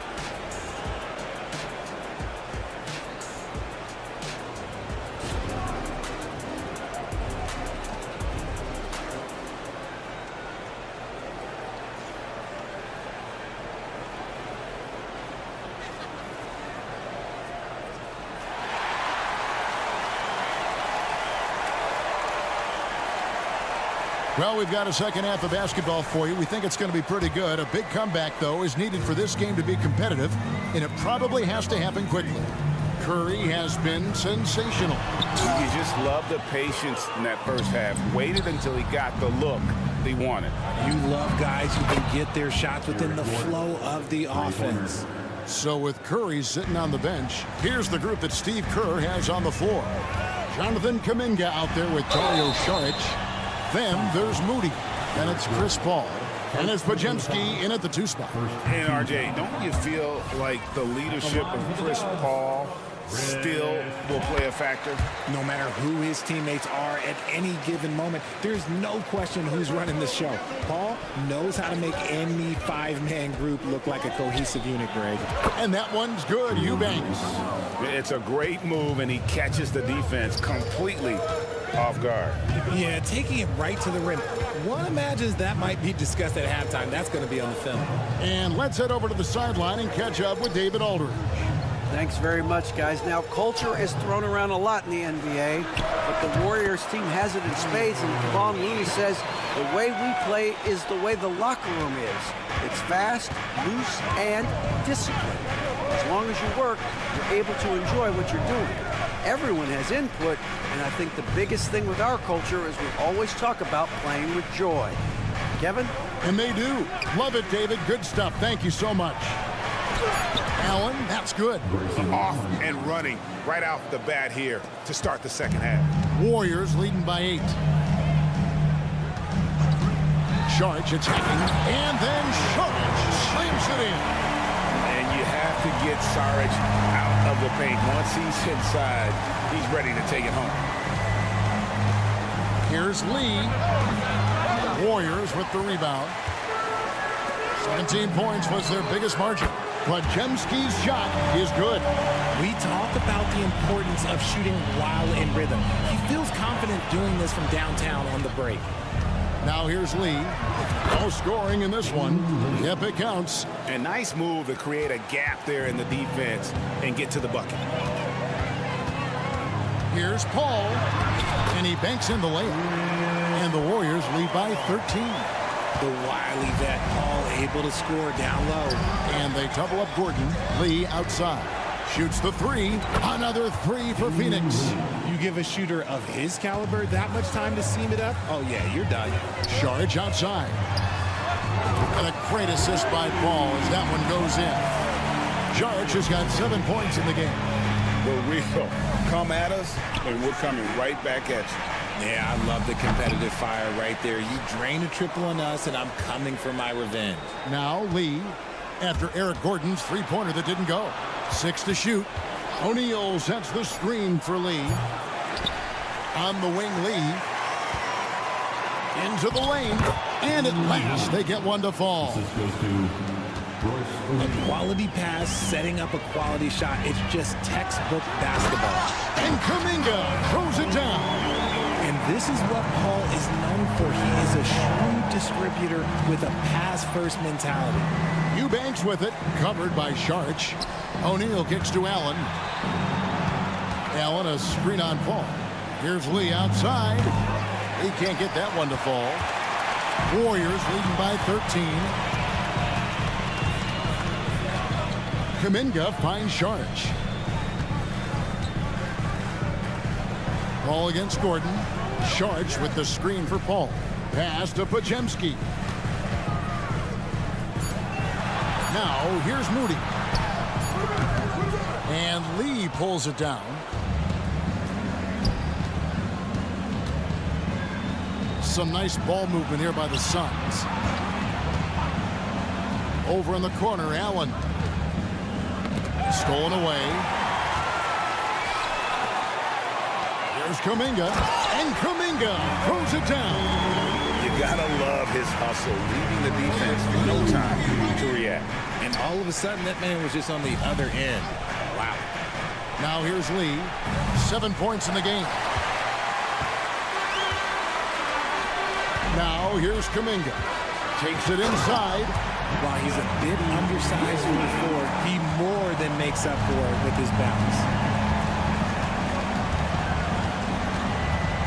Well, we've got a second half of basketball for you. We think it's going to be pretty good. A big comeback, though, is needed for this game to be competitive, and it probably has to happen quickly. Curry has been sensational. You just love the patience in that first half. Waited until he got the look he wanted. You love guys who can get their shots within the flow of the offense. So with Curry sitting on the bench, here's the group that Steve Kerr has on the floor. Jonathan Kuminga out there with Dario Saric. Then there's Moody. Then it's Chris Paul. And it's Podziemski in at the 2 spot. And RJ, don't you feel like the leadership of Chris Paul still will play a factor? No matter who his teammates are at any given moment, there's no question who's running the show. Paul knows how to make any 5-man group look like a cohesive unit, Greg. And that one's good, Eubanks. It's a great move, and he catches the defense completely off guard. Yeah, taking it right to the rim. One imagines that might be discussed at halftime. That's going to be on the film. And let's head over to the sideline and catch up with David Aldridge. Thanks very much, guys. Now, culture is thrown around a lot in the NBA, but the Warriors team has it in spades, and Kevon Looney says the way we play is the way the locker room is. It's fast, loose, and disciplined. As long as you work, you're able to enjoy what you're doing. Everyone has input, and I think the biggest thing with our culture is we always talk about playing with joy. Kevin? And they do. Love it, David. Good stuff. Thank you so much. Allen, that's good. Off and running right off the bat here to start the second half. Warriors leading by 8. Sharch attacking, and then Sharch slams it in. And you have to get Saric out of the paint. Once he's inside, he's ready to take it home. Here's Lee. Warriors with the rebound. 17 points was their biggest margin. But Jemski's shot is good. We talk about the importance of shooting while in rhythm. He feels confident doing this from downtown on the break. Now here's Lee. No scoring in this one. Yep, it counts. A nice move to create a gap there in the defense and get to the bucket. Here's Paul. And he banks in the layup. And the Warriors lead by 13. The wily vet Paul able to score down low. And they double up Gordon. Lee outside. Shoots the 3. Another 3 for Phoenix. You give a shooter of his caliber that much time to seam it up? Oh, yeah, you're done. Sharch outside. And a great assist by Paul as that one goes in. Sharch has got 7 points in the game. The real come at us, and we're coming right back at you. Yeah, I love the competitive fire right there. You drain a triple on us, and I'm coming for my revenge. Now Lee, after Eric Gordon's three-pointer that didn't go. 6 to shoot. O'Neal sets the screen for Lee. On the wing, Lee. Into the lane. And at last, they get one to fall. A quality pass, setting up a quality shot. It's just textbook basketball. And Kuminga throws it down. And this is what Paul is known for. He is a shrewd distributor with a pass-first mentality. Eubanks with it, covered by Sharch. O'Neal kicks to Allen. Allen, a screen on Paul. Here's Lee outside. He can't get that one to fall. Warriors leading by 13. Kuminga finds Sharch. Ball against Gordon. Sharch with the screen for Paul. Pass to Podziemski. Now here's Moody. And Lee pulls it down. Some nice ball movement here by the Suns. Over in the corner, Allen. Stolen away. Here's Kuminga. And Kuminga throws it down. You gotta love his hustle, leaving the defense with no time to react. And all of a sudden, that man was just on the other end. Wow. Now here's Lee. 7 points in the game. Now here's Kuminga. Takes it inside. While he's a bit undersized for the floor, he more than makes up for it with his bounce.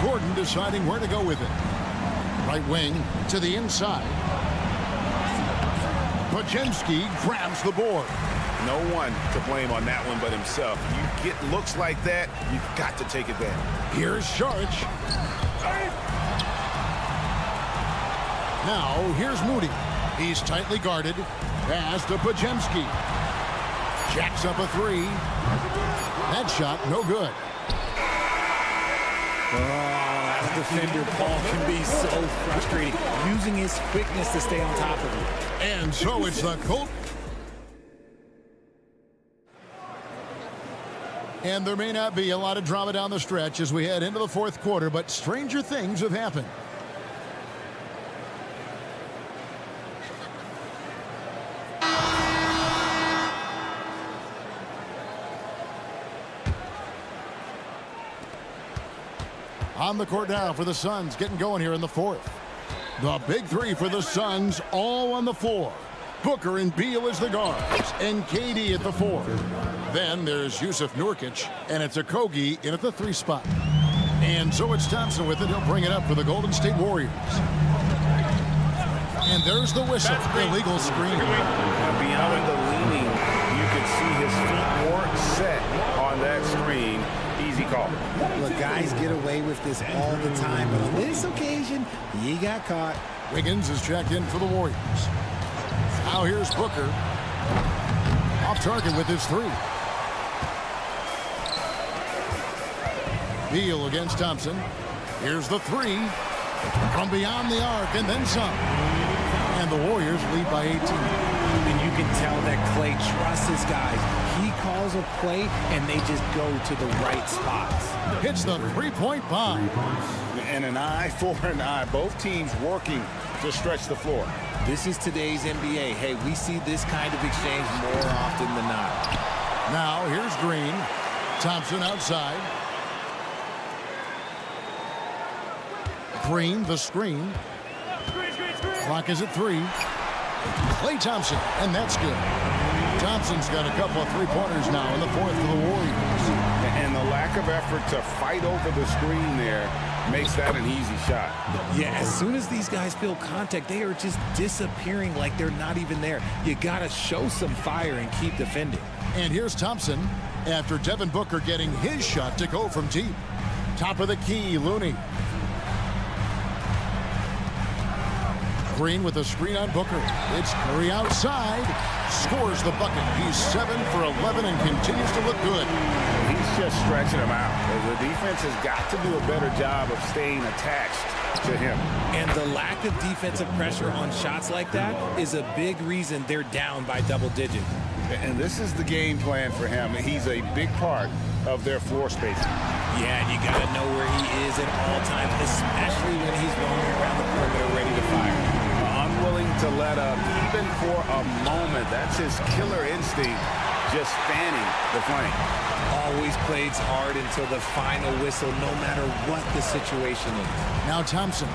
Gordon deciding where to go with it. Right wing to the inside. Podziemski grabs the board. No one to blame on that one but himself. You get looks like that, you've got to take advantage. Here's Sharch. Now here's Moody. He's tightly guarded. Pass to Podziemski. Jacks up a 3. That shot no good. Oh, as a defender, Paul can be so frustrating, using his quickness to stay on top of it. And so it's the Colt. And there may not be a lot of drama down the stretch as we head into the fourth quarter, but stranger things have happened. On the court now for the Suns, getting going here in the fourth. The big 3 for the Suns, all on the floor. Booker and Beal as the guards, and KD at the 4. Then there's Yusuf Nurkic, and it's Okogie in at the 3 spot. And so it's Thompson with it. He'll bring it up for the Golden State Warriors. And there's the whistle. Illegal screen. Beyond the leaning, you can see his feet weren't set on that screen. Easy call. Look, guys get away with this all the time, but on this occasion, he got caught. Wiggins is checked in for the Warriors. Now here's Booker. Off target with his three. Beal against Thompson. Here's the three from beyond the arc and then some. And the Warriors lead by 18. And you can tell that Klay trusts his guys. He calls a play, and they just go to the right spots. Hits the three-point bomb. And an eye for an eye. Both teams working to stretch the floor. This is today's NBA. Hey, we see this kind of exchange more often than not. Now, here's Green. Thompson outside. Green, the screen. Clock is at 3. Klay Thompson, and that's good. Thompson's got a couple of three-pointers now in the fourth for the Warriors. And the lack of effort to fight over the screen there makes that an easy shot. Yeah, as soon as these guys feel contact, they are just disappearing like they're not even there. You got to show some fire and keep defending. And here's Thompson after Devin Booker getting his shot to go from deep. Top of the key, Looney. Green with a screen on Booker. It's Curry outside. Scores the bucket. He's 7 for 11 and continues to look good. He's just stretching him out. The defense has got to do a better job of staying attached to him. And the lack of defensive pressure on shots like that is a big reason they're down by double digits. And this is the game plan for him. He's a big part of their floor spacing. Yeah, and you got to know where he is at all times, especially when he's roaming around the perimeter ready to fire. Unwilling to let up even for a moment. That's his killer instinct, just fanning the flame. Always plays hard until the final whistle, no matter what the situation is. Now Thompson,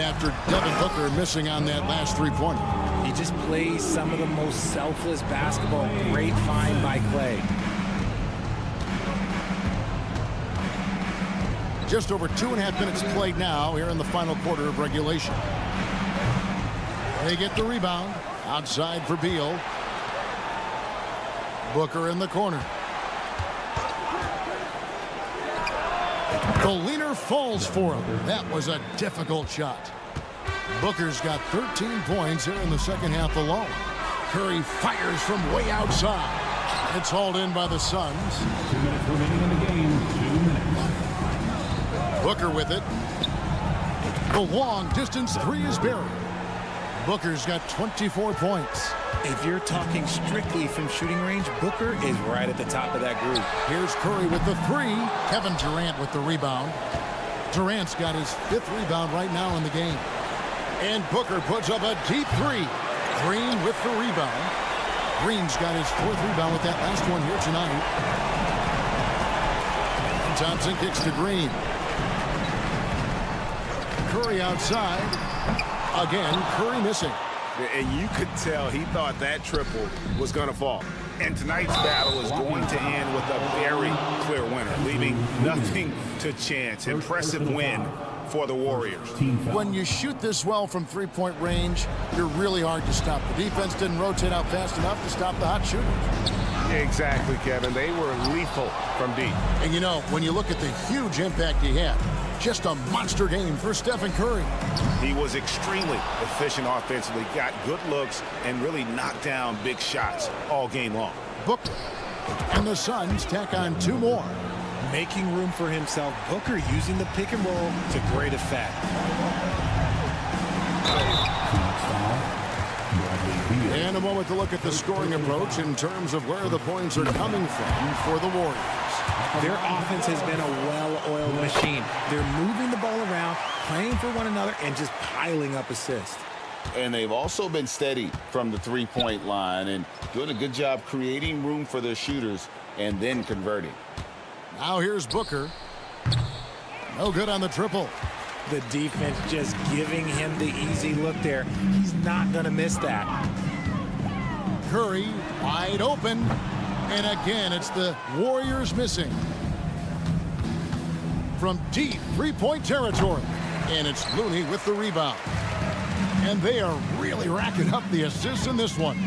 after Devin Booker missing on that last three-pointer. He just plays some of the most selfless basketball. Great find by Klay. Just over 2.5 minutes played now here in the final quarter of regulation. They get the rebound. Outside for Beal. Booker in the corner. The leaner falls for him. That was a difficult shot. Booker's got 13 points here in the second half alone. Curry fires from way outside. It's hauled in by the Suns. 2 minutes remaining in the game. 2 minutes. Booker with it. The long distance three is buried. Booker's got 24 points. If you're talking strictly from shooting range, Booker is right at the top of that group. Here's Curry with the three. Kevin Durant with the rebound. Durant's got his 5th rebound right now in the game. And Booker puts up a deep three. Green with the rebound. Green's got his 4th rebound with that last one here tonight. And Thompson kicks to Green. Curry outside. Again, Curry missing. And you could tell he thought that triple was going to fall. And tonight's battle is going to end with a very clear winner, leaving nothing to chance. Impressive win for the Warriors. When you shoot this well from three-point range, you're really hard to stop. The defense didn't rotate out fast enough to stop the hot shooters. Exactly, Kevin. They were lethal from deep. And you know, when you look at the huge impact he had, just a monster game for Stephen Curry. He was extremely efficient offensively, got good looks, and really knocked down big shots all game long. Booker and the Suns tack on 2 more. Making room for himself, Booker using the pick and roll to great effect. And a moment to look at the scoring approach in terms of where the points are coming from for the Warriors. Their offense has been a well-oiled machine. They're moving the ball around, playing for one another, and just piling up assists. And they've also been steady from the three-point line and doing a good job creating room for their shooters and then converting. Now here's Booker. No good on the triple. The defense just giving him the easy look there. He's not going to miss that. Curry wide open. And again, it's the Warriors missing. From deep three-point territory. And it's Looney with the rebound. And they are really racking up the assists in this one.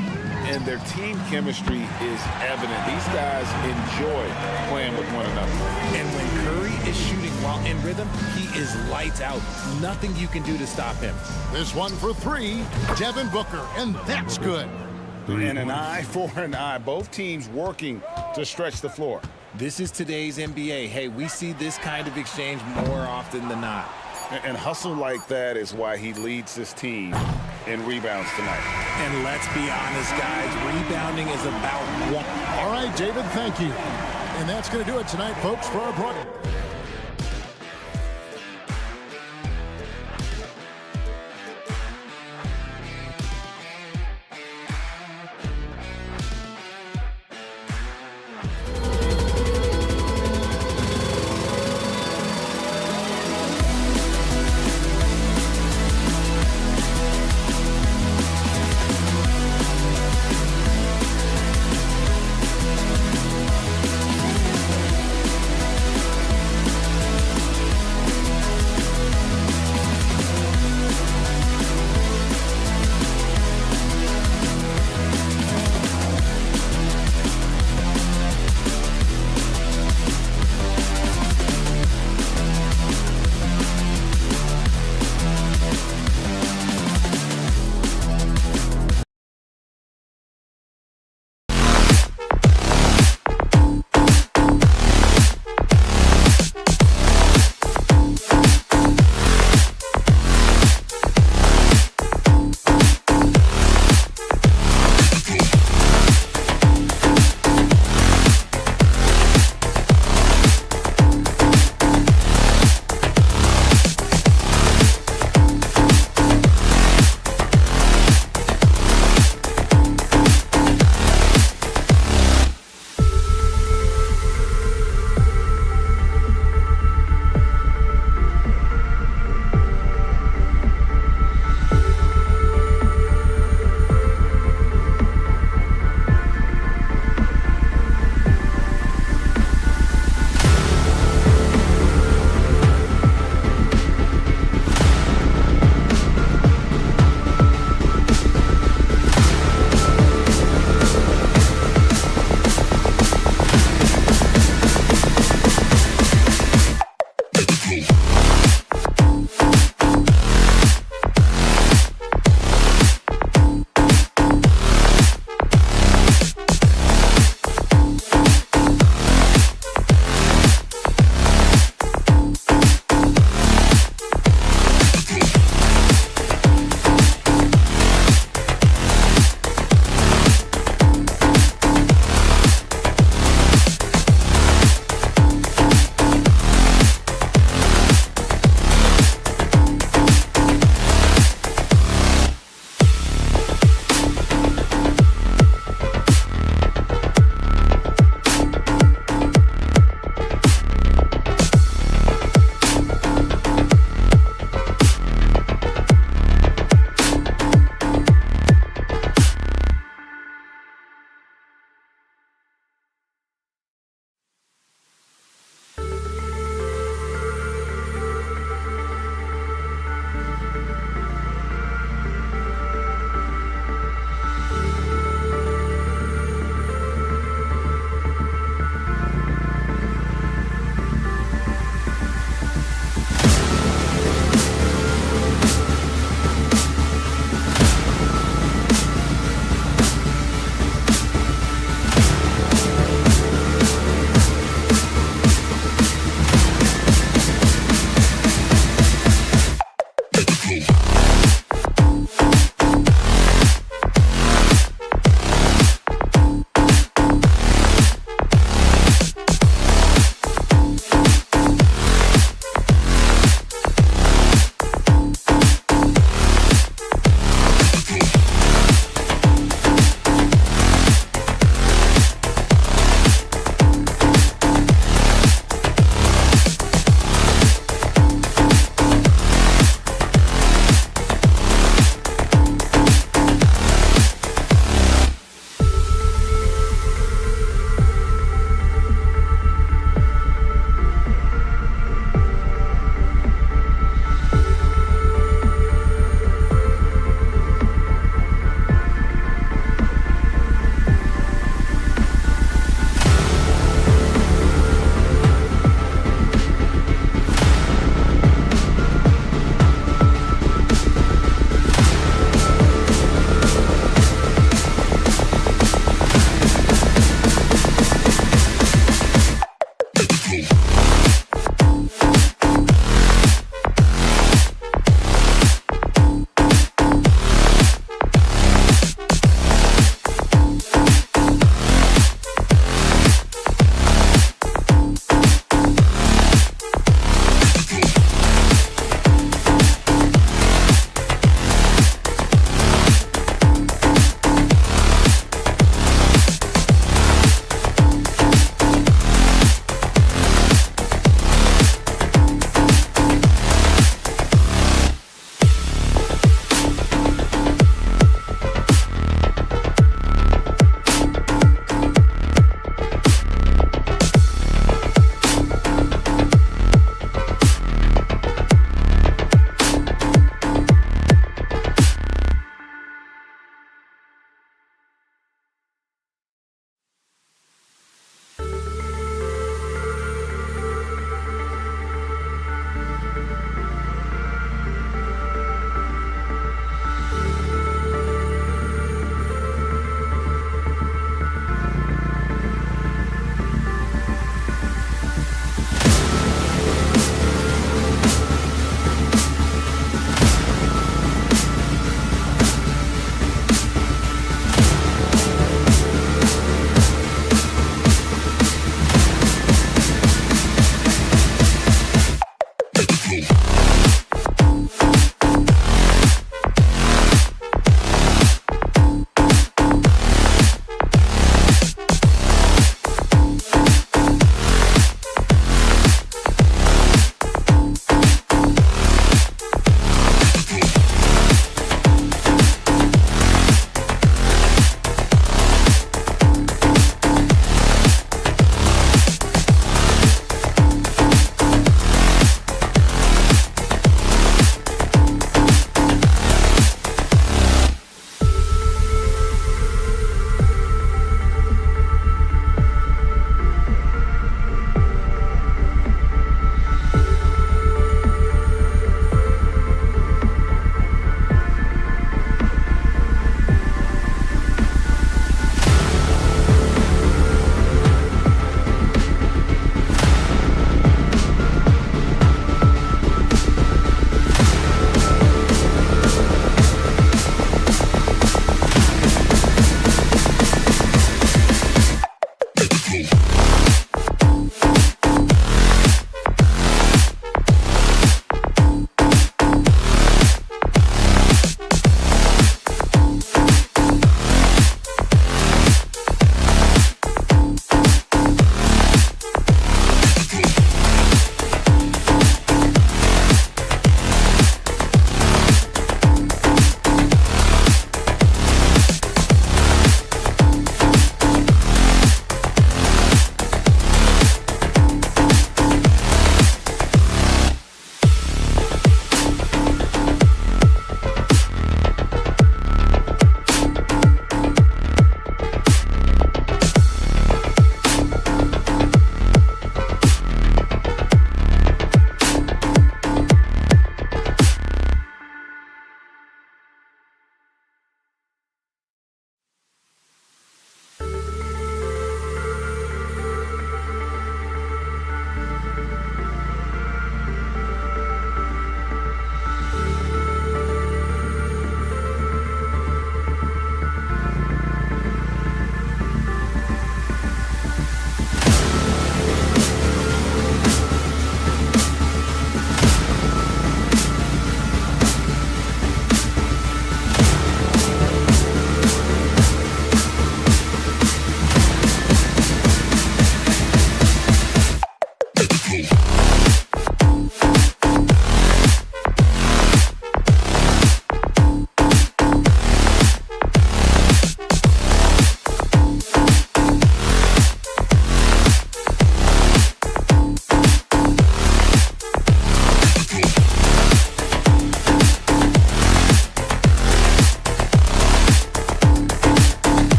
And their team chemistry is evident. These guys enjoy playing with one another. And when Curry is shooting while in rhythm, he is lights out. Nothing you can do to stop him. This one for 3, Devin Booker, and that's good. And an eye for an eye. Both teams working to stretch the floor. This is today's NBA. Hey, we see this kind of exchange more often than not. And hustle like that is why he leads this team in rebounds tonight. And let's be honest, guys, rebounding is about one. All right, David, thank you. And that's going to do it tonight, folks, for our broadcast.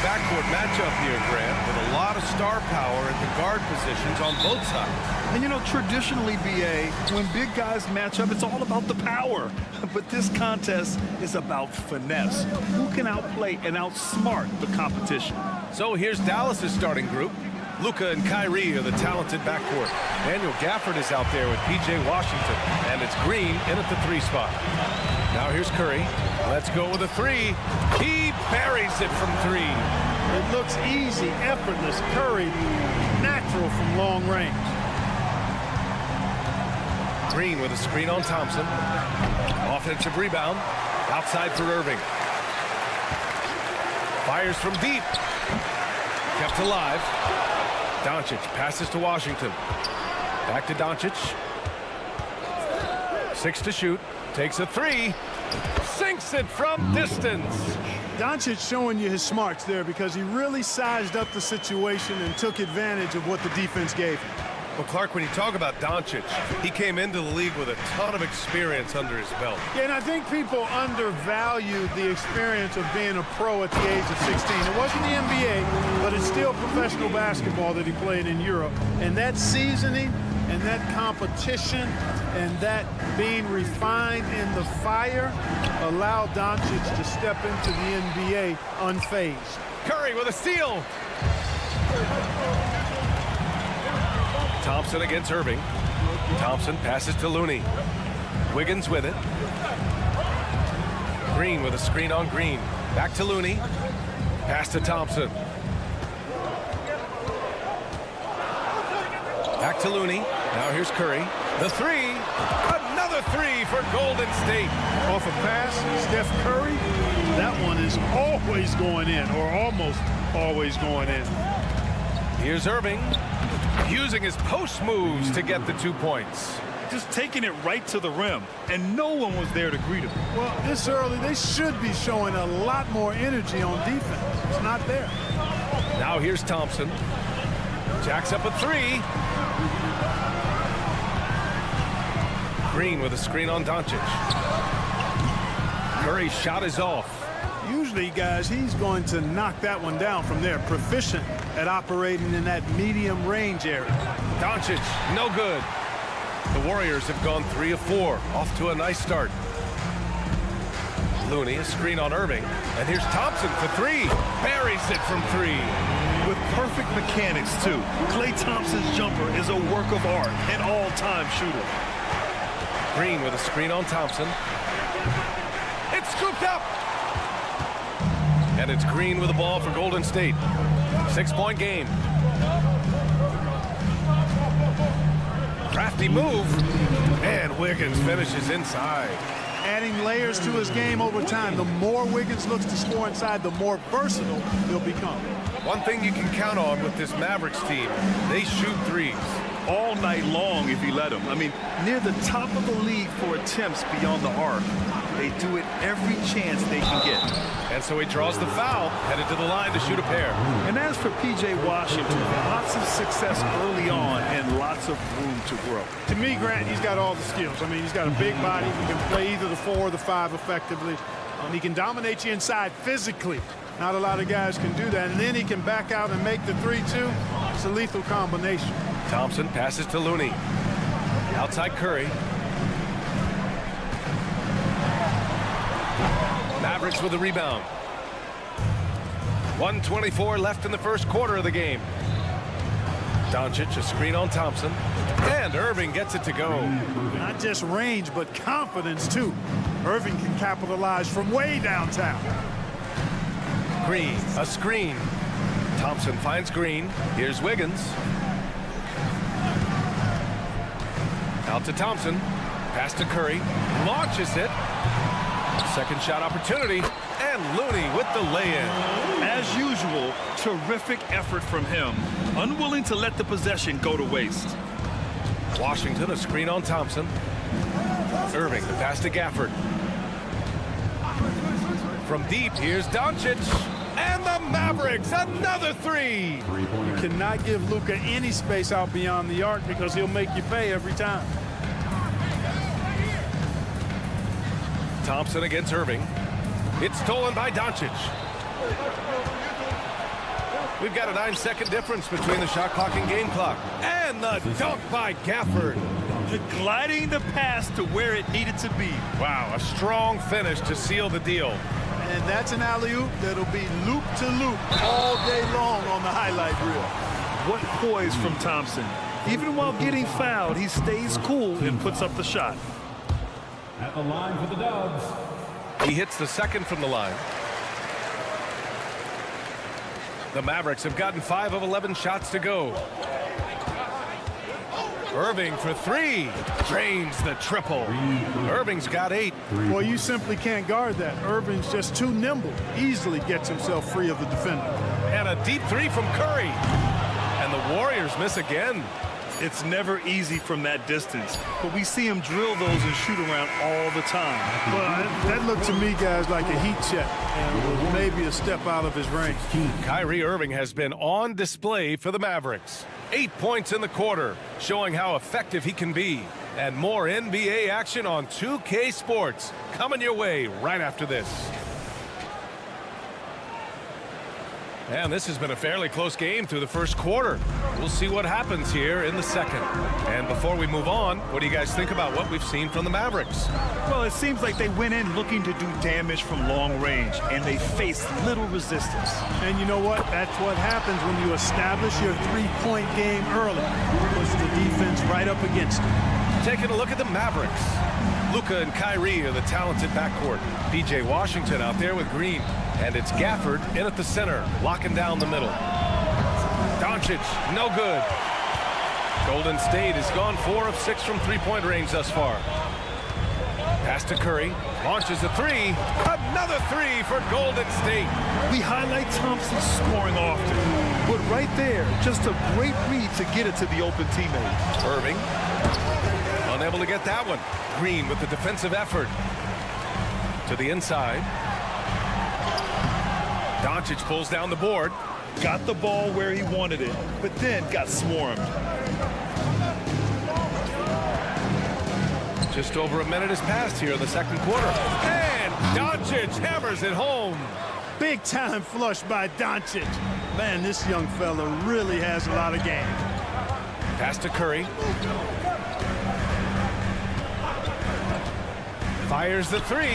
Backcourt matchup here, Grant, with a lot of star power at the guard positions on both sides. And you know, traditionally, BA, when big guys match up, it's all about the power. But this contest is about finesse. Who can outplay and outsmart the competition? So here's Dallas's starting group. Luka and Kyrie are the talented backcourt. Daniel Gafford is out there with P.J. Washington, and it's Green in at the 3 spot. Now here's Curry. Let's go with a 3. He buries it from 3. It looks easy, effortless. Curry, natural from long range. Green with a screen on Thompson. Offensive rebound. Outside for Irving. Fires from deep. Kept alive. Doncic passes to Washington. Back to Doncic. 6 to shoot. Takes a 3. Sinks it from distance. Doncic showing you his smarts there because he really sized up the situation and took advantage of what the defense gave him. Well, Clark, when you talk about Doncic, he came into the league with a ton of experience under his belt. Yeah, and I think people undervalue the experience of being a pro at the age of 16. It wasn't the NBA, but it's still professional basketball that he played in Europe. And that seasoning and that competition and that being refined in the fire allowed Doncic to step into the NBA unfazed. Curry with a steal. Thompson against Irving. Thompson passes to Looney. Wiggins with it. Green with a screen on Green. Back to Looney. Pass to Thompson. Back to Looney. Now here's Curry. The 3. Another 3 for Golden State. Off a pass, Steph Curry. That one is always going in, or almost always going in. Here's Irving. Using his post moves to get the 2 points. Just taking it right to the rim, and no one was there to greet him. Well, this early, they should be showing a lot more energy on defense. It's not there. Now here's Thompson. Jacks up a 3. Green with a screen on Doncic. Curry's shot is off. Usually, guys, he's going to knock that one down from there. Proficient at operating in that medium range area. Doncic, no good. The Warriors have gone 3 of 4. Off to a nice start. Looney, a screen on Irving. And here's Thompson for 3. Buries it from 3. With perfect mechanics, too. Klay Thompson's jumper is a work of art, an all-time shooter. Green with a screen on Thompson. It's scooped up. And it's Green with the ball for Golden State. 6-point game. Crafty move. And Wiggins finishes inside. Adding layers to his game over time. The more Wiggins looks to score inside, the more versatile he'll become. One thing you can count on with this Mavericks team, they shoot threes. All night long if you let them. I mean, near the top of the league for attempts beyond the arc. They do it every chance they can get. And so he draws the foul, headed to the line to shoot a pair. And as for P.J. Washington, lots of success early on and lots of room to grow. To me, Grant, he's got all the skills. I mean, he's got a big body. He can play either the 4 or the 5 effectively. And he can dominate you inside physically. Not a lot of guys can do that. And then he can back out and make the 3-2. It's a lethal combination. Thompson passes to Looney. Outside Curry. Mavericks with the rebound. 1:24 left in the first quarter of the game. Doncic, a screen on Thompson. And Irving gets it to go. Not just range, but confidence, too. Irving can capitalize from way downtown. Green, a screen. Thompson finds Green. Here's Wiggins. Out to Thompson. Pass to Curry. Launches it. Second shot opportunity. And Looney with the lay-in. As usual, terrific effort from him. Unwilling to let the possession go to waste. Washington, a screen on Thompson. Irving, the pass to Gafford. From deep, here's Doncic. And the Mavericks, another 3. You cannot give Luka any space out beyond the arc because he'll make you pay every time. Thompson against Irving. It's stolen by Doncic. We've got a 9-second difference between the shot clock and game clock. And the dunk by Gafford. Gliding the pass to where it needed to be. Wow, a strong finish to seal the deal. And that's an alley-oop that'll be loop to loop all day long on the highlight reel. What poise from Thompson. Even while getting fouled, he stays cool and puts up the shot. At the line for the Dubs. He hits the second from the line. The Mavericks have gotten 5 of 11 shots to go. Irving for 3. Drains the triple. Irving's got 8. Well, you simply can't guard that. Irving's just too nimble. Easily gets himself free of the defender. And a deep 3 from Curry. And the Warriors miss again. It's never easy from that distance, but we see him drill those and shoot around all the time. Well, that looked to me, guys, like a heat check and was maybe a step out of his range. Kyrie Irving has been on display for the Mavericks. 8 points in the quarter, showing how effective he can be. And more NBA action on 2K Sports coming your way right after this. And this has been a fairly close game through the first quarter. We'll see what happens here in the second. And before we move on, what do you guys think about what we've seen from the Mavericks? Well, it seems like they went in looking to do damage from long range, and they faced little resistance. And you know what? That's what happens when you establish your three-point game early. Push the defense right up against it. Taking a look at the Mavericks. Luka and Kyrie are the talented backcourt. PJ Washington out there with Green. And it's Gafford in at the center, locking down the middle. Doncic, no good. Golden State has gone 4 of 6 from three-point range thus far. Pass to Curry, launches a 3. Another 3 for Golden State. We highlight Thompson's scoring often, but right there, just a great read to get it to the open teammate. Irving, unable to get that one. Green with the defensive effort. To the inside. Doncic pulls down the board. Got the ball where he wanted it, but then got swarmed. Just over a minute has passed here in the second quarter. And Doncic hammers it home. Big time flush by Doncic. Man, this young fella really has a lot of game. Pass to Curry. Fires the 3.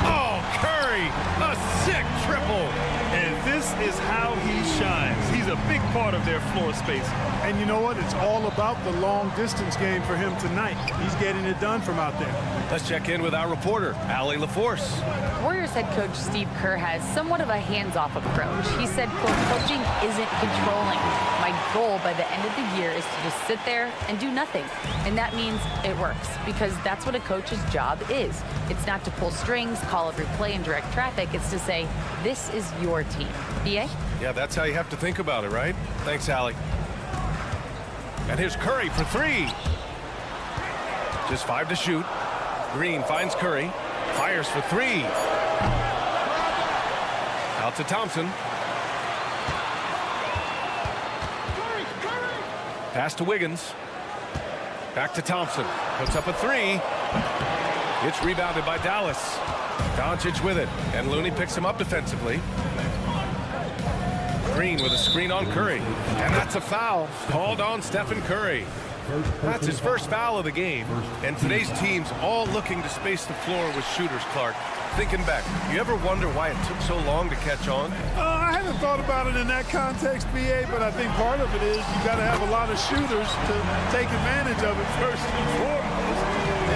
Oh, Curry, a sick triple. And this is how he shines. He's a big part of their floor space. And you know what? It's all about the long distance game for him tonight. He's getting it done from out there. Let's check in with our reporter, Allie LaForce. Warriors head coach Steve Kerr has somewhat of a hands-off approach. He said, quote, coaching isn't controlling. My goal by the end of the year is to just sit there and do nothing. And that means it works, because that's what a coach's job is. It's not to pull strings, call every play, and direct traffic. It's to say, this is your team. BA? Yeah, that's how you have to think about it, right? Thanks, Allie. And here's Curry for 3. Just 5 to shoot. Green finds Curry. Fires for 3. Out to Thompson. Pass to Wiggins. Back to Thompson. Puts up a 3. It's rebounded by Dallas. Doncic with it. And Looney picks him up defensively. Green with a screen on Curry. And that's a foul called on Stephen Curry. That's his first foul of the game. And today's team's all looking to space the floor with shooters, Clark. Thinking back, you ever wonder why it took so long to catch on? I haven't thought about it in that context, BA, but I think part of it is you got to have a lot of shooters to take advantage of it first and foremost.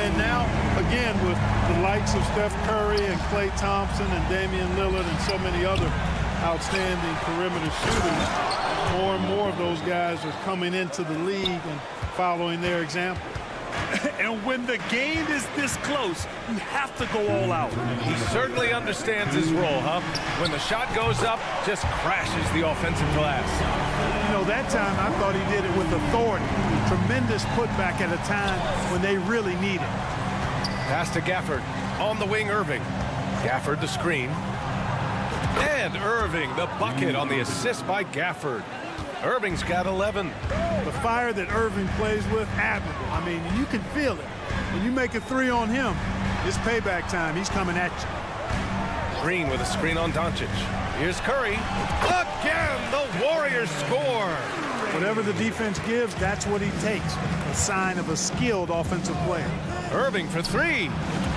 And now, again, with the likes of Steph Curry and Klay Thompson and Damian Lillard and so many other outstanding perimeter shooters, more and more of those guys are coming into the league and following their example. And when the game is this close, you have to go all out. He certainly understands his role, huh? When the shot goes up, just crashes the offensive glass. You know, that time I thought he did it with authority. Tremendous putback at a time when they really need it. Pass to Gafford. On the wing, Irving. Gafford the screen. And Irving the bucket on the assist by Gafford. Irving's got 11. The fire that Irving plays with, admirable. I mean, you can feel it. When you make a 3 on him, it's payback time. He's coming at you. Green with a screen on Doncic. Here's Curry. Again, the Warriors score. Whatever the defense gives, that's what he takes. A sign of a skilled offensive player. Irving for three.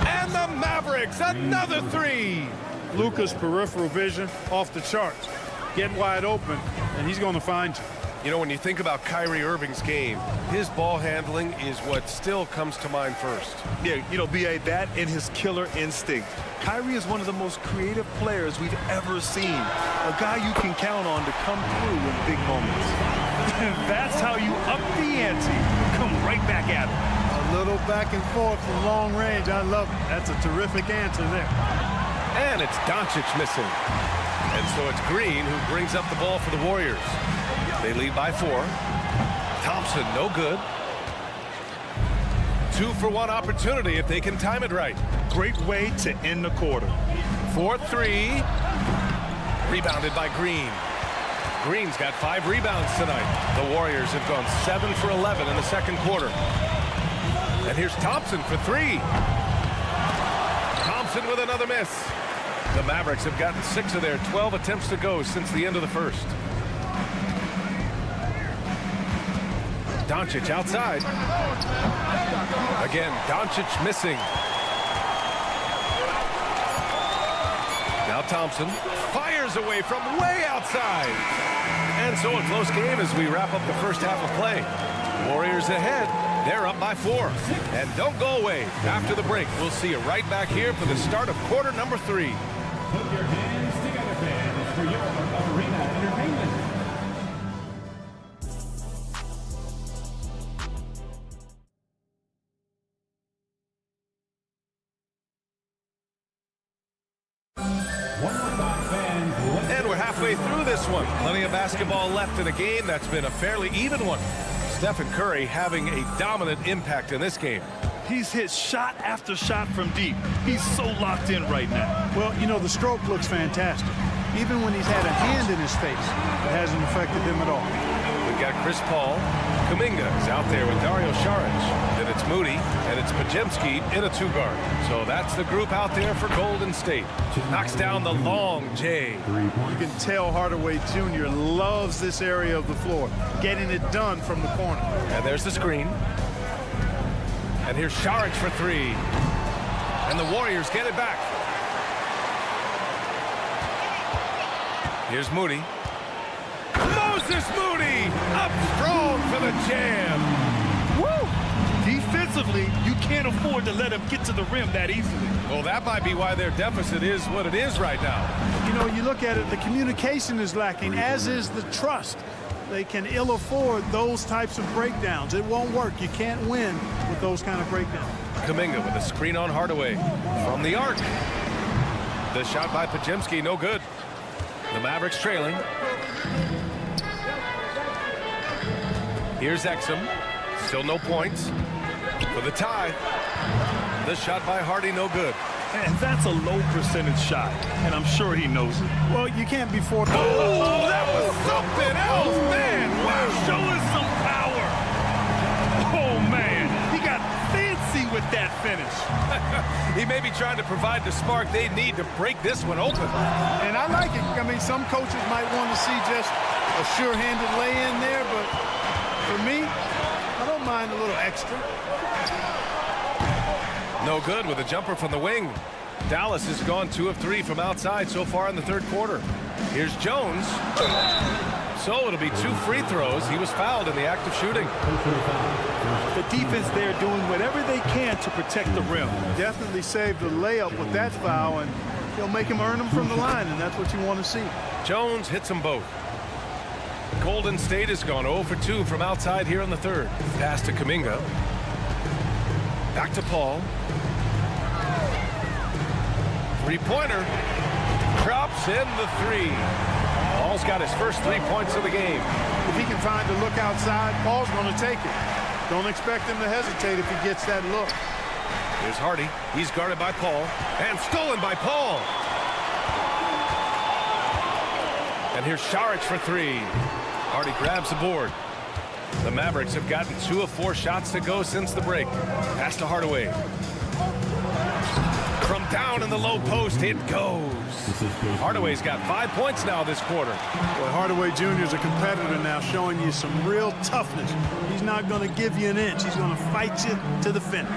And the Mavericks, another three. Luka's peripheral vision off the charts. Get wide open, and he's going to find you. You know, when you think about Kyrie Irving's game, his ball handling is what still comes to mind first. Yeah, you know, B.A., that and his killer instinct. Kyrie is one of the most creative players we've ever seen. A guy you can count on to come through in big moments. And that's how you up the ante. Come right back at him. A little back and forth from long range. I love it. That's a terrific answer there. And it's Doncic missing. And so it's Green who brings up the ball for the Warriors. They lead by 4. Thompson, no good. 2-for-1 opportunity if they can time it right. Great way to end the quarter. 4-3. Rebounded by Green. Green's got 5 rebounds tonight. The Warriors have gone 7 for 11 in the second quarter. And here's Thompson for 3. Thompson with another miss. The Mavericks have gotten 6 of their 12 attempts to go since the end of the first. Doncic outside. Again, Doncic missing. Now Thompson fires away from way outside. And so a close game as we wrap up the first half of play. Warriors ahead. They're up by 4. And don't go away. After the break, we'll see you right back here for the start of quarter number 3. Put your hands together, fans, for your arena entertainment. And we're halfway through this one. Plenty of basketball left in a game that's been a fairly even one. Stephen Curry having a dominant impact in this game. He's hit shot after shot from deep. He's so locked in right now. Well, you know, the stroke looks fantastic. Even when he's had a hand in his face, it hasn't affected him at all. We've got Chris Paul. Kuminga is out there with Dario Saric. Then it's Moody, and it's Podziemski in a 2-guard. So that's the group out there for Golden State. Knocks down the long J. You can tell Hardaway Jr. loves this area of the floor, getting it done from the corner. And there's the screen. And here's Saric for 3. And the Warriors get it back. Here's Moody. Moses Moody up strong for the jam. Woo! Defensively, you can't afford to let him get to the rim that easily. Well, that might be why their deficit is what it is right now. You know, you look at it, the communication is lacking, as is the trust. They can ill afford those types of breakdowns. It won't work. You can't win with those kind of breakdowns. Kuminga with a screen on Hardaway from the arc. The shot by Podziemski, no good. The Mavericks trailing. Here's Exum. Still no points. For the tie. The shot by Hardy, no good. And that's a low percentage shot, and I'm sure he knows it. Well, you can't be forced. Oh, that was something else, man. Wow, show us some power. Oh, man, he got fancy with that finish. He may be trying to provide the spark they need to break this one open. And I like it. I mean, some coaches might want to see just a sure-handed lay-in there, but for me, I don't mind a little extra. No good with a jumper from the wing. Dallas has gone 2 of 3 from outside so far in the third quarter. Here's Jones. So it'll be 2 free throws. He was fouled in the act of shooting. The defense there doing whatever they can to protect the rim. Definitely saved the layup with that foul, and he'll make him earn them from the line, and that's what you want to see. Jones hits them both. Golden State has gone 0 for 2 from outside here in the third. Pass to Kuminga. Back to Paul. Three-pointer. Drops in the 3. Paul's got his first 3 points of the game. If he can find a look outside, Paul's going to take it. Don't expect him to hesitate if he gets that look. Here's Hardy. He's guarded by Paul. And stolen by Paul. And here's Saric for 3. Hardy grabs the board. The Mavericks have gotten 2 of 4 shots to go since the break. Pass to Hardaway. From Down in the low post, it goes. Hardaway's got 5 points now this quarter. Boy, Hardaway Jr. is a competitor now, showing you some real toughness. He's not going to give you an inch. He's going to fight you to the finish.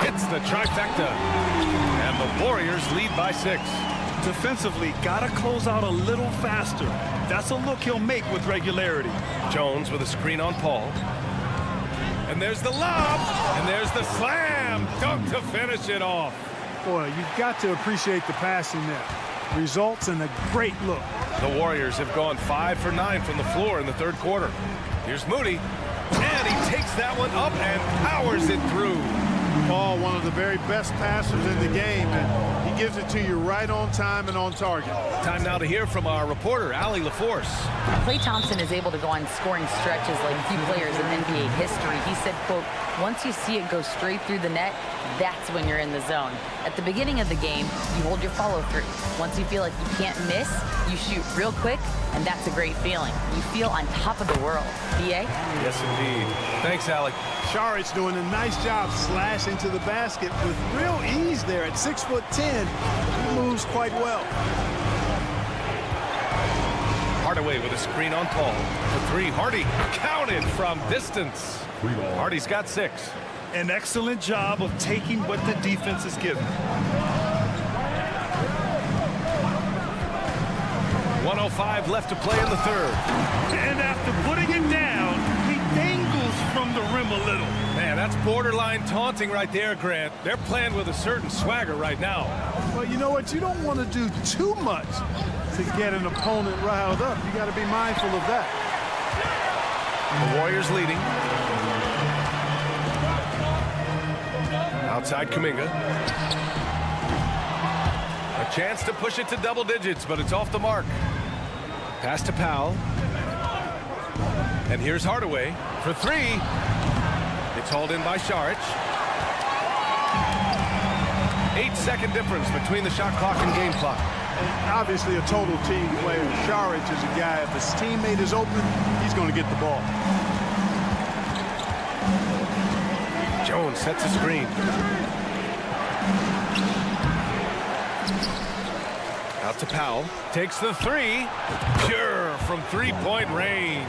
Hits the trifecta. And the Warriors lead by 6. Defensively, gotta close out a little faster. That's a look he'll make with regularity. Jones with a screen on Paul. And there's the lob. And there's the slam. Dunk to finish it off. Boy, you've got to appreciate the passing there. Results in a great look. The Warriors have gone 5 for 9 from the floor in the third quarter. Here's Moody. And he takes that one up and powers it through. Paul, one of the very best passers in the game, and he gives it to you right on time and on target. Time now to hear from our reporter, Allie LaForce. Klay Thompson is able to go on scoring stretches like few players in NBA history. He said, quote, once you see it go straight through the net, that's when you're in the zone. At the beginning of the game, you hold your follow-through. Once you feel like you can't miss, you shoot real quick, and that's a great feeling. You feel on top of the world. B.A.? Yes, indeed. Thanks, Allie. Sharic's doing a nice job slashing to the basket with real ease there at 6'10". He moves quite well. Hardaway with a screen on Paul. For 3, Hardy counted from distance. Hardy's got 6. An excellent job of taking what the defense is given. 1:05 left to play in the third. And after putting it down, he dangles from the rim a little. Man, that's borderline taunting right there, Grant. They're playing with a certain swagger right now. Well, you know what? You don't want to do too much to get an opponent riled up. You got to be mindful of that. The Warriors leading. Outside Kuminga. A chance to push it to double digits, but it's off the mark. Pass to Powell. And here's Hardaway for 3. It's hauled in by Saric. 8-second difference between the shot clock and game clock. And obviously a total team player. Saric is a guy, if his teammate is open, he's going to get the ball. Jones sets a screen. Out to Powell. Takes the 3. Pure from 3-point range.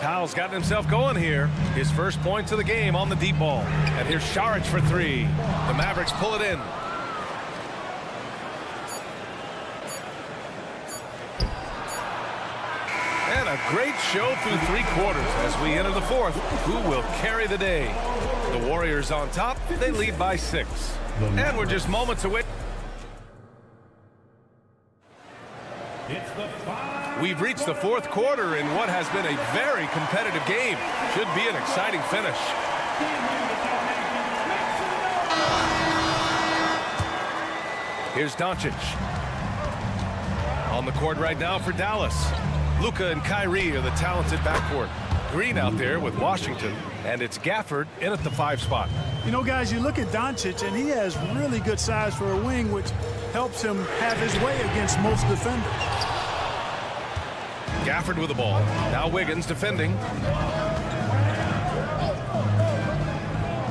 Powell's gotten himself going here. His first points of the game on the deep ball. And here's Saric for 3. The Mavericks pull it in. And a great show through 3 quarters as we enter the fourth. Who will carry the day? The Warriors on top. They lead by 6. And we're just moments away. We've reached the fourth quarter in what has been a very competitive game. Should be an exciting finish. Here's Doncic. On the court right now for Dallas. Luka and Kyrie are the talented backcourt. Green out there with Washington, and it's Gafford in at the 5 spot. You know, guys, you look at Doncic, and he has really good size for a wing, which helps him have his way against most defenders. Gafford with the ball. Now Wiggins defending.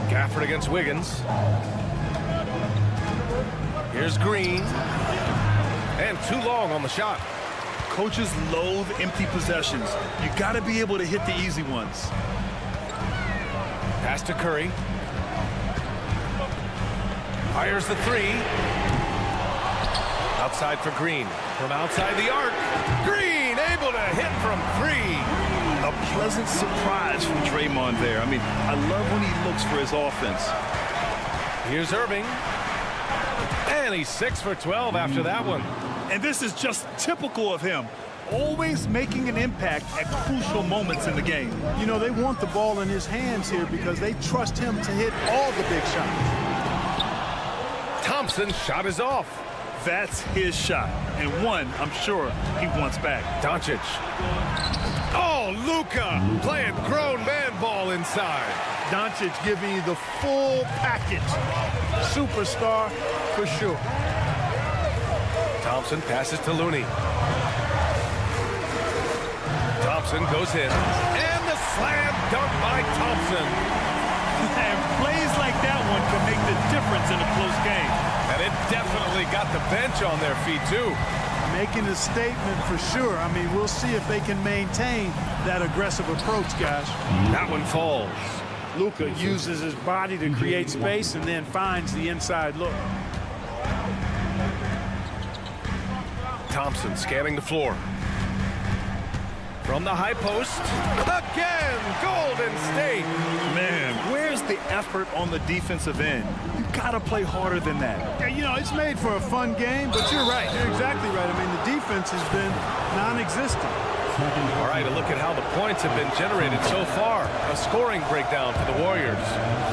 Gafford against Wiggins. Here's Green. And too long on the shot. Coaches loathe empty possessions. You got to be able to hit the easy ones. Pass to Curry. Fires the 3. Outside for Green. From outside the arc. Green able to hit from 3. A pleasant surprise from Draymond there. I mean, I love when he looks for his offense. Here's Irving. And he's 6 for 12 after that one. And this is just typical of him. Always making an impact at crucial moments in the game. You know, they want the ball in his hands here because they trust him to hit all the big shots. Thompson's shot is off. That's his shot, and one I'm sure he wants back. Doncic. Oh, Luka playing grown man ball inside. Doncic giving you the full package. Superstar for sure. Thompson passes to Looney. Thompson goes in. And the slam dunk by Thompson. And plays like that one can make the difference in a close game. bench on their feet, too. Making a statement for sure. I mean, we'll see if they can maintain that aggressive approach, guys. That one falls. Luka uses his body to create space and then finds the inside look. Thompson scanning the floor. From the high post. Again, Golden State. Man, where's the effort on the defensive end? You gotta play harder than that. Yeah, you know, it's made for a fun game, but you're right. You're exactly right. I mean, the defense has been non-existent. All right, a look at how the points have been generated so far. A scoring breakdown for the Warriors.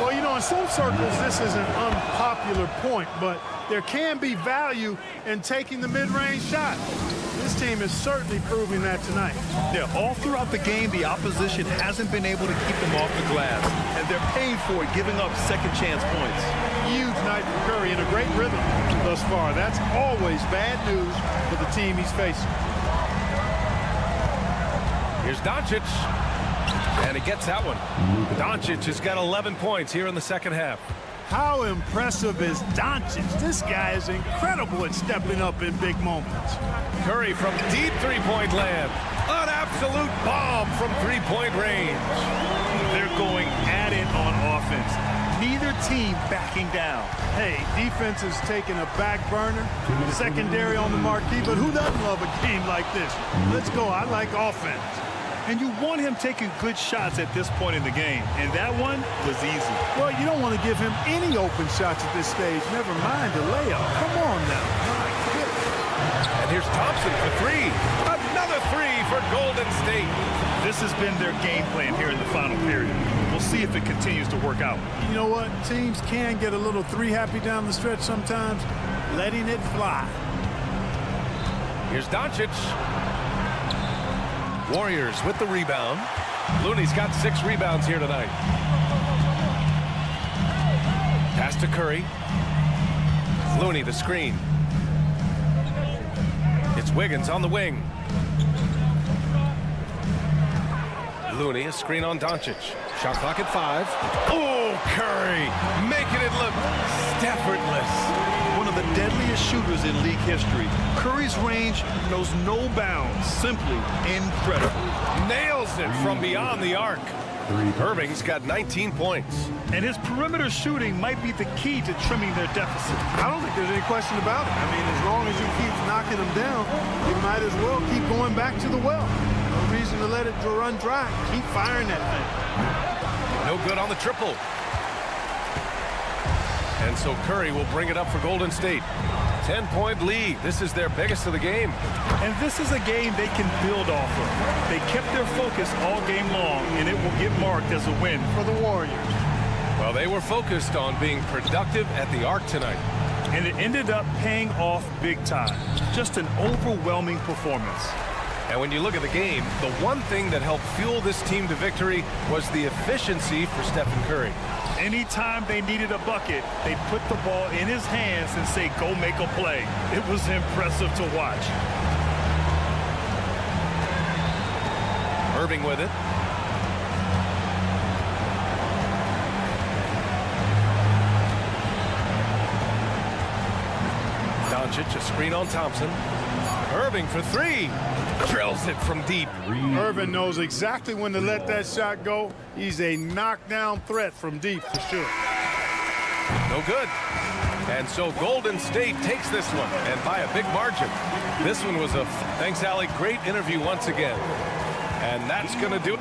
Well, you know, in some circles, this is an unpopular point, but there can be value in taking the mid-range shot. This team is certainly proving that tonight. Yeah, all throughout the game, the opposition hasn't been able to keep them off the glass, and they're paying for it, giving up second chance points. Huge night for Curry and a great rhythm thus far. That's always bad news for the team he's facing. Here's Doncic, and he gets that one. Doncic has got 11 points here in the second half. How impressive is Doncic? This guy is incredible at stepping up in big moments. Curry from deep three-point land. An absolute bomb from three-point range. They're going at it on offense. Neither team backing down. Hey, defense is taking a back burner, secondary on the marquee, but who doesn't love a game like this? Let's go. I like offense. And you want him taking good shots at this point in the game, and that one was easy. Well, you don't want to give him any open shots at this stage, never mind the layup. Come on now. My goodness. And here's Thompson for three. Another three for Golden State. This has been their game plan here in the final period. We'll see if it continues to work out. You know what? Teams can get a little three-happy down the stretch sometimes, letting it fly. Here's Doncic. Warriors with the rebound. Looney's got 6 rebounds here tonight. Pass to Curry. Looney the screen. It's Wiggins on the wing. Looney, a screen on Doncic. Shot clock at 5. Oh, Curry making it look effortless. One of the deadliest shooters in league history. Curry's range knows no bounds. Simply incredible. Nails it from beyond the arc. Irving's got 19 points. And his perimeter shooting might be the key to trimming their deficit. I don't think there's any question about it. I mean, as long as he keeps knocking them down, he might as well keep going back to the well. No reason to let it run dry. Keep firing that thing. No good on the triple. And so Curry will bring it up for Golden State. 10-point lead. This is their biggest of the game. And this is a game they can build off of. They kept their focus all game long, and it will get marked as a win for the Warriors. Well, they were focused on being productive at the arc tonight. And it ended up paying off big time. Just an overwhelming performance. And when you look at the game, the one thing that helped fuel this team to victory was the efficiency for Stephen Curry. Anytime they needed a bucket, they put the ball in his hands and say, go make a play. It was impressive to watch. Irving with it. Doncic, a screen on Thompson. Irving for 3. Drills it from deep. Irving knows exactly when to let that shot go. He's a knockdown threat from deep for sure. No good. And so Golden State takes this one, and by a big margin. This one was a... Thanks, Allie. Great interview once again. And that's going to do it.